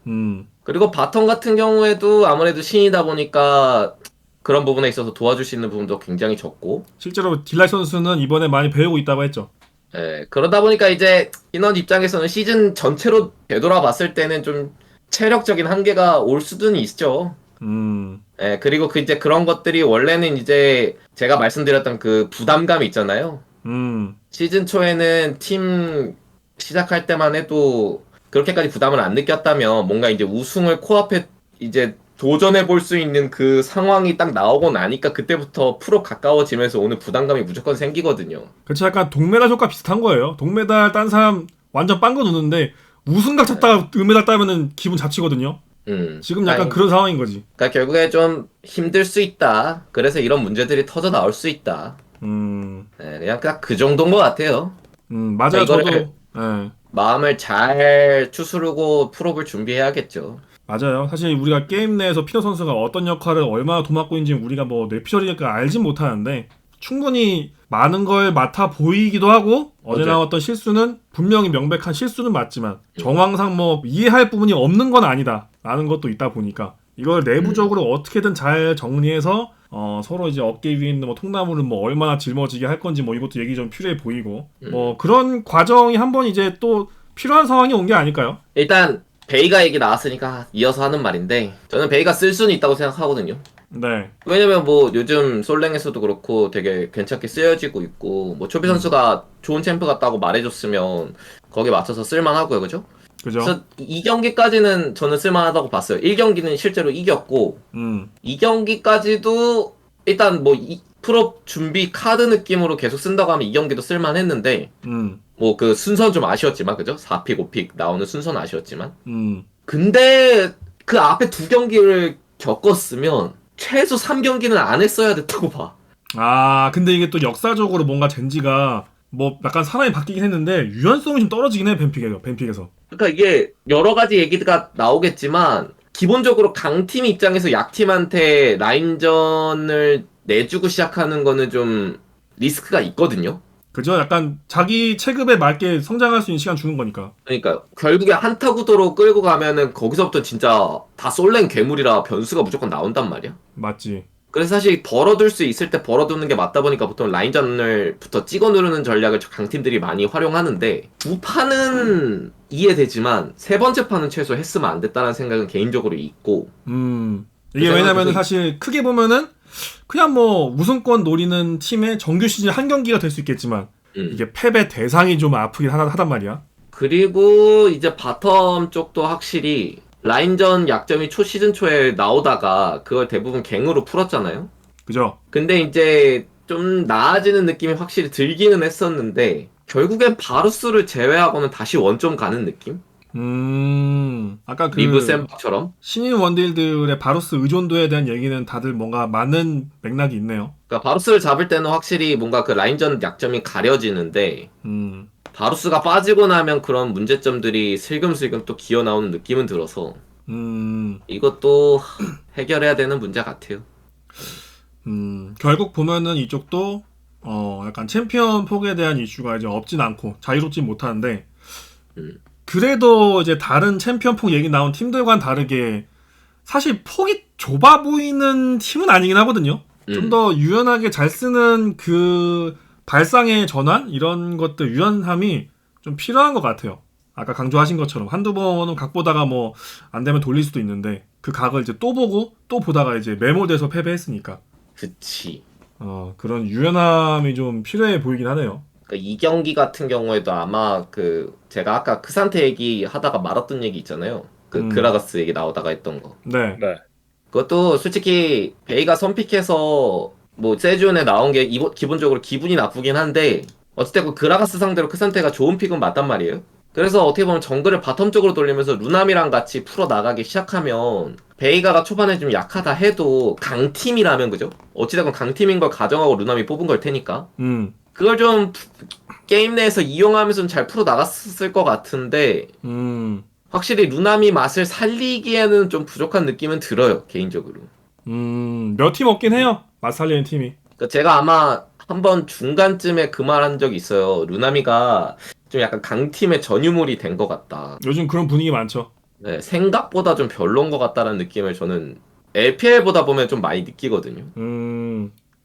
그리고 바텀 같은 경우에도 아무래도 신이다 보니까 그런 부분에 있어서 도와줄 수 있는 부분도 굉장히 적고, 실제로 딜라이 선수는 이번에 많이 배우고 있다고 했죠. 네, 그러다 보니까 이제 인원 입장에서는 시즌 전체로 되돌아봤을 때는 좀 체력적인 한계가 올 수는 있죠. 예, 그리고 이제 그런 것들이 원래는 이제 제가 말씀드렸던 그 부담감이 있잖아요. 시즌 초에는 팀 시작할 때만 해도 그렇게까지 부담을 안 느꼈다면, 뭔가 이제 우승을 코앞에 이제 도전해 볼 수 있는 그 상황이 딱 나오고 나니까 그때부터 프로 가까워지면서 오는 부담감이 무조건 생기거든요. 그쵸, 약간 동메달 효과 비슷한 거예요. 동메달 딴 사람 완전 빵거 누는데 우승각 쳤다가 은메달 따면은 기분 잡치거든요. 지금 약간 그런 상황인 거지. 그러니까 결국에 좀 힘들 수 있다. 그래서 이런 문제들이 터져 나올 수 있다. 네, 그냥 딱 그 정도인 것 같아요. 맞아요. 그러니까 저도 네. 마음을 잘 추스르고 풀업을 준비해야겠죠. 맞아요. 사실 우리가 게임 내에서 피너 선수가 어떤 역할을 얼마나 도맡고 있는지 우리가 뭐 뇌피셜이니까 알진 못하는데, 충분히 많은 걸 맡아 보이기도 하고, 어제 나왔던 실수는 분명히 명백한 실수는 맞지만 정황상 뭐 이해할 부분이 없는 건 아니다 라는 것도 있다 보니까, 이걸 내부적으로 어떻게든 잘 정리해서 서로 이제 어깨 위에 있는 뭐 통나무를 뭐 얼마나 짊어지게 할 건지 뭐 이것도 얘기 좀 필요해 보이고, 뭐 그런 과정이 한번 이제 또 필요한 상황이 온 게 아닐까요? 일단 베이가 얘기 나왔으니까 이어서 하는 말인데, 저는 베이가 쓸 수는 있다고 생각하거든요. 네. 왜냐면 뭐 요즘 솔랭에서도 그렇고 되게 괜찮게 쓰여지고 있고, 뭐 초비 선수가 좋은 챔프 같다고 말해줬으면 거기에 맞춰서 쓸만하고요, 그죠? 그죠? 그래서 2경기까지는 저는 쓸만하다고 봤어요. 1경기는 실제로 이겼고, 2경기까지도 일단 뭐 프로 준비 카드 느낌으로 계속 쓴다고 하면 2경기도 쓸만했는데, 뭐 그 순서는 좀 아쉬웠지만, 그죠? 4픽, 5픽 나오는 순서는 아쉬웠지만, 근데 그 앞에 2경기를 겪었으면 최소 3경기는 안 했어야 됐다고 봐. 아, 근데 이게 또 역사적으로 뭔가 젠지가 뭐 약간 사람이 바뀌긴 했는데 유연성이 좀 떨어지긴 해, 벤픽에서. 그러니까 이게 여러 가지 얘기가 나오겠지만, 기본적으로 강팀 입장에서 약팀한테 라인전을 내주고 시작하는 거는 좀 리스크가 있거든요. 그죠? 약간 자기 체급에 맞게 성장할 수 있는 시간 주는 거니까. 그러니까 결국에 한타 구도로 끌고 가면은 거기서부터 진짜 다 솔랭 괴물이라 변수가 무조건 나온단 말이야. 맞지. 그래서 사실 벌어둘 수 있을 때 벌어두는 게 맞다 보니까 보통 라인전을부터 찍어 누르는 전략을 강팀들이 많이 활용하는데, 두 판은 이해되지만 세 번째 판은 최소 했으면 안 됐다는 생각은 개인적으로 있고. 이게 왜냐면은 사실 크게 보면은 그냥 뭐 우승권 노리는 팀의 정규 시즌 한 경기가 될 수 있겠지만 이게 패배 대상이 좀 아프긴 하단 말이야. 그리고 이제 바텀 쪽도 확실히 라인전 약점이 시즌 초에 나오다가 그걸 대부분 갱으로 풀었잖아요. 그죠? 근데 이제 좀 나아지는 느낌이 확실히 들기는 했었는데, 결국엔 바루스를 제외하고는 다시 원점 가는 느낌? 아까 그 리브 샌박처럼? 신인 원딜들의 바루스 의존도에 대한 얘기는 다들 뭔가 많은 맥락이 있네요. 그러니까 바루스를 잡을 때는 확실히 뭔가 그 라인전 약점이 가려지는데, 바루스가 빠지고 나면 그런 문제점들이 슬금슬금 또 기어 나오는 느낌은 들어서, 이것도 해결해야 되는 문제 같아요. 결국 보면은 이쪽도 약간 챔피언 폭에 대한 이슈가 이제 없진 않고 자유롭진 못하는데, 그래도 이제 다른 챔피언 폭 얘기 나온 팀들과는 다르게 사실 폭이 좁아 보이는 팀은 아니긴 하거든요. 좀 더 유연하게 잘 쓰는 그 발상의 전환, 이런 것들 유연함이 좀 필요한 것 같아요. 아까 강조하신 것처럼 한두 번은 각보다가 뭐 안 되면 돌릴 수도 있는데, 그 각을 이제 또 보고 또 보다가 이제 매몰돼서 패배했으니까. 그치. 그런 유연함이 좀 필요해 보이긴 하네요. 그러니까 이 경기 같은 경우에도 아마 제가 아까 크산테 얘기 하다가 말았던 얘기 있잖아요. 그라가스 얘기 나오다가 했던 거. 네. 그것도 솔직히 베이가 선픽해서 뭐 세주온에 나온 게 기본적으로 기분이 나쁘긴 한데 어쨌든 그라가스 상대로 크산테가 좋은 픽은 맞단 말이에요. 그래서 어떻게 보면 정글을 바텀 쪽으로 돌리면서 루나미랑 같이 풀어나가기 시작하면 베이가가 초반에 좀 약하다 해도 강팀이라면 그죠? 어찌됐건 강팀인 걸 가정하고 루나미 뽑은 걸 테니까 그걸 좀 게임 내에서 이용하면서 잘 풀어나갔을 것 같은데 확실히 루나미 맛을 살리기에는 좀 부족한 느낌은 들어요 개인적으로. 몇 팀 없긴 해요 맛 살리는 팀이. 그러니까 제가 아마 한번 중간쯤에 그 말 한 적이 있어요. 루나미가 좀 약간 강팀의 전유물이 된 것 같다. 요즘 그런 분위기 많죠. 네, 생각보다 좀 별론 것 같다는 느낌을 저는 LPL보다 보면 좀 많이 느끼거든요.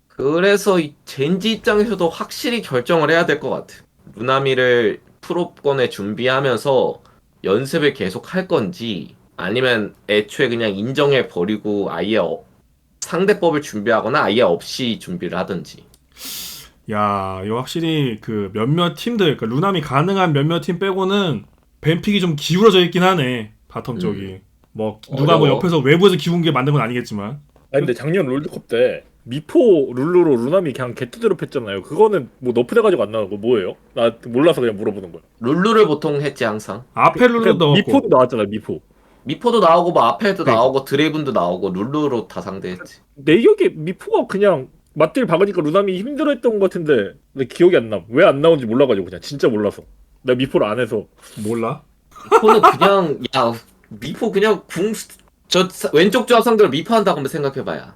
그래서 이 젠지 입장에서도 확실히 결정을 해야 될 것 같아요. 루나미를 프로권에 준비하면서 연습을 계속 할 건지 아니면 애초에 그냥 인정해 버리고 아예 상대법을 준비하거나 아예 없이 준비를 하든지. 야, 이거 확실히 그 몇몇 팀들, 그러니까 루나미 가능한 몇몇 팀 빼고는 뱀픽이 좀 기울어져 있긴 하네. 바텀 쪽이. 뭐 누가 뭐 옆에서 외부에서 기운 게 만든 건 아니겠지만. 아니 근데 작년 롤드컵 때 미포 룰루로 루나미 그냥 개뚜드럽 했잖아요. 그거는 뭐 너프돼가지고 안 나온 거 뭐예요? 나 몰라서 그냥 물어보는 거야. 룰루를 보통 했지 항상. 앞에 룰루도 넣었고. 미포도 나왔잖아요. 미포도 나오고 뭐 아펠도 나오고 드레이븐도 나오고 룰루로 다 상대했지. 내 기억에 미포가 그냥 맞딜 박으니까 루나미 힘들어했던 것 같은데 내 기억이 안 나. 왜 안 나온지 몰라가지고 그냥 진짜 몰라서. 나 미포를 안 해서. 몰라? 미포는 그냥 미포 그냥 저 왼쪽 조합 상대로 미포 한다고 한번 생각해봐야.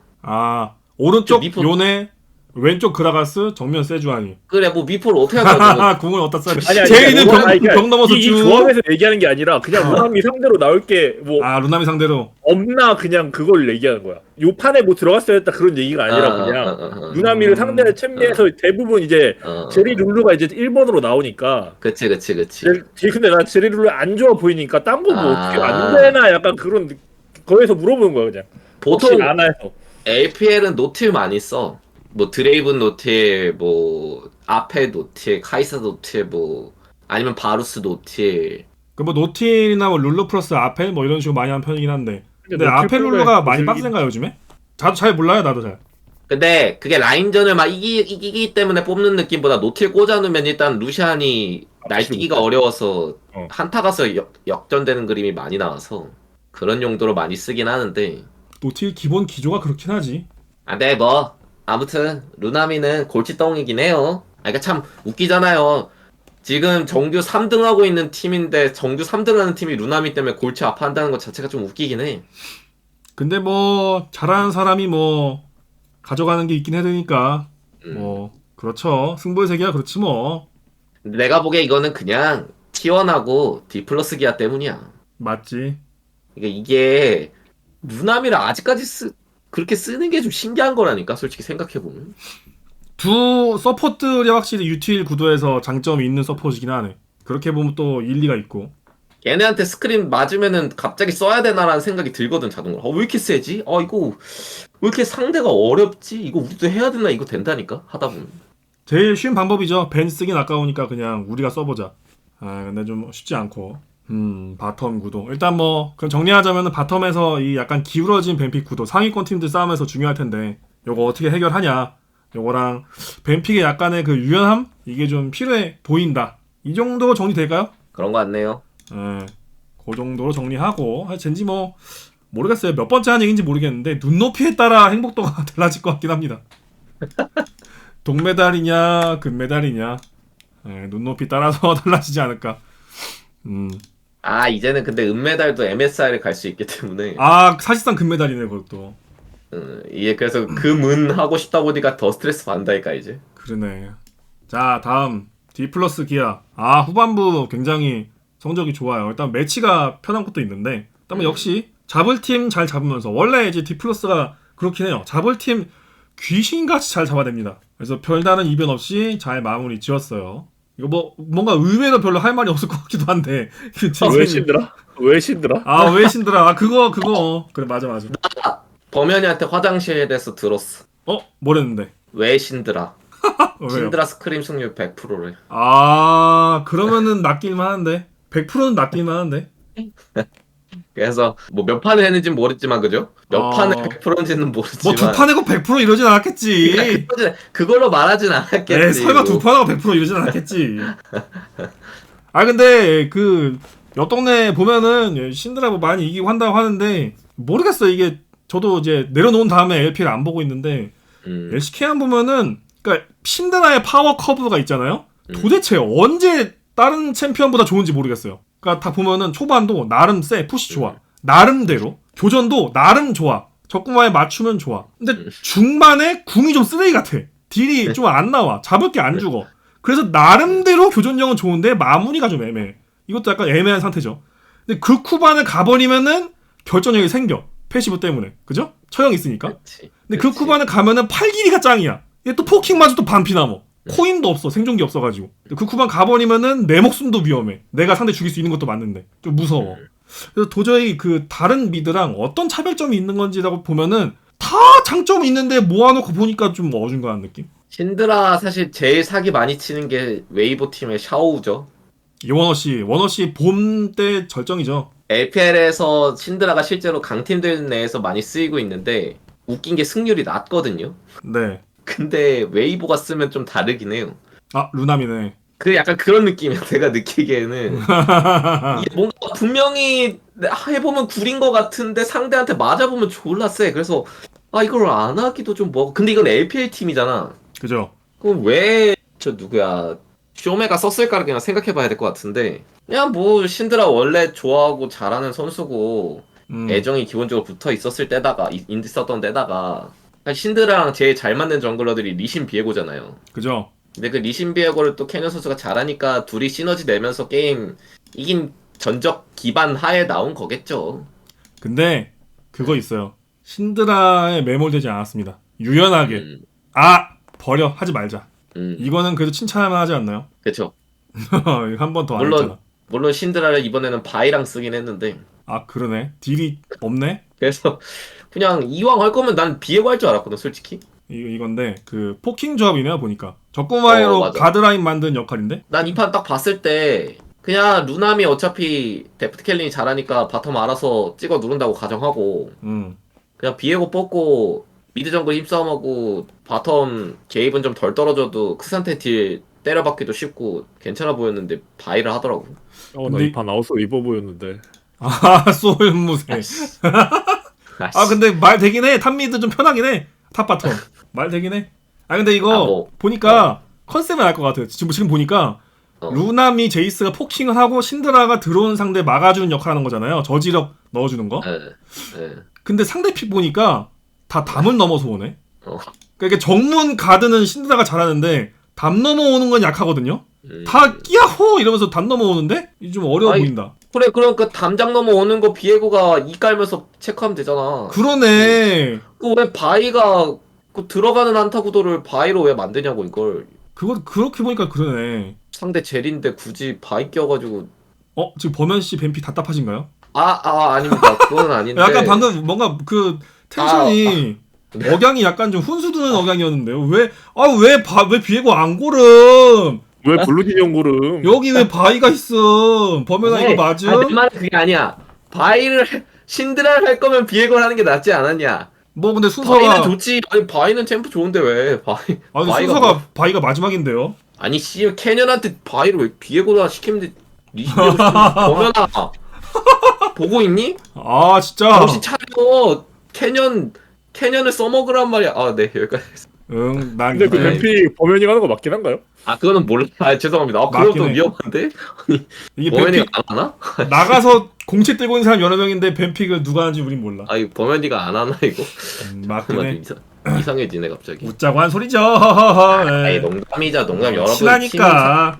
오른쪽 요네, 왼쪽 그라가스, 정면 세주아니. 그래 뭐 미포를 어떻게 하냐. 궁을 어디다 써야 돼. 아니, 제이는 병 넘어서 이 조합에서 얘기하는 게 아니라 그냥 루나미 상대로 나올 게 뭐 루나미 상대로 없나 그냥 그걸 얘기하는 거야. 요 판에 뭐 들어갔어야 했다 그런 얘기가 아니라 그냥 루나미를 상대 챔리에서 대부분 이제 제리 룰루가 이제 1번으로 나오니까. 그치. 근데 나 제리 룰루 안 좋아 보이니까 딴 거 뭐 어떻게 안 되나 약간 그런 거에서 물어보는 거야 그냥. 보통 안 해서. LPL은 노틸 많이 써. 뭐 드레이븐 노틸, 뭐 아펠 노틸, 카이사 노틸, 뭐 아니면 바루스 노틸. 그 뭐 노틸이나 뭐 룰루 플러스 아펠 뭐 이런 식으로 많이 하는 편이긴 한데. 근데 아펠 룰루가 많이 빡센가요 요즘에? 저도 잘 몰라요 나도 잘. 근데 그게 라인전을 막 이기기 때문에 뽑는 느낌보다 노틸 꽂아놓으면 일단 루시안이 날뛰기가 어려워서 한타 가서 역전되는 그림이 많이 나와서 그런 용도로 많이 쓰긴 하는데. 노틸 기본 기조가 그렇긴 하지. 네, 뭐 아무튼 루나미는 골칫덩이긴 해요. 그러니까 참 웃기잖아요. 지금 정규 3등 하고 있는 팀인데 정규 3등 하는 팀이 루나미 때문에 골치 아파한다는 것 자체가 좀 웃기긴 해. 근데 뭐 잘하는 사람이 뭐 가져가는 게 있긴 해야 되니까 뭐 그렇죠. 승부의 세계야 그렇지 뭐. 내가 보기에 이거는 그냥 T1하고 디플러스 기아 때문이야. 맞지. 그러니까 이게 루나미를 아직까지 그렇게 쓰는 게 좀 신기한 거라니까 솔직히 생각해보면. 두 서포트들이 확실히 유틸 구도에서 장점이 있는 서포트이긴 하네. 그렇게 보면 또 일리가 있고. 얘네한테 스크린 맞으면은 갑자기 써야 되나라는 생각이 들거든 자동으로. 왜 이렇게 세지? 이거 왜 이렇게 상대가 어렵지? 이거 우리도 해야 되나? 이거 된다니까 하다 보면. 제일 쉬운 방법이죠. 벤 쓰긴 아까우니까 그냥 우리가 써보자. 근데 좀 쉽지 않고. 바텀 구도. 일단 뭐 그럼 정리하자면은 바텀에서 이 약간 기울어진 뱀픽 구도 상위권 팀들 싸움에서 중요할 텐데 요거 어떻게 해결하냐. 요거랑 뱀픽의 약간의 그 유연함 이게 좀 필요해 보인다. 이 정도 정리될까요? 그런 거 같네요. 그 정도로 정리하고 젠지 뭐 모르겠어요. 몇 번째 한 얘기인지 모르겠는데 눈높이에 따라 행복도가 달라질 것 같긴 합니다. 동메달이냐 금메달이냐 눈높이 따라서 달라지지 않을까. 이제는 근데 은메달도 MSI를 갈 수 있기 때문에. 사실상 금메달이네 그것도. 이게 그래서 금은 하고 싶다 보니까 더 스트레스 받는다니까 이제. 그러네. 자 다음 디플러스 기아. 후반부 굉장히 성적이 좋아요. 일단 매치가 편한 것도 있는데 일단 역시 잡을 팀 잘 잡으면서 원래 이제 디플러스가 그렇긴 해요. 잡을 팀 귀신같이 잘 잡아냅니다. 그래서 별다른 이변 없이 잘 마무리 지었어요. 이거 뭐 뭔가 의외로 별로 할 말이 없을 것 같기도 한데. 왜 힘들어? 왜 신드라? 왜 신드라? 그거 그래 맞아. 범현이한테 화장실에 대해서 들었어. 뭐랬는데? 왜 신드라? 왜요? 신드라 스크림 승률 100%래. 그러면은 낚일만 하는데 100%는 낚일만 하는데. 그래서 뭐 몇 판을 했는지는 모르지만 그죠? 몇 판을 100%인지는 모르지만 뭐 2판 하고 100% 이러진 않았겠지. 그걸로 말하진 않았겠지. 에이, 설마 2판 하고 100% 이러진 않았겠지. 근데 그 옆 동네 보면은 신드라 뭐 많이 이기고 한다고 하는데 모르겠어. 이게 저도 이제 내려놓은 다음에 LP를 안 보고 있는데 LCK만 보면은 그러니까 신드라의 파워 커브가 있잖아요. 도대체 언제 다른 챔피언보다 좋은지 모르겠어요. 그러니까 다 보면은 초반도 나름 세, 푸시 좋아. 나름대로 교전도 나름 좋아. 적군과에 맞추면 좋아. 근데 중반에 궁이 좀 쓰레기 같아. 딜이 좀 안 나와. 잡을 게 안 죽어. 그래서 나름대로 교전력은 좋은데 마무리가 좀 애매해. 이것도 약간 애매한 상태죠. 근데 그 후반을 가버리면은 결정력이 생겨. 패시브 때문에. 그죠? 처형 있으니까. 근데 그 후반을 가면은 팔길이가 짱이야. 얘 또 포킹마저 또 반피 남어. 코인도 없어. 생존기 없어가지고. 그 쿠반 가버리면은 내 목숨도 위험해. 내가 상대 죽일 수 있는 것도 맞는데. 좀 무서워. 그래서 도저히 그 다른 미드랑 어떤 차별점이 있는 건지라고 보면은 다 장점이 있는데 모아놓고 보니까 좀 어중간한 느낌? 신드라 사실 제일 사기 많이 치는 게 웨이보 팀의 샤오우죠. 워너씨 봄 때 절정이죠. LPL에서 신드라가 실제로 강팀들 내에서 많이 쓰이고 있는데 웃긴 게 승률이 낮거든요. 네. 근데 웨이보가 쓰면 좀 다르긴 해요. 루남이네. 그 약간 그런 느낌이야. 내가 느끼기에는 이게 뭔가 분명히 해보면 구린 것 같은데 상대한테 맞아보면 졸라 세. 그래서 이걸 안 하기도 좀 뭐. 근데 이건 LPL 팀이잖아. 그죠. 그럼 왜 저 누구야 쇼메가 썼을까를 그냥 생각해봐야 될 것 같은데 그냥 뭐 신드라 원래 좋아하고 잘하는 선수고 애정이 기본적으로 붙어 있었을 때다가 있었던 때다가 신드라랑 제일 잘 맞는 정글러들이 리신 비에고잖아요. 그죠. 근데 그 리신 비에고를 또 캐년 선수가 잘하니까 둘이 시너지 내면서 게임 이긴 전적 기반 하에 나온 거겠죠. 근데 그거 있어요. 신드라에 매몰되지 않았습니다. 유연하게. 버려. 하지 말자. 이거는 그래도 칭찬할 만하지 않나요? 그쵸. 한 번 더 안 했잖아. 물론 신드라를 이번에는 바이랑 쓰긴 했는데 그러네. 딜이 없네? 그래서 그냥 이왕 할 거면 난 비에고 할 줄 알았거든 솔직히. 이건데 그 포킹 조합이네요 보니까. 적군마이로 가드라인 만든 역할인데? 난 이 판 딱 봤을 때 그냥 루남이 어차피 데프트 캘린이 잘하니까 바텀 알아서 찍어 누른다고 가정하고 그냥 비에고 뽑고 미드 정글 힘싸움하고 바텀 게이브는 좀 덜 떨어져도 크산테 딜 때려박기도 쉽고 괜찮아 보였는데 바이를 하더라고. 나 이 판 아웃소 입어 보였는데. 소연무새. 근데 말 되긴 해. 탑미드 좀 편하긴 해. 탑 바텀. 말 되긴 해. 근데 이거 보니까 컨셉은 알 것 같아요. 지금 보니까 루남이 제이스가 포킹을 하고 신드라가 들어온 상대 막아주는 역할 하는 거잖아요. 저지력 넣어주는 거. 근데 상대 픽 보니까 다 담을 넘어서 오네. 그러니까 정문 가드는 신드라가 잘하는데 담 넘어오는 건 약하거든요. 다 끼야호 이러면서 담 넘어오는데 이게 좀 어려워 보인다. 그래 그러니까 담장 넘어오는 거 비에고가 이 깔면서 체크하면 되잖아. 그러네. 왜 바이가 들어가는 한타 구도를 바이로 왜 만드냐고 이걸. 그거 그렇게 보니까 그러네. 상대 젤인데 굳이 바이 껴가지고. 지금 범현씨 뱀피 답답하신가요? 아닙니다. 그건 아닌데. 약간 방금 뭔가 그 텐션이 억양이 약간 좀 훈수두는 억양이었는데요. 왜 비에고 안 고름? 왜 블루디형 고름? 여기 왜 바위가 있음? 범현아 이거 맞음? 내 말은 그게 아니야. 바이를 신드라를 할 거면 비에고를 하는 게 낫지 않았냐? 뭐 근데 순서가 바이는 좋지. 바이는 챔프 좋은데 왜 바이? 순서가 바위가 마지막인데요. 아니 캐년한테 바이를 왜 비에고다 시키면 리신 비에고 시키면 범현아 보고 있니? 진짜. 정신 차려. 캐년을 써먹으란 말이야. 네 여기까지. 난 근데 그 뱀피 범현이 하는 거 맞긴 한가요? 그거는 몰라. 죄송합니다. 그건 또 위험한데? 이게 범현이가 안 하나? 나가서 공채 들고 있는 사람 여러 명인데 뱀픽을 누가 하는지 우린 몰라. 범현이가 안 하나 이거? 맞긴 해. 이상해지네 갑자기. 웃자고 한 소리죠. 농담이자 농담. 여러분 친하니까.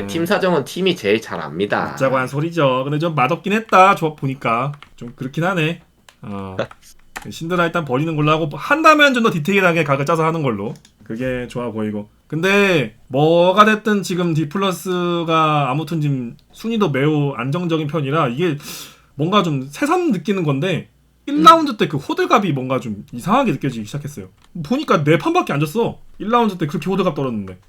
팀 사정은 팀이 제일 잘 압니다. 웃자고 한 소리죠. 근데 좀 맛없긴 했다. 조합 보니까 좀 그렇긴 하네. 신드라 일단 버리는 걸로 하고 한다면 좀 더 디테일하게 각을 짜서 하는 걸로. 그게 좋아 보이고. 근데 뭐가 됐든 지금 디플러스가 아무튼 지금 순위도 매우 안정적인 편이라 이게 뭔가 좀 새삼 느끼는 건데 1라운드 때 그 호들갑이 뭔가 좀 이상하게 느껴지기 시작했어요. 보니까 4판밖에 안 졌어. 1라운드 때 그렇게 호들갑 떨었는데.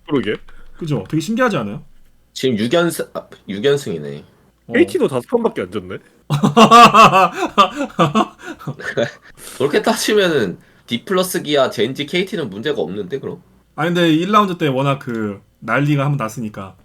그러게. 그죠? 되게 신기하지 않아요? 지금 6연승이네. KT도 5판밖에 안 졌네. 그렇게 따지면은 디플러스 기아 젠지 KT는 문제가 없는데 그럼? 아니 근데 1라운드 때 워낙 그 난리가 한번 났으니까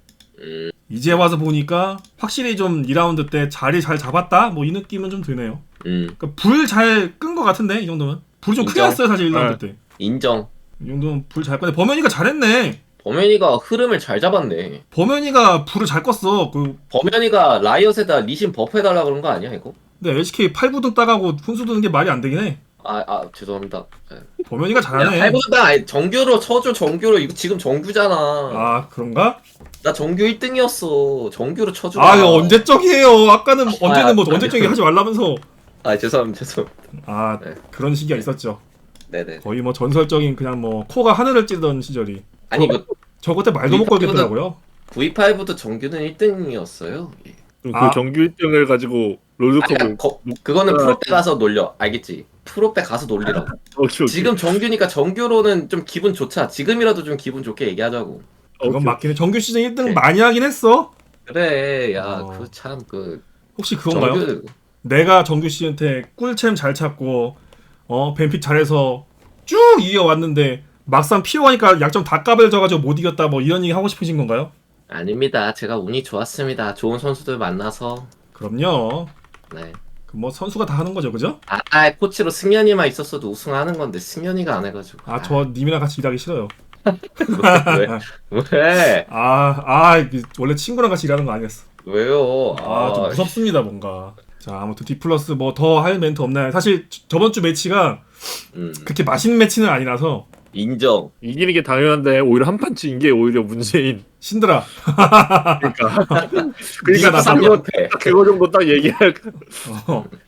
이제 와서 보니까 확실히 좀 2라운드 때 자리 잘 잡았다? 뭐 이 느낌은 좀 드네요. 그러니까 불 잘 끈 것 같은데 이 정도면? 불이 좀 크게 인정. 났어요 사실 1라운드 때. 인정. 이 정도면 불 잘 껐네. 범현이가 잘했네. 범현이가 흐름을 잘 잡았네. 범현이가 불을 잘 껐어. 그 범현이가 라이엇에다 리신 버프해달라 그런 거 아니야 이거? 근데 LCK 8부등 따가고 훈수 두는 게 말이 안 되긴 해. 죄송합니다. 범현이가 잘하네. 8보다 정규로 쳐줘. 정규로. 이거 지금 정규잖아. 아 그런가? 나 정규 1등이었어. 정규로 쳐줘. 아 이거 언제적이에요. 아까는 언제는 뭐 언제적이 하지 말라면서. 죄송합니다. 아 네. 그런 시기가 있었죠. 네네. 거의 뭐 전설적인 그냥 뭐 코가 하늘을 찌르던 시절이. 아니 그 저거 때 말도 못 걸겠더라고요. V5도 정규는 1등이었어요. 그 정규 1등을 가지고 롤드컵을 그거는 프로 때 가서 놀려. 알겠지? 프로 때 가서 놀리라고. 오케이. 지금 정규니까 정규로는 좀 기분 좋자. 지금이라도 좀 기분 좋게 얘기하자고. 그건 맞긴 해. 정규 시즌 1등 많이 하긴 했어. 그래. 야, 그 참 그 혹시 그건가요? 내가 정규 시즌 때 꿀챔 잘 찾고 뱀픽 잘해서 쭉 이겨왔는데 막상 필요하니까 약점 다 까발져가지고 못 이겼다 뭐 이런 얘기 하고 싶으신 건가요? 아닙니다. 제가 운이 좋았습니다. 좋은 선수들 만나서. 그럼요. 네. 그 뭐 선수가 다 하는 거죠, 그죠? 코치로 승현이만 있었어도 우승하는 건데 승현이가 안 해가지고. 저 님이랑 같이 일하기 싫어요. 왜? 원래 친구랑 같이 일하는 거 아니었어. 왜요? 좀 무섭습니다 뭔가. 자 아무튼 디플러스 뭐 더 할 멘트 없나요? 사실 저번 주 매치가 그렇게 맛있는 매치는 아니라서. 인정. 이기는 게 당연한데 오히려 한 판치 인게 오히려 문제인. 신들아. 그러니까 나 그거 정도 딱 얘기할.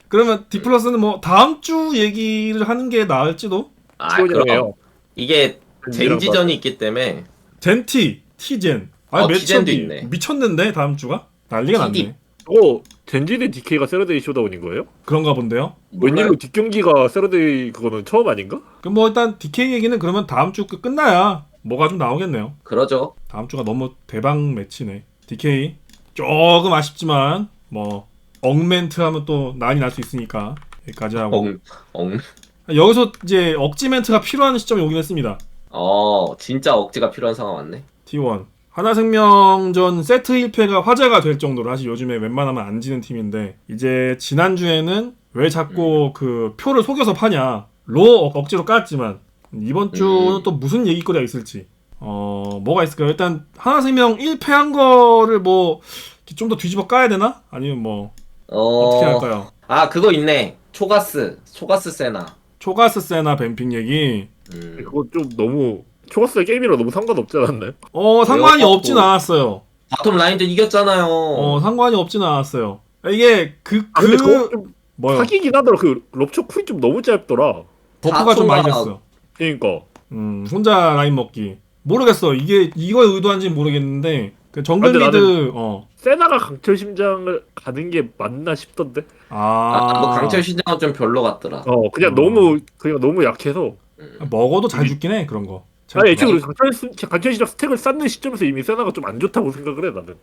그러면 디플러스는 뭐 다음 주 얘기를 하는 게 나을지도. 그럼 이게 젠지전이 있기 때문에. 젠티, 티젠. 티젠도 있네. 미쳤는데 다음 주가 난리가 났네. 젠지 대 DK가 세러데이 쇼다운인 거예요? 그런가 본데요. 웬일로 뒷경기가 세러데이 그거는 처음 아닌가? 그럼 뭐 일단 DK 얘기는 그러면 다음 주 끝나야 뭐가 좀 나오겠네요. 그러죠. 다음 주가 너무 대박 매치네. DK 조금 아쉽지만 뭐 억멘트 하면 또 난이 날 수 있으니까 여기까지 하고. 여기서 이제 억지 멘트가 필요한 시점이 오긴 했습니다. 진짜 억지가 필요한 상황 왔네. T1 하나생명전 세트 1패가 화제가 될 정도로 사실 요즘에 웬만하면 안 지는 팀인데 이제 지난주에는 왜 자꾸 그 표를 속여서 파냐 로 억지로 깠지만 이번 주는 또 무슨 얘기거리가 있을지 뭐가 있을까요? 일단 하나생명 1패한 거를 뭐 좀 더 뒤집어 까야 되나? 아니면 뭐 어떻게 할까요? 그거 있네. 초가스 세나 뱀픽 얘기. 그거 좀 너무 초가스 게임이랑 너무 상관없지 않았나요? 상관이 없진 않았어요. 바텀 라인전 이겼잖아요. 상관이 없진 않았어요. 이게 뭐요? 사기긴 하더라. 그 럽처 쿨이 좀 너무 짧더라. 버프가 좀 많이 됐어. 그러니까. 혼자 라인 먹기. 모르겠어. 이걸 의도한지는 모르겠는데 그 정글 미드 세나가 강철 심장을 가는 게 맞나 싶던데. 뭐 강철 심장은 좀 별로 같더라. 그냥 너무 약해서. 먹어도 잘 죽긴 해 그런 거. 애초에 강철 시작 스택을 쌓는 시점에서 이미 세나가 좀 안 좋다고 생각을 해 나는.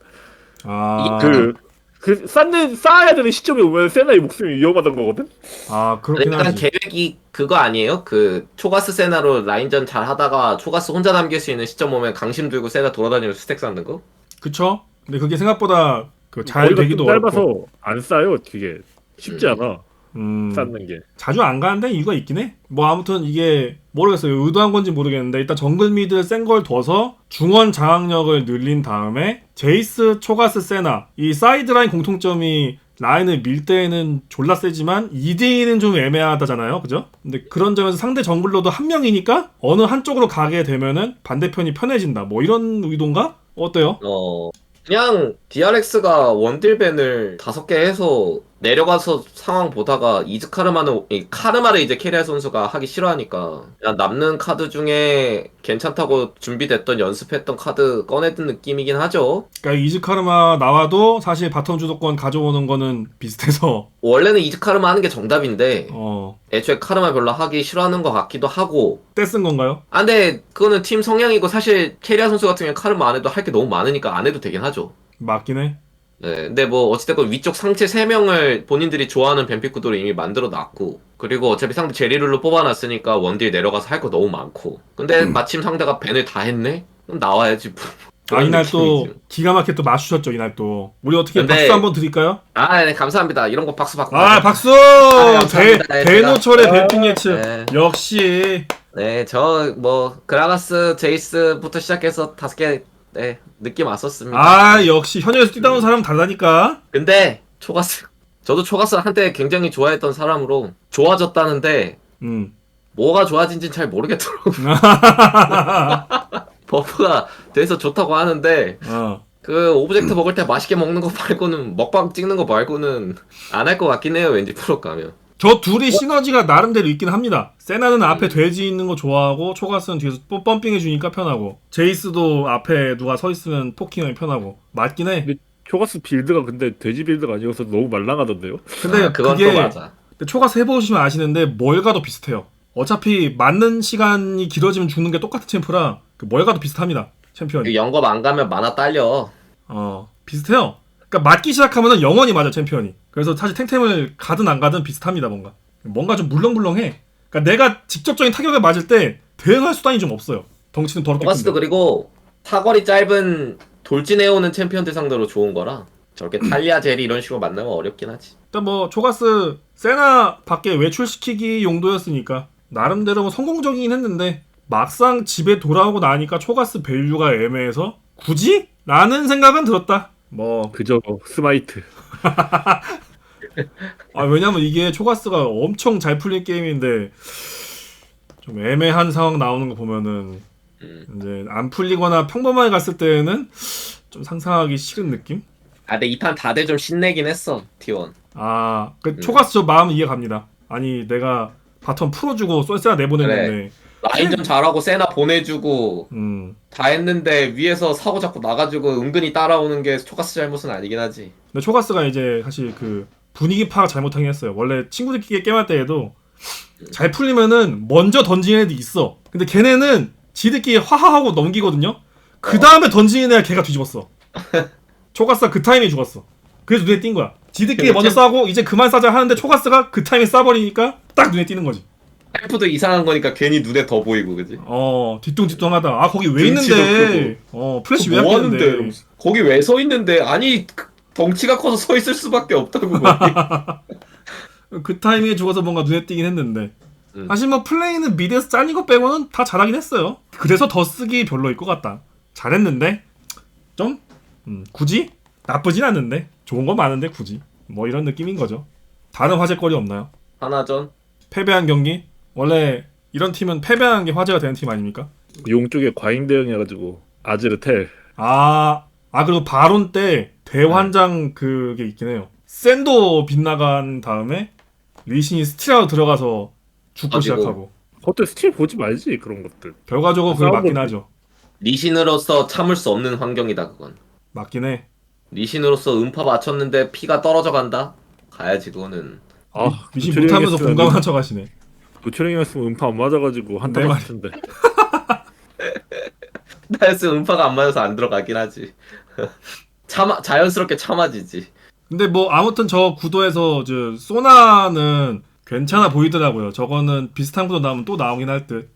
쌓아야 되는 시점에 오면 세나의 목숨이 위험하단 거거든. 그렇긴 하지. 계획이 그거 아니에요? 그 초가스 세나로 라인전 잘 하다가 초가스 혼자 남길 수 있는 시점 오면 강심 들고 세나 돌아다니면서 스택 쌓는 거? 그쵸? 근데 그게 생각보다 잘 되기도 짧아서 어렵고. 안 쌓여. 그게 쉽지 않아. 쌓는 게 자주 안 가는데 이유가 있긴 해. 뭐 아무튼 이게 모르겠어요. 의도한 건지 모르겠는데 일단 정글 미드 센 걸 둬서 중원 장악력을 늘린 다음에 제이스, 초가스, 세나 이 사이드라인 공통점이 라인을 밀 때는 졸라 세지만 2대2는 좀 애매하다잖아요. 그죠? 근데 그런 점에서 상대 정글러도 한 명이니까 어느 한쪽으로 가게 되면은 반대편이 편해진다. 뭐 이런 의도인가? 어때요? 그냥 DRX가 원딜밴을 5개 해서 내려가서 상황 보다가 카르마를 이제 캐리할 선수가 하기 싫어하니까 그냥 남는 카드 중에 괜찮다고 준비됐던 연습했던 카드 꺼내든 느낌이긴 하죠. 그러니까 이즈카르마 나와도 사실 바텀 주도권 가져오는 거는 비슷해서 원래는 이즈카르마 하는 게 정답인데 애초에 카르마 별로 하기 싫어하는 것 같기도 하고. 떼쓴 건가요? 근데 그거는 팀 성향이고 사실 캐리아 선수 같은 경우는 카르마 안 해도 할 게 너무 많으니까 안 해도 되긴 하죠. 맞긴 해. 네, 근데 뭐 어찌됐건 위쪽 상체 3명을 본인들이 좋아하는 뱀픽 구도를 이미 만들어 놨고, 그리고 어차피 상대 제리룰로 뽑아놨으니까 원딜 내려가서 할 거 너무 많고, 근데 마침 상대가 벤을 다 했네? 그럼 나와야지 뭐. 이날 또 기가 막히게 또 맞추셨죠. 이날 또 우리 어떻게 근데- 박수 한번 드릴까요? 네, 감사합니다. 이런 거 박수 받고. 박수! 감사합니다. 네, 대노철의 제가- 뱀픽 예측. 네. 역시 네, 저 뭐 그라가스, 제이스부터 시작해서 5개 네, 느낌 왔었습니다. 역시 현역에서 뛰다 온 사람은 다르다니까. 근데 저도 초가스 한때 굉장히 좋아했던 사람으로 좋아졌다는데 뭐가 좋아진지는 잘 모르겠더라고. 버프가 돼서 좋다고 하는데 그 오브젝트 먹을 때 맛있게 먹는 거 말고는, 먹방 찍는 거 말고는 안 할 것 같긴 해요. 왠지 프로 가면. 저 둘이 시너지가 나름대로 있긴 합니다. 세나는 앞에 돼지 있는 거 좋아하고 초가스는 뒤에서 펌핑 해주니까 편하고, 제이스도 앞에 누가 서 있으면 포킹하기 편하고. 맞긴 해. 근데 초가스 빌드가 근데 돼지 빌드가 아니어서 너무 말랑하던데요? 근데 그건 그게 또 맞아. 초가스 해보시면 아시는데 뭘 가도 비슷해요. 어차피 맞는 시간이 길어지면 죽는 게 똑같은 챔프라 뭘 가도 비슷합니다. 챔피언이. 영겁 안 가면 만화 딸려. 비슷해요. 그러니까 맞기 시작하면은 영원히 맞아 챔피언이. 그래서 사실 탱템을 가든 안 가든 비슷합니다. 뭔가 좀 물렁물렁해. 그러니까 내가 직접적인 타격을 맞을 때 대응할 수단이 좀 없어요. 덩치는 더럽게 초가스도 큰데. 그리고 사거리 짧은 돌진해오는 챔피언들 상대로 좋은 거라 저렇게 탈리아 제리 이런 식으로 만나면 어렵긴 하지. 일단 뭐 초가스 세나 밖에 외출시키기 용도였으니까 나름대로 뭐 성공적이긴 했는데, 막상 집에 돌아오고 나니까 초가스 밸류가 애매해서 굳이? 라는 생각은 들었다. 그저 스마이트. 왜냐면 이게 초가스가 엄청 잘 풀린 게임인데 좀 애매한 상황 나오는 거 보면은 이제 안 풀리거나 평범하게 갔을 때는 좀 상상하기 싫은 느낌? 근데 이 판 다들 좀 신내긴 했어, T1. 초가스 저 마음 이해갑니다. 아니 내가 바텀 풀어주고 쏠세나 내보냈는데 라인전 잘하고 세나 보내주고 다 했는데 위에서 사고 자꾸 나가지고 은근히 따라오는 게 초가스 잘못은 아니긴 하지. 근데 초가스가 이제 사실 그 분위기 파악 잘못하긴 했어요. 원래 친구들끼리 게임할 때에도 잘 풀리면은 먼저 던지는 애도 있어. 근데 걔네는 지들끼리 화하하고 넘기거든요. 그 다음에 던지는 애가 걔가 뒤집었어. 초가스가 그 타이밍에 죽었어. 그래서 눈에 띈 거야. 지들끼리 먼저 싸고 이제 그만 싸자 하는데 초가스가 그 타이밍에 쏴버리니까 딱 눈에 띄는 거지. 헬프도 이상한 거니까 괜히 눈에 더 보이고, 그지? 뒤뚱뒤뚱하다. 거기 왜 있는데? 플래시 왜 뭐 아끼는데? 하는데? 거기 왜 서 있는데? 아니, 덩치가 커서 서 있을 수밖에 없다고. 그 타이밍에 죽어서 뭔가 눈에 띄긴 했는데 사실 뭐 플레이는 미드에서 잘린 거 빼고는 다 잘하긴 했어요. 그래서 더 쓰기 별로일 것 같다. 잘했는데 좀 굳이? 나쁘진 않는데 좋은 건 많은데 굳이? 뭐 이런 느낌인 거죠. 다른 화제거리 없나요? 하나전? 패배한 경기? 원래 이런 팀은 패배한 게 화제가 되는 팀 아닙니까? 용 쪽에 과잉 대응해가지고 아즈르텔. 그리고 바론 때 대환장 그게 있긴 해요. 샌도 빗나간 다음에 리신이 스틸하고 들어가서 죽고 시작하고. 그것도 스틸 보지 말지 그런 것들. 결과적으로 그게 맞긴 하죠. 리신으로서 참을 수 없는 환경이다, 그건. 맞긴 해. 리신으로서 음파 맞췄는데 피가 떨어져 간다? 가야지, 그거는. 리신 못하면서 공감한 척 하시네. 노철형이었으면 음파 안 맞아가지고 한타 내 맞을 텐데. 나였으면 음파가 안 맞아서 안 들어가긴 하지. 자연스럽게 참아지지. 근데 뭐 아무튼 저 구도에서 소나는 괜찮아 보이더라고요. 저거는 비슷한 구도 나오면 또 나오긴 할 듯.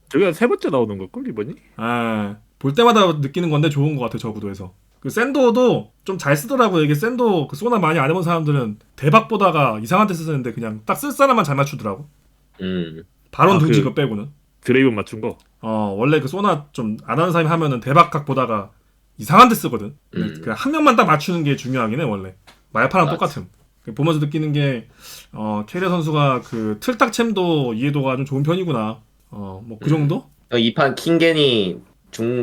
저기가 3번째 나오는 걸걸 이번이? 볼 때마다 느끼는 건데 좋은 것 같아 저 구도에서. 그 샌도도 좀 잘 쓰더라고요. 이게 샌도 그 소나 많이 안 해본 사람들은 대박 보다가 이상한 데 쓰는데 그냥 딱 쓸 사람만 잘 맞추더라고. 바론 둥지 그거 빼고는. 드레이븐 맞춘 거. 원래 그 소나 좀 안 하는 사람이 하면은 대박각 보다가 이상한 데 쓰거든. 그냥 한 명만 딱 맞추는 게 중요하긴 해 원래. 마야파랑 똑같음. 보면서 느끼는 게 캐리어 선수가 그 틀딱 챔도 이해도가 좀 좋은 편이구나. 뭐 그 정도? 이 판 킹겐이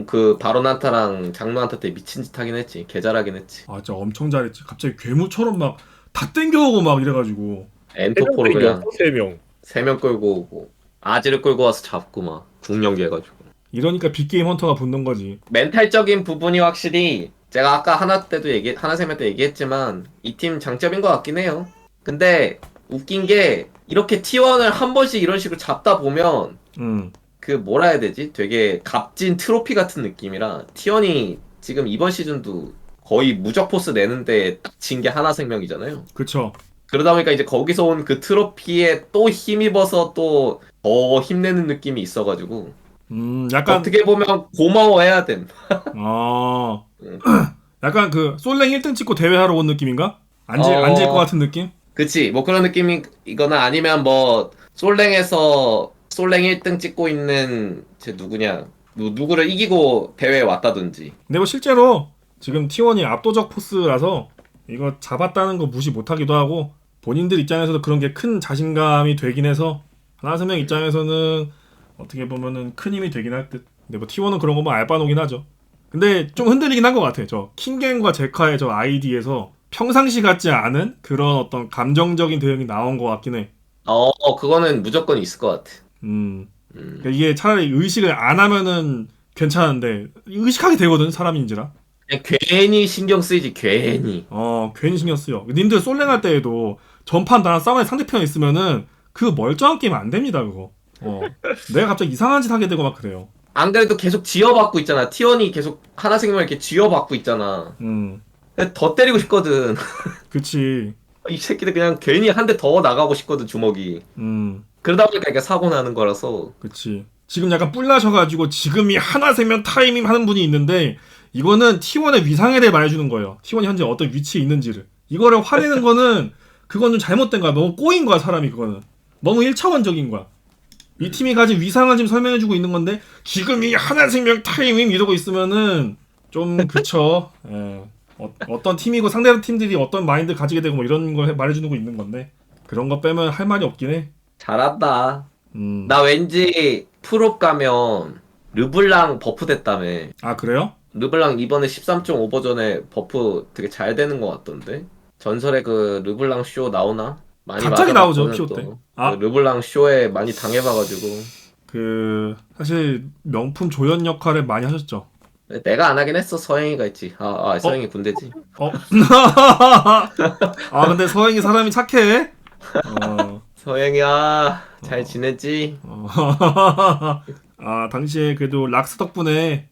그 바론 한타랑 장로 한타 때 미친 짓 하긴 했지. 개 잘하긴 했지. 진짜 엄청 잘했지. 갑자기 괴물처럼 막 다 땡겨오고 막 이래가지고 엔토포로 그냥 3명 3명 끌고 오고 아지를 끌고 와서 잡고 막 궁연계해가지고. 이러니까 빅게임 헌터가 붙는 거지. 멘탈적인 부분이 확실히 제가 아까 하나 세면 때 얘기했지만 이 팀 장점인 것 같긴 해요. 근데 웃긴 게 이렇게 T1을 한 번씩 이런 식으로 잡다 보면 그 뭐라 해야 되지? 되게 값진 트로피 같은 느낌이라 T1이 지금 이번 시즌도 거의 무적 포스 내는데 딱 진 게 하나생명이잖아요. 그쵸. 그러다 보니까 이제 거기서 온 그 트로피에 또 힘입어서 또 더 힘내는 느낌이 있어가지고 약간 어떻게 보면 고마워해야 됨. 약간 그 솔랭 1등 찍고 대회하러 온 느낌인가? 앉을 것 같은 느낌? 그치, 뭐 그런 느낌이거나 아니면 뭐 솔랭에서 솔랭 1등 찍고 있는 제 누구냐 누구를 이기고 대회에 왔다든지. 근데 뭐 실제로 지금 T1이 압도적 포스라서 이거 잡았다는 거 무시 못하기도 하고 본인들 입장에서도 그런 게 큰 자신감이 되긴 해서 하나생명 입장에서는 어떻게 보면은 큰 힘이 되긴 할 듯. 근데 뭐 T1은 그런 거 뭐 알바노긴 하죠. 근데 좀 흔들리긴 한 것 같아. 저 킹겐과 제카의 저 아이디에서 평상시 같지 않은 그런 어떤 감정적인 대응이 나온 것 같긴 해. 그거는 무조건 있을 것 같아. 그러니까 이게 차라리 의식을 안 하면은 괜찮은데 의식하게 되거든, 사람인지라. 그냥 괜히 신경 쓰이지, 괜히. 괜히 신경 쓰여. 님들 솔랭할 때에도 전판 나랑 싸움에 상대편 있으면은 그 멀쩡한 게임 안 됩니다, 그거. 내가 갑자기 이상한 짓 하게 되고 막 그래요. 안 그래도 계속 쥐어받고 있잖아. T1이 계속 하나생명 이렇게 쥐어받고 있잖아. 더 때리고 싶거든. 그치. 이 새끼들 그냥 괜히 한 대 더 나가고 싶거든, 주먹이. 그러다 보니까 이게 사고 나는 거라서. 그치. 지금 약간 뿔나셔가지고 지금이 하나생명 타이밍 하는 분이 있는데 이거는 T1의 위상에 대해 말해주는 거예요. T1이 현재 어떤 위치에 있는지를. 이거를 화내는 거는 그건 좀 잘못된 거야. 너무 꼬인 거야, 사람이. 그거는 너무 1차원적인 거야. 이 팀이 가진 위상을 지금 설명해주고 있는 건데 지금이 하나생명 타이밍 이러고 있으면은 좀 그쵸. 어떤 팀이고 상대 팀들이 어떤 마인드 가지게 되고 뭐 이런 걸 말해주고 있는 건데 그런 거 빼면 할 말이 없긴 해. 잘한다. 나 왠지 프로 가면 르블랑 버프 됐다며. 아, 그래요? 르블랑 이번에 13.5 버전에 버프 되게 잘 되는 것 같던데. 전설의 그 르블랑 쇼 나오나? 많이 갑자기 나오죠, 맞아봤거든, 피오 때. 또. 아. 그 르블랑 쇼에 많이 당해봐가지고. 사실 명품 조연 역할을 많이 하셨죠. 내가 안 하긴 했어. 서영이가 있지. 서영이 군대지. 근데 서영이 사람이 착해. 서영이야, 잘 지냈지? 당시에 그래도 락스 덕분에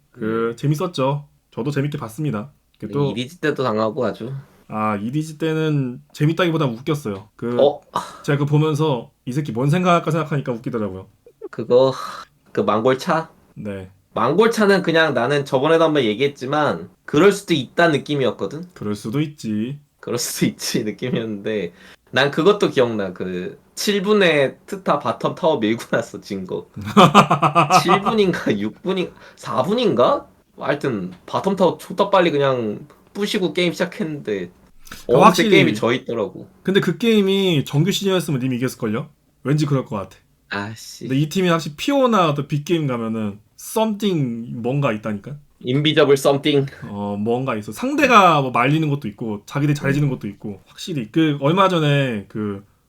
재밌었죠. 저도 재밌게 봤습니다. 또 이리지 때도 당하고 아주. 이디지 때는 재밌다기보다 웃겼어요. 제가 보면서 이 새끼 뭔 생각할까 생각하니까 웃기더라고요. 그 망골차? 네. 망골차는 그냥 나는 저번에도 한번 얘기했지만 그럴 수도 있다 느낌이었거든? 그럴 수도 있지. 그럴 수도 있지 느낌이었는데 난 그것도 기억나. 그 7분에 트타 바텀 타워 밀고 나서 진 거. 7분인가 6분인가 4분인가? 하여튼 바텀 타워 초다 빨리 그냥 부시고 게임 시작했는데 확실히 게임이 져 있더라고. 근데 그 게임이 정규 시즌이었으면 님이 이겼을걸요? 왠지 그럴 것 같아. 아씨. 근데 이 팀이 확실히 피오나 어떤 빅게임 가면은 썸띵 뭔가 있다니까? 인비저블 썸띵. 뭔가 있어. 상대가 뭐 말리는 것도 있고 자기들이 잘해지는 것도 있고 확실히 얼마 전에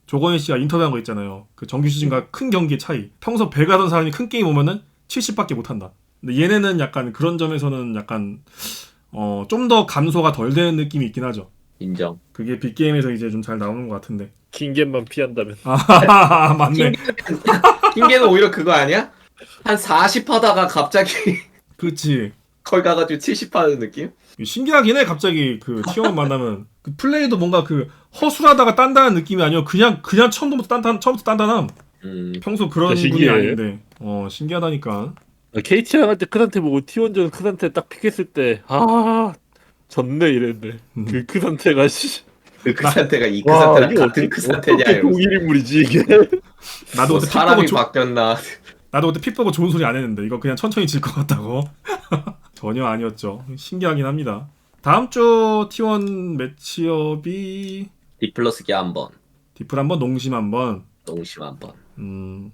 조건희 씨가 인터뷰한 거 있잖아요. 그 정규 시즌과 큰 경기의 차이. 평소 100 하던 사람이 큰 게임 오면은 70밖에 못한다. 근데 얘네는 약간 그런 점에서는 약간 좀 더 감소가 덜 되는 느낌이 있긴 하죠. 인정. 그게 빅게임에서 이제 좀 잘 나오는 것 같은데. 킹겐만 피한다면. 맞네. 킹게는 오히려 그거 아니야? 한 40 하다가 갑자기 그렇지. 거기 가가지고 70 하는 느낌? 신기하긴 해. 갑자기 T1 만나면 그 플레이도 뭔가 허술하다가 딴다는 느낌이 아니고 그냥 처음부터 딴단함. 평소 그런 분이 아닌데 신기하다니까. KT랑 할 때 크산테 보고 T1전 크산테 딱 픽했을 때 졌네 이랬는데 그 크산테가 그 크산테가 이 크산테랑 같은 크산테냐 어떻게 동일 인물이지 이게. 나도 그때 사람이 바뀌었나. 나도 그때 픽 보고 좋은 소리 안 했는데 이거 그냥 천천히 질 것 같다고. 전혀 아니었죠. 신기하긴 합니다. 다음 주 T1 매치업이 디플러스기 한번, 디플 한번, 농심 한번. 농심 한번.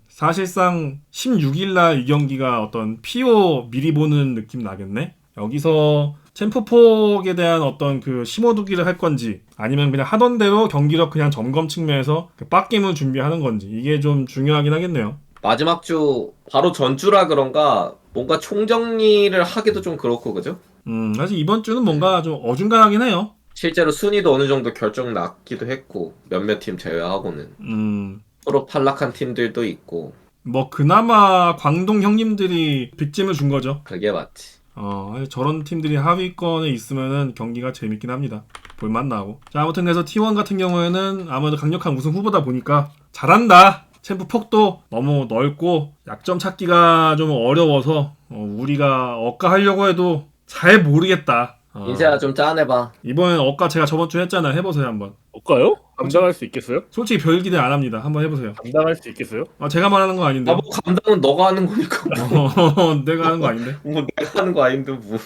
사실상 16일날 이 경기가 어떤 피오 미리 보는 느낌 나겠네. 여기서 챔프폭에 대한 어떤 그 심어두기를 할 건지 아니면 그냥 하던 대로 경기력 그냥 점검 측면에서 그 빡겜을 준비하는 건지 이게 좀 중요하긴 하겠네요. 마지막 주 바로 전주라 그런가 뭔가 총정리를 하기도 좀 그렇고 그죠? 사실 이번 주는 뭔가 좀 어중간하긴 해요. 실제로 순위도 어느 정도 결정 났기도 했고 몇몇 팀 제외하고는 서로 탈락한 팀들도 있고 뭐 그나마 광동 형님들이 빅잼을 준 거죠. 그게 맞지. 저런 팀들이 하위권에 있으면은 경기가 재밌긴 합니다. 볼맛 나고. 자, 아무튼 그래서 T1 같은 경우에는 아무래도 강력한 우승 후보다 보니까 잘한다. 챔프 폭도 너무 넓고 약점 찾기가 좀 어려워서 우리가 억가하려고 해도 잘 모르겠다. 인세야 좀 짜내봐. 이번엔 억가 제가 저번 주에 했잖아요. 해보세요 한번. 억가요? 감당할 수 있겠어요? 솔직히 별 기대 안 합니다. 한번 해보세요. 감당할 수 있겠어요? 제가 말하는 거 아닌데. 뭐 감당은 너가 하는 거니까. 내가 하는 거 아닌데. 뭐 내가 하는 거 아닌데 뭐.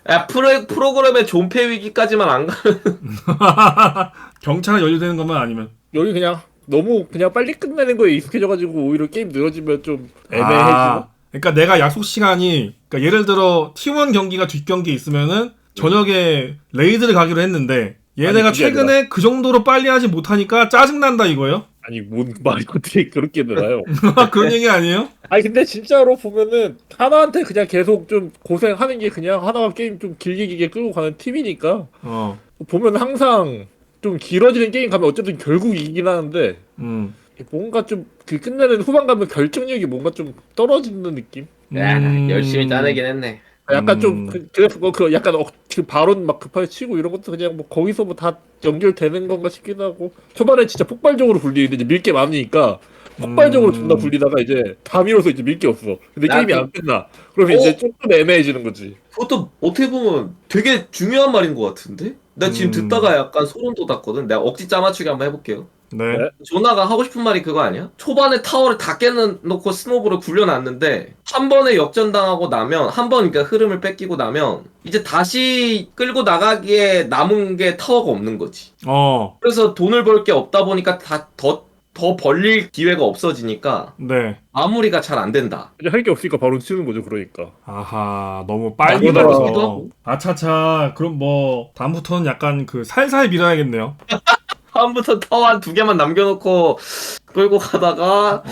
야 프로그램의 존폐 위기까지만 안 가면. 경차가 연루되는 것만 아니면. 여기 그냥 너무 그냥 빨리 끝내는 거에 익숙해져가지고 오히려 게임 늘어지면 좀 애매해지고. 그러니까 내가 약속 시간이 그러니까 예를 들어 T1 경기가 뒷경기에 있으면은 저녁에 레이드를 가기로 했는데 얘네가 최근에 아니라. 그 정도로 빨리 하지 못하니까 짜증난다 이거예요? 아니 뭔 말이 어떻게 그렇게 늘어요? 그런 얘기 아니에요? 아니 근데 진짜로 보면은 하나한테 그냥 계속 좀 고생하는 게 그냥 하나가 게임 좀 길게 끌고 가는 팀이니까 보면 항상 좀 길어지는 게임 가면 어쨌든 결국 이기긴 하는데 뭔가 좀 그 끝내는 후반 가면 결정력이 뭔가 좀 떨어지는 느낌? 열심히 짜내긴 했네. 약간 좀 그래서 그 약간 그 발언 막 급하게 치고 이런 것도 그냥 뭐 거기서 뭐 다 연결되는 건가 싶기도 하고 초반에 진짜 폭발적으로 굴리는데 이제 밀 게 많으니까 폭발적으로 존나 굴리다가 이제 다 밀어서 이제 밀 게 없어. 근데 게임이 안 끝나. 그러면 이제 조금 애매해지는 거지. 그것도 어떻게 보면 되게 중요한 말인 것 같은데? 나 지금 듣다가 약간 소름 돋았거든. 내가 억지 짜맞추기 한번 해볼게요. 네. 조나가 하고 싶은 말이 그거 아니야? 초반에 타워를 다 깨놓고 스노브를 굴려놨는데 한 번에 역전당하고 나면 한 번 그러니까 흐름을 뺏기고 나면 이제 다시 끌고 나가기에 남은 게 타워가 없는 거지. 그래서 돈을 벌 게 없다 보니까 더 벌릴 기회가 없어지니까 네. 마무리가 잘 안 된다. 이제 할 게 없으니까 바로 치는 거죠. 그러니까. 아하 너무 빨리 밀어서. 아차차 그럼 뭐 다음부터는 약간 그 살살 밀어야겠네요. 다음부터 타워 한 2개만 남겨놓고 끌고 가다가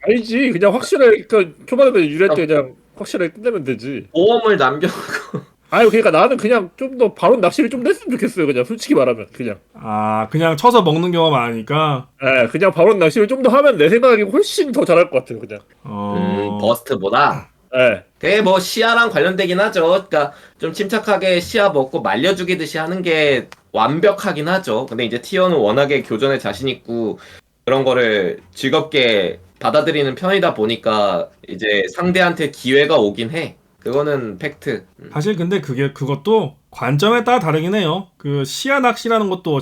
아니지 그냥 확실하게 그러니까 초반에 유리할 때 그냥 확실하게 끝내면 되지. 보험을 남겨놓고 아니 그러니까 나는 그냥 좀 더 바로 낚시를 좀 냈으면 좋겠어요. 그냥 솔직히 말하면 그냥. 그냥 쳐서 먹는 경우가 많으니까. 네, 그냥 바로 낚시를 좀 더 하면 내 생각에 훨씬 더 잘할 것 같아요. 그냥. 버스트보다. 네. 그게 뭐 시야랑 관련되긴 하죠. 그러니까 좀 침착하게 시야 먹고 말려주기듯이 하는 게 완벽하긴 하죠. 근데 이제 T1은 워낙에 교전에 자신 있고 그런 거를 즐겁게 받아들이는 편이다 보니까 이제 상대한테 기회가 오긴 해. 그거는 팩트. 사실 근데 그것도 관점에 따라 다르긴 해요. 그 시야 낚시라는 것도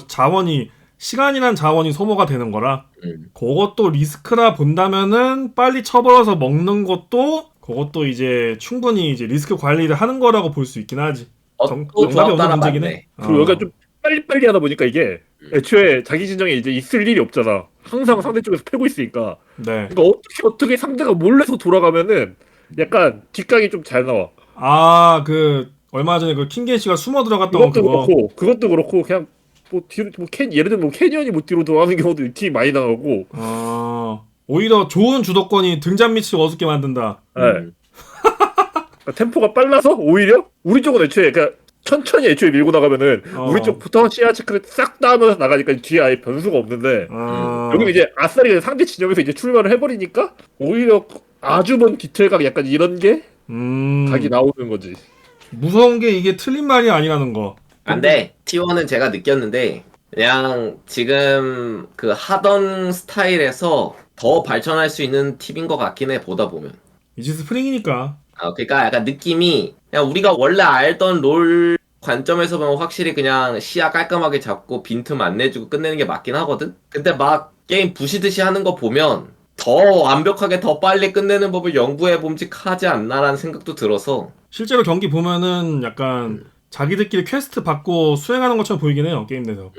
시간이란 자원이 소모가 되는 거라 그것도 리스크라 본다면은 빨리 쳐버려서 먹는 것도 그것도 이제 충분히 이제 리스크 관리를 하는 거라고 볼 수 있긴 하지. 정답이 없는 문제긴 해. 그리고 여기가 좀 빨리빨리 하다 보니까 이게 애초에 자기 진영에 이제 있을 일이 없잖아. 항상 상대 쪽에서 패고 있으니까. 네. 그러니까 어떻게 상대가 몰래서 돌아가면은 약간 뒷각이 좀 잘 나와. 얼마 전에 그 킹겐씨가 숨어 들어갔던 그것도 그렇고 그냥 뭐 뒤로 예를 들면 캐니언이 뭐 뒤로 돌아가는 경우도 팀이 많이 나가고. 오히려 좋은 주도권이 등잔 밑을 어둡게 만든다. 네. 그러니까 템포가 빨라서 오히려 우리 쪽은 애초에 그러니까 천천히 애초에 밀고 나가면은 우리 쪽부터 시야 체크를 싹 다 하면서 나가니까 뒤에 아예 변수가 없는데 여기는 이제 아싸리 상대 진영에서 이제 출발을 해버리니까 오히려 아주 먼 디테일각 약간 이런 게 각이 나오는 거지. 무서운 게 이게 틀린 말이 아니라는 거. 근데 T1은 제가 느꼈는데 그냥 지금 그 하던 스타일에서 더 발전할 수 있는 팀인 것 같긴 해 보다 보면. 이제 스프링이니까. 그러니까 약간 느낌이 그냥 우리가 원래 알던 롤 관점에서 보면 확실히 그냥 시야 깔끔하게 잡고 빈틈 안 내주고 끝내는 게 맞긴 하거든? 근데 막 게임 부시듯이 하는 거 보면 더 완벽하게 더 빨리 끝내는 법을 연구해 봄직하지 않나라는 생각도 들어서 실제로 경기 보면은 약간 자기들끼리 퀘스트 받고 수행하는 것처럼 보이긴 해요 게임 내에서.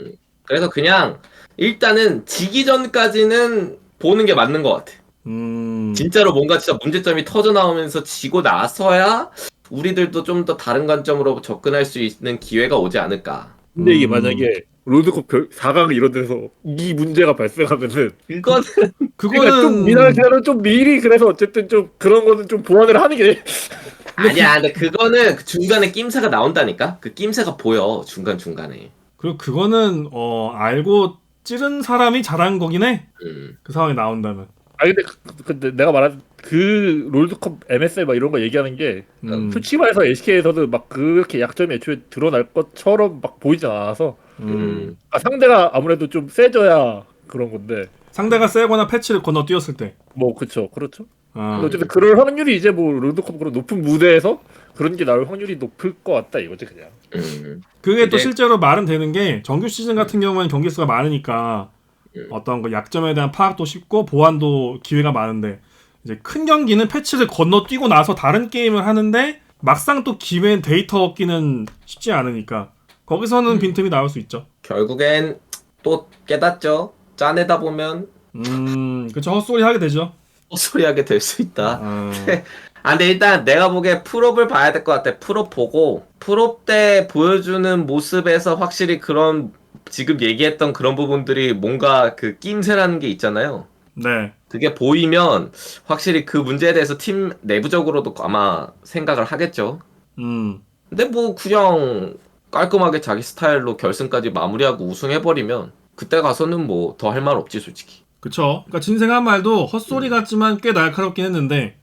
그래서 그냥 일단은 지기 전까지는 보는 게 맞는 것 같아. 진짜로 뭔가 진짜 문제점이 터져 나오면서 지고 나서야 우리들도 좀 더 다른 관점으로 접근할 수 있는 기회가 오지 않을까. 근데 이게 만약에 롤드컵 4강 이런 데서 이 문제가 발생하면은 이거는 그러니까 좀 미나리는 좀 미리 그래서 어쨌든 좀 그런 거는 좀 보완을 하는 게 아니야. 근데 그거는 중간에 낌새가 나온다니까. 그 낌새가 보여 중간 중간에. 그리고 그거는 알고 찌른 사람이 잘한 거긴 해. 그 상황이 나온다면. 아니 근데 내가 말한 그 롤드컵 MSL 막 이런 거 얘기하는 게 솔직히 말해서 LCK에서도 막 그렇게 약점이 애초에 드러날 것처럼 막 보이진 않아서 상대가 아무래도 좀 세져야 그런 건데 상대가 세거나 패치를 건너뛰었을 때. 뭐 그렇죠. 어쨌든 그럴 확률이 이제 뭐 롤드컵 그런 높은 무대에서 그런 게 나올 확률이 높을 것 같다 이거지 그냥. 그게 또 실제로 말은 되는 게 정규 시즌 같은 경우에는 경기 수가 많으니까 어떤 그 약점에 대한 파악도 쉽고 보완도 기회가 많은데 이제 큰 경기는 패치를 건너뛰고 나서 다른 게임을 하는데 막상 또 기회는 데이터 얻기는 쉽지 않으니까 거기서는 빈틈이 나올 수 있죠. 결국엔 또 깨닫죠. 짜내다 보면 그쵸, 헛소리 하게 되죠. 헛소리하게 될 수 있다. 근데 일단 내가 보기에 풀업을 봐야 될 것 같아. 풀업 보고 풀업 때 보여주는 모습에서 확실히 그런 지금 얘기했던 그런 부분들이 뭔가 그 낌새라는 게 있잖아요. 네. 그게 보이면 확실히 그 문제에 대해서 팀 내부적으로도 아마 생각을 하겠죠. 근데 뭐 그냥 깔끔하게 자기 스타일로 결승까지 마무리하고 우승해버리면 그때 가서는 뭐 더 할 말 없지 솔직히. 그쵸. 그러니까 진생한 말도 헛소리 같지만 꽤 날카롭긴 했는데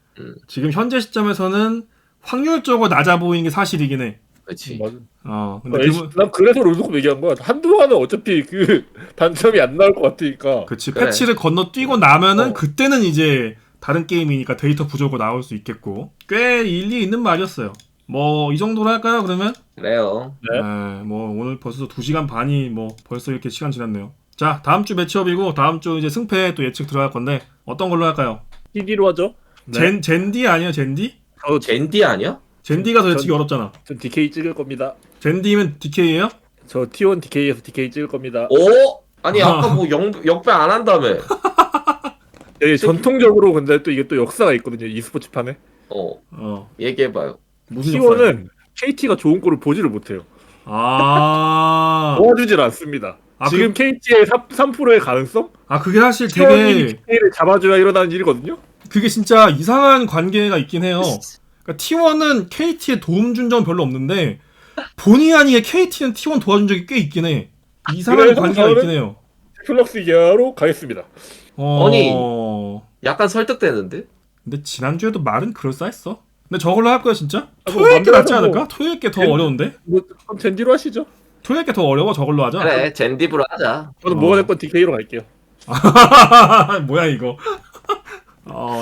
지금 현재 시점에서는 확률적으로 낮아 보이는 게 사실이긴 해. 그렇지. 근데 난 그래서 롤드컵 얘기한 거야. 한동안은 어차피 그 단점이 안 나올 것 같으니까. 그치. 그래. 패치를 건너뛰고 나면은 그때는 이제 다른 게임이니까 데이터 부족으로 나올 수 있겠고 꽤 일리 있는 말이었어요. 뭐 이 정도로 할까요 그러면? 그래요. 네. 뭐 오늘 벌써 2시간 반이 뭐 벌써 이렇게 시간 지났네요. 자, 다음 주 매치업이고 다음 주 이제 승패 또 예측 들어갈 건데 어떤 걸로 할까요? TD로 하죠. 네. 젠디 아니야 젠디? 젠디 아니야? 젠디가 더 예측이 어렵잖아. 전 DK 찍을 겁니다. 젠디면 DK예요? 저 T1 DK에서 DK 찍을 겁니다. 오? 아니 아까 뭐 역배 안 한다며. 예, 전통적으로 근데 또 이게 또 역사가 있거든요. e스포츠 판에. 얘기해봐요. T1은 KT가 좋은 꼴을 보지를 못해요. 도와주질 않습니다. 지금 KT의 3%의 가능성? 그게 사실 되게 DK를 잡아줘야 일어나는 일이거든요. 그게 진짜 이상한 관계가 있긴 해요. 그러니까 T1은 KT에 도움 준 적은 별로 없는데 본의 아니게 KT는 T1 도와준 적이 꽤 있긴 해. 이상한 관계가 있긴 해요. 플럭스 이하로 가겠습니다. 아니 약간 설득되는데? 근데 지난주에도 말은 그럴싸했어. 근데 저걸로 할 거야 진짜? 토요일 게 낫지 않을까? 토요일 게 더 어려운데? 그럼 젠디로 하시죠. 토요일 게 더 어려워. 저걸로 하자. 그래 젠디브로 하자. 저는 뭐가 됐건 DK로 갈게요. 뭐야 이거.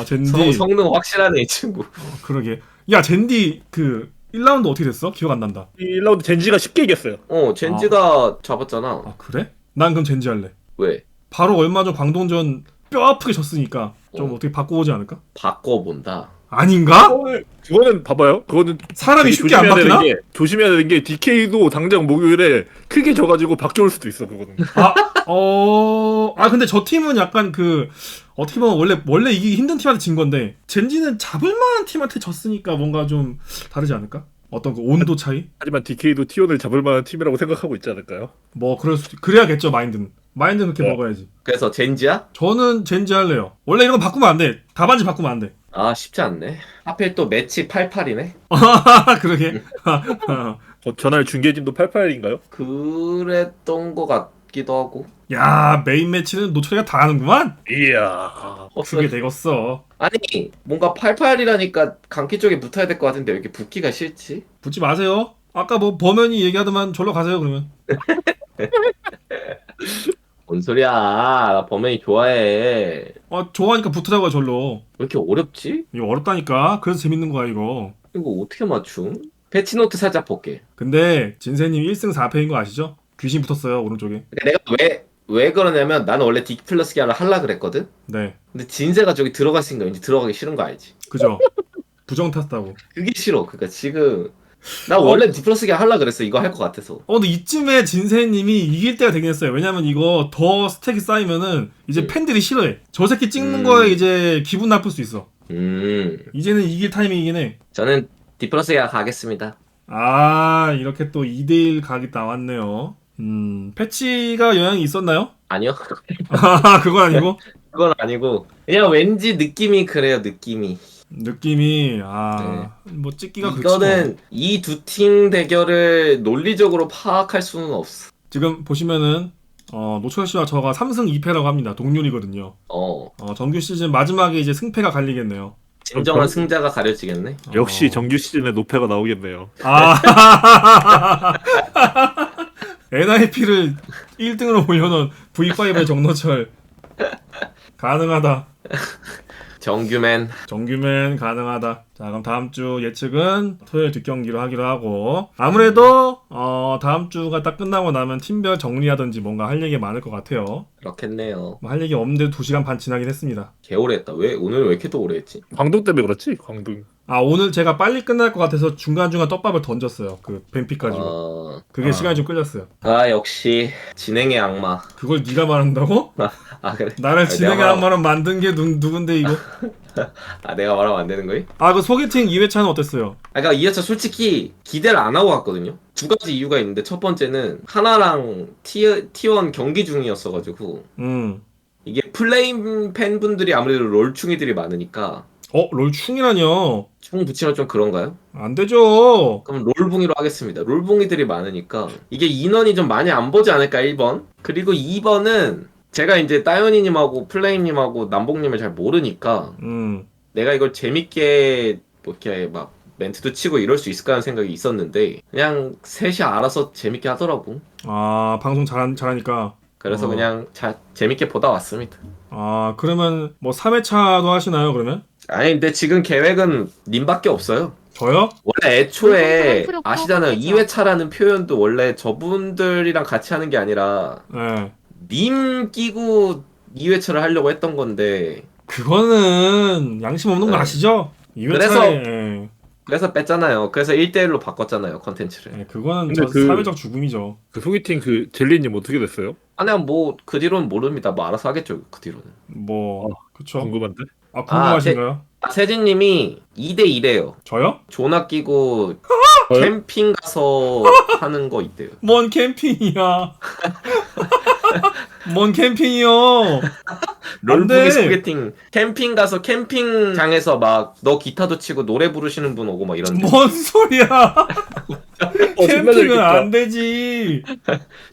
젠디 성능 확실하네 이 친구. 그러게. 야 젠디 그 1라운드 어떻게 됐어? 기억 안 난다. 1라운드 젠지가 쉽게 이겼어요. 젠지가 잡았잖아. 그래? 난 그럼 젠지 할래. 왜? 바로 얼마 전 광동전 뼈 아프게 졌으니까 좀 어떻게 바꿔오지 않을까? 바꿔본다. 아닌가? 그거는 봐봐요. 그거는 사람이 쉽게 안 바뀌나? 조심해야 되는 게 DK도 당장 목요일에 크게 져가지고 바뀌어올 수도 있어 그거는. 근데 저 팀은 약간 그 어떻게 보면 원래 이기기 힘든 팀한테 진 건데 젠지는 잡을 만한 팀한테 졌으니까 뭔가 좀 다르지 않을까? 어떤 그 온도 차이? 하지만 DK도 T1을 잡을 만한 팀이라고 생각하고 있지 않을까요? 뭐 그래야겠죠 마인드는 그렇게 먹어야지. 그래서 젠지야? 저는 젠지 할래요. 원래 이런 거 바꾸면 안 돼. 답안지 바꾸면 안 돼. 쉽지 않네. 하필 또 매치 88이네. 그러게. 전날 중계진도 88인가요? 그랬던 것 같기도 하고. 야 메인 매치는 노철이가 다 하는구만. 이야. 그게 되겠어. 아니 뭔가 88이라니까 강키 쪽에 붙어야 될 것 같은데 왜 이렇게 붙기가 싫지? 붙지 마세요. 아까 뭐 범현이 얘기하더만 절로 가세요 그러면. 뭔 소리야? 나 범현이 좋아해. 좋아하니까 붙으라고요 절로. 왜 이렇게 어렵지? 이거 어렵다니까. 그래서 재밌는 거야 이거. 이거 어떻게 맞춤? 패치노트 살짝 볼게. 근데 진세님 1승 4패인 거 아시죠? 귀신 붙었어요 오른쪽에. 내가 왜 그러냐면 나는 원래 디플러스 기아를 하려 그랬거든? 네. 근데 진세가 저기 들어갔으니까 왠지 들어가기 싫은 거 알지? 그죠. 부정 탔다고. 그게 싫어. 그러니까 지금 나 원래 디플러스 기아 하려 그랬어. 이거 할 것 같아서. 근데 이쯤에 진세님이 이길 때가 되긴 했어요. 왜냐면 이거 더 스택이 쌓이면은 이제 팬들이 싫어해. 저 새끼 찍는 거에 이제 기분 나쁠 수 있어. 이제는 이길 타이밍이긴 해. 저는 디플러스가 가겠습니다. 아, 이렇게 또 2대1 각이 나왔네요. 패치가 영향이 있었나요? 아니요. 아, 그건 아니고? 그건 아니고 그냥 왠지 느낌이 그래요. 느낌이 뭐 찍기가 그렇지. 이거는 이 두 팀 대결을 논리적으로 파악할 수는 없어. 지금 보시면은 노철 씨와 저가 3승 2패라고 합니다. 동률이거든요. 정규 시즌 마지막에 이제 승패가 갈리겠네요. 진정한 승자가 가려지겠네. 역시 정규 시즌에 노패가 나오겠네요. 아. NIP를 1등으로 올려놓은 V5의 정노철. 가능하다. 정규맨 가능하다. 자, 그럼 다음 주 예측은 토요일 뒷경기로 하기로 하고, 아무래도 다음 주가 딱 끝나고 나면 팀별 정리하든지 뭔가 할 얘기 많을 것 같아요. 그렇겠네요. 뭐 할 얘기 없는데 2시간 반 지나긴 했습니다. 개오래 했다. 왜 오늘 왜 이렇게 또 오래 했지? 광동 때문에 그렇지? 광동. 아, 오늘 제가 빨리 끝날 것 같아서 중간중간 떡밥을 던졌어요. 그 뱀픽 가지고. 그게 시간이 좀 끌렸어요. 역시 진행의 악마. 그걸 네가 말한다고? 그래? 나를 진행의 악마로 만든 게 누군데 이거? 내가 말하면 안 되는 거임? 그 소개팅 2회차는 어땠어요? 그러니까 2회차 솔직히 기대를 안 하고 갔거든요. 두 가지 이유가 있는데 첫 번째는 하나랑 T1 경기 중이었어가지고 이게 플레임 팬분들이 아무래도 롤충이들이 많으니까. 롤충이라뇨? 충 붙이면 좀 그런가요? 안 되죠. 그럼 롤붕이로 하겠습니다. 롤붕이들이 많으니까 이게 인원이 좀 많이 안 보지 않을까 1번. 그리고 2번은 제가 이제 따윤이님하고 플레임님하고 남봉님을 잘 모르니까 내가 이걸 재밌게 뭐 이렇게 막 멘트도 치고 이럴 수 있을까 하는 생각이 있었는데 그냥 셋이 알아서 재밌게 하더라고. 방송 잘하니까. 그래서 그냥 재밌게 보다 왔습니다. 그러면 뭐 3회차도 하시나요, 그러면? 아니, 근데 지금 계획은 님밖에 없어요. 저요? 원래 애초에 아시잖아요. 2회차라는 표현도 원래 저분들이랑 같이 하는 게 아니라 네. 님 끼고 2회차를 하려고 했던 건데 그거는 양심 없는 거 아시죠? 2회차에 그래서 뺐잖아요. 그래서 1대1로 바꿨잖아요, 컨텐츠를. 그거는 사회적 죽음이죠. 그 소개팅 젤리님 어떻게 됐어요? 아니, 뭐 그 뒤로는 모릅니다. 뭐 알아서 하겠죠, 그 뒤로는. 그쵸. 궁금한데? 궁금하신가요? 세진님이 2대2래요. 저요? 존나 끼고 캠핑 가서 하는 거 있대요. 뭔 캠핑이야? 뭔 캠핑이요? 롤북이 소개팅. 캠핑 가서 캠핑장에서 막 너 기타도 치고 노래 부르시는 분 오고 막 이런데. 뭔 소리야? 캠핑은 안 되지.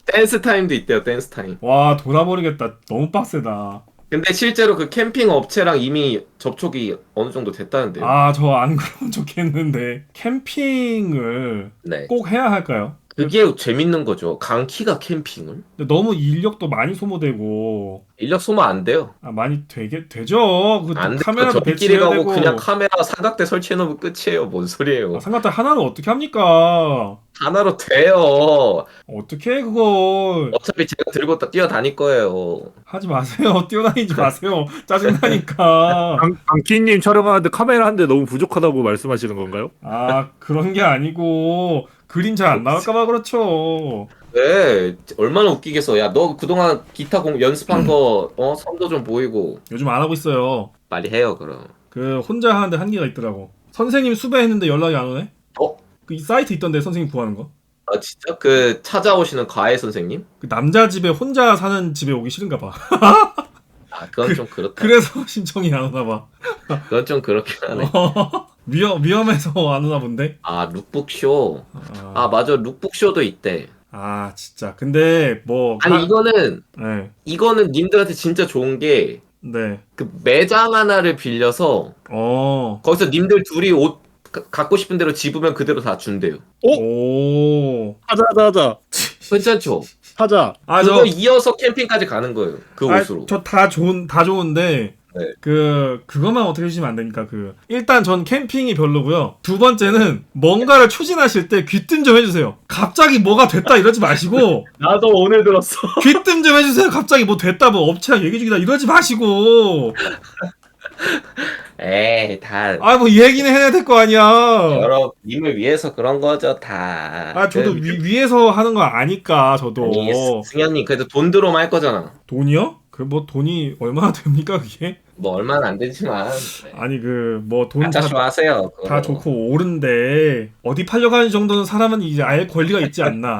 댄스 타임도 있대요. 댄스 타임. 와, 돌아버리겠다. 너무 빡세다. 근데 실제로 그 캠핑 업체랑 이미 접촉이 어느 정도 됐다는데요. 저 안 그러면 좋겠는데 캠핑을 꼭 해야 할까요? 그게 재밌는 거죠. 강키가 캠핑을. 근데 너무 인력도 많이 소모되고. 인력 소모 안 돼요. 많이 되죠. 안 카메라도 저끼리 배치해야 가고 되고. 그냥 카메라 삼각대 설치해놓으면 끝이에요. 뭔 소리예요. 삼각대 하나는 어떻게 합니까? 하나로 돼요. 어떻게 해 그걸. 어차피 제가 들고 뛰어다닐 거예요. 하지 마세요. 뛰어다니지 마세요. 짜증나니까. 강키님 촬영하는데 카메라 한 대 너무 부족하다고 말씀하시는 건가요? 그런 게 아니고 그림 잘 안 나올까봐 그렇죠. 왜? 얼마나 웃기겠어. 야, 너 그동안 기타 연습한 거 선도 좀 보이고. 요즘 안 하고 있어요. 빨리 해요, 그럼. 혼자 하는데 한계가 있더라고. 선생님 수배했는데 연락이 안 오네? 이 사이트 있던데 선생님 구하는 거? 진짜? 그 찾아오시는 과외 선생님? 그 남자 집에 혼자 사는 집에 오기 싫은가 봐. 그건 좀 그렇다. 그래서 신청이 안 오나 봐. 그건 좀 그렇긴 하네. 위험해서 안 오나 본데? 룩북쇼. 맞아. 룩북쇼도 있대. 진짜. 근데 이거는 님들한테 진짜 좋은 게 그 매장 하나를 빌려서 거기서 님들 둘이 옷 갖고 싶은 대로 집으면 그대로 다 준대요. 하자. 괜찮죠? 하자. 그거 이어서 캠핑까지 가는 거예요. 그 옷으로. 저 다 좋은데 그것만 어떻게 해주시면 안 됩니까? 일단 전 캠핑이 별로고요. 두 번째는 뭔가를 추진하실 때 귀뜸 좀 해주세요. 갑자기 뭐가 됐다 이러지 마시고. 나도 오늘 들었어. 귀뜸 좀 해주세요. 갑자기 뭐 됐다, 뭐 업체랑 얘기 중이다 이러지 마시고. 뭐 얘기는 해야 될 거 아니야. 여러 님을 위해서 그런 거죠, 다. 저도 위에서 하는 거 아니까 저도. 아니, 승현님 그래도 돈 들어오면 할 거잖아. 돈이요? 돈이 얼마나 됩니까 그게? 뭐 얼마는 안 되지만. 아니 그 뭐 돈 다 좋아하세요. 다 좋고 옳은데 어디 팔려고 하는 정도는 사람은 이제 알 권리가 있지 않나.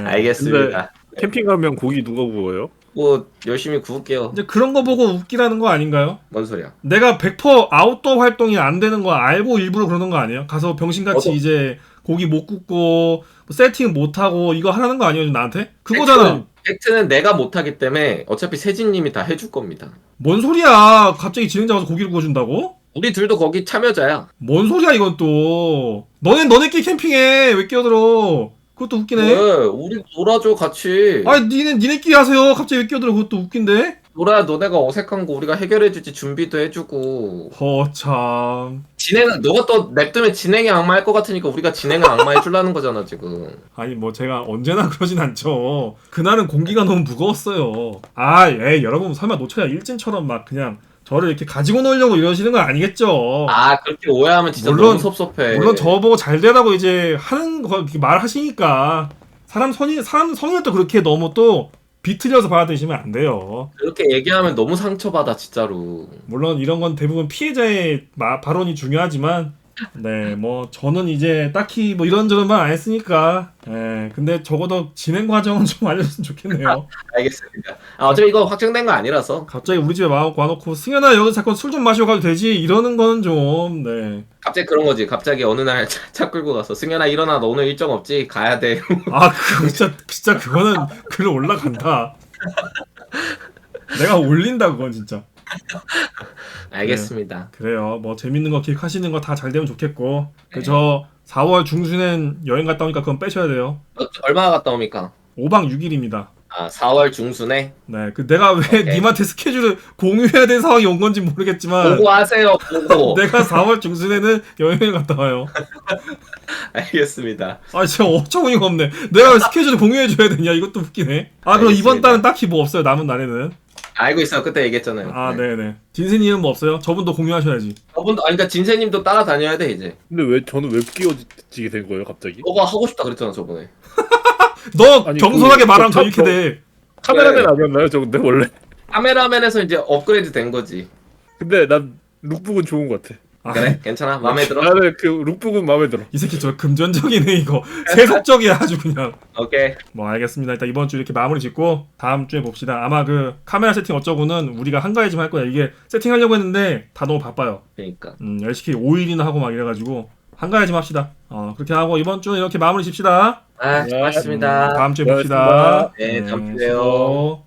알겠습니다. 캠핑 가면 고기 누가 구워요? 뭐 열심히 구울게요. 이제 그런 거 보고 웃기라는 거 아닌가요? 뭔 소리야? 내가 100% 아웃도어 활동이 안 되는 거 알고 일부러 그러는 거 아니에요? 가서 병신같이 이제 고기 못 굽고 세팅 못 하고 이거 하라는 거 아니에요 나한테? 그거잖아. 팩트는 내가 못하기 때문에 어차피 세진님이 다 해줄 겁니다. 뭔 소리야? 갑자기 진행자 와서 고기를 구워준다고? 우리 둘도 거기 참여자야. 뭔 소리야 이건 또. 너네끼리 캠핑해. 왜 끼어들어? 그것도 웃기네. 왜? 우리 놀아줘 같이. 아니 니네끼리 하세요. 갑자기 왜 끼어들어? 그것도 웃긴데. 놀아야 너네가 어색한 거 우리가 해결해주지. 준비도 해주고. 참. 진행은 너가 또 냅두면 진행에 악마할 것 같으니까 우리가 진행을 악마해주려는 거잖아 지금. 아니 뭐 제가 언제나 그러진 않죠. 그날은 공기가 너무 무거웠어요. 여러분 설마 노처야 일진처럼 막 그냥 저를 이렇게 가지고 놀려고 이러시는 건 아니겠죠. 그렇게 오해하면 진짜 물론, 너무 섭섭해. 물론 저보고 잘 되라고 이제 하는 거 이렇게 말하시니까 사람 성의를 또 그렇게 너무 또 비틀려서 받아들이시면 안 돼요. 그렇게 얘기하면 너무 상처받아 진짜로. 물론 이런 건 대부분 피해자의 발언이 중요하지만 네, 뭐 저는 이제 딱히 뭐 이런저런 말 안 했으니까 근데 적어도 진행 과정은 좀 알려줬으면 좋겠네요. 알겠습니다. 어차피 이거 확정된 거 아니라서. 갑자기 우리 집에 와놓고 승현아 여기서 잠깐 술 좀 마시고 가도 되지? 이러는 거는 좀 네. 갑자기 그런 거지. 갑자기 어느 날 차 끌고 가서 승현아 일어나 너 오늘 일정 없지? 가야 돼. 그거 진짜 그거는 글 올라간다. 내가 올린다 그건 진짜. 알겠습니다. 네, 그래요. 뭐 재밌는 거 기획하시는 거 다 잘 되면 좋겠고 저 4월 중순엔 여행 갔다 오니까 그건 빼셔야 돼요. 얼마나 갔다 옵니까? 5박 6일입니다. 4월 중순에? 네, 내가 왜 님한테 스케줄을 공유해야 되는 상황이 온 건지 모르겠지만 보고하세요. 보고. 내가 4월 중순에는 여행을 갔다 와요. 알겠습니다. 진짜 어처구니가 없네. 내가 왜 스케줄을 공유해줘야 되냐 이것도 웃기네. 그럼 이번 달은 딱히 뭐 없어요. 남은 날에는. 알고 있어요. 그때 얘기했잖아요. 네네. 진세님은 뭐 없어요? 저분도 공유하셔야지. 저분도 그러니까 진세님도 따라다녀야 돼 이제. 근데 왜 저는 왜 끼워지게 된 거예요 갑자기? 너가 하고 싶다 그랬잖아 저번에. 너 경솔하게 말하면 저 이렇게 돼. 카메라맨 아니었나요 저 근데 원래? 카메라맨에서 이제 업그레이드 된 거지. 근데 난 룩북은 좋은 것 같아. 그래? 괜찮아? 마음에 들어? 나는 그 룩북은 마음에 들어. 이 새끼 저 금전적이네 이거. 세속적이야 아주 그냥. 오케이. 뭐 알겠습니다. 일단 이번 주 이렇게 마무리 짓고 다음 주에 봅시다. 아마 그 카메라 세팅 어쩌고는 우리가 한가해지면 할 거야. 이게 세팅하려고 했는데 다 너무 바빠요. 그러니까. LCK 5일이나 하고 막 이래가지고 한가해지면 합시다. 그렇게 하고 이번 주 이렇게 마무리 짓시다. 수고하셨습니다. 다음 주에 봅시다. 네, 다음 주에 봬요.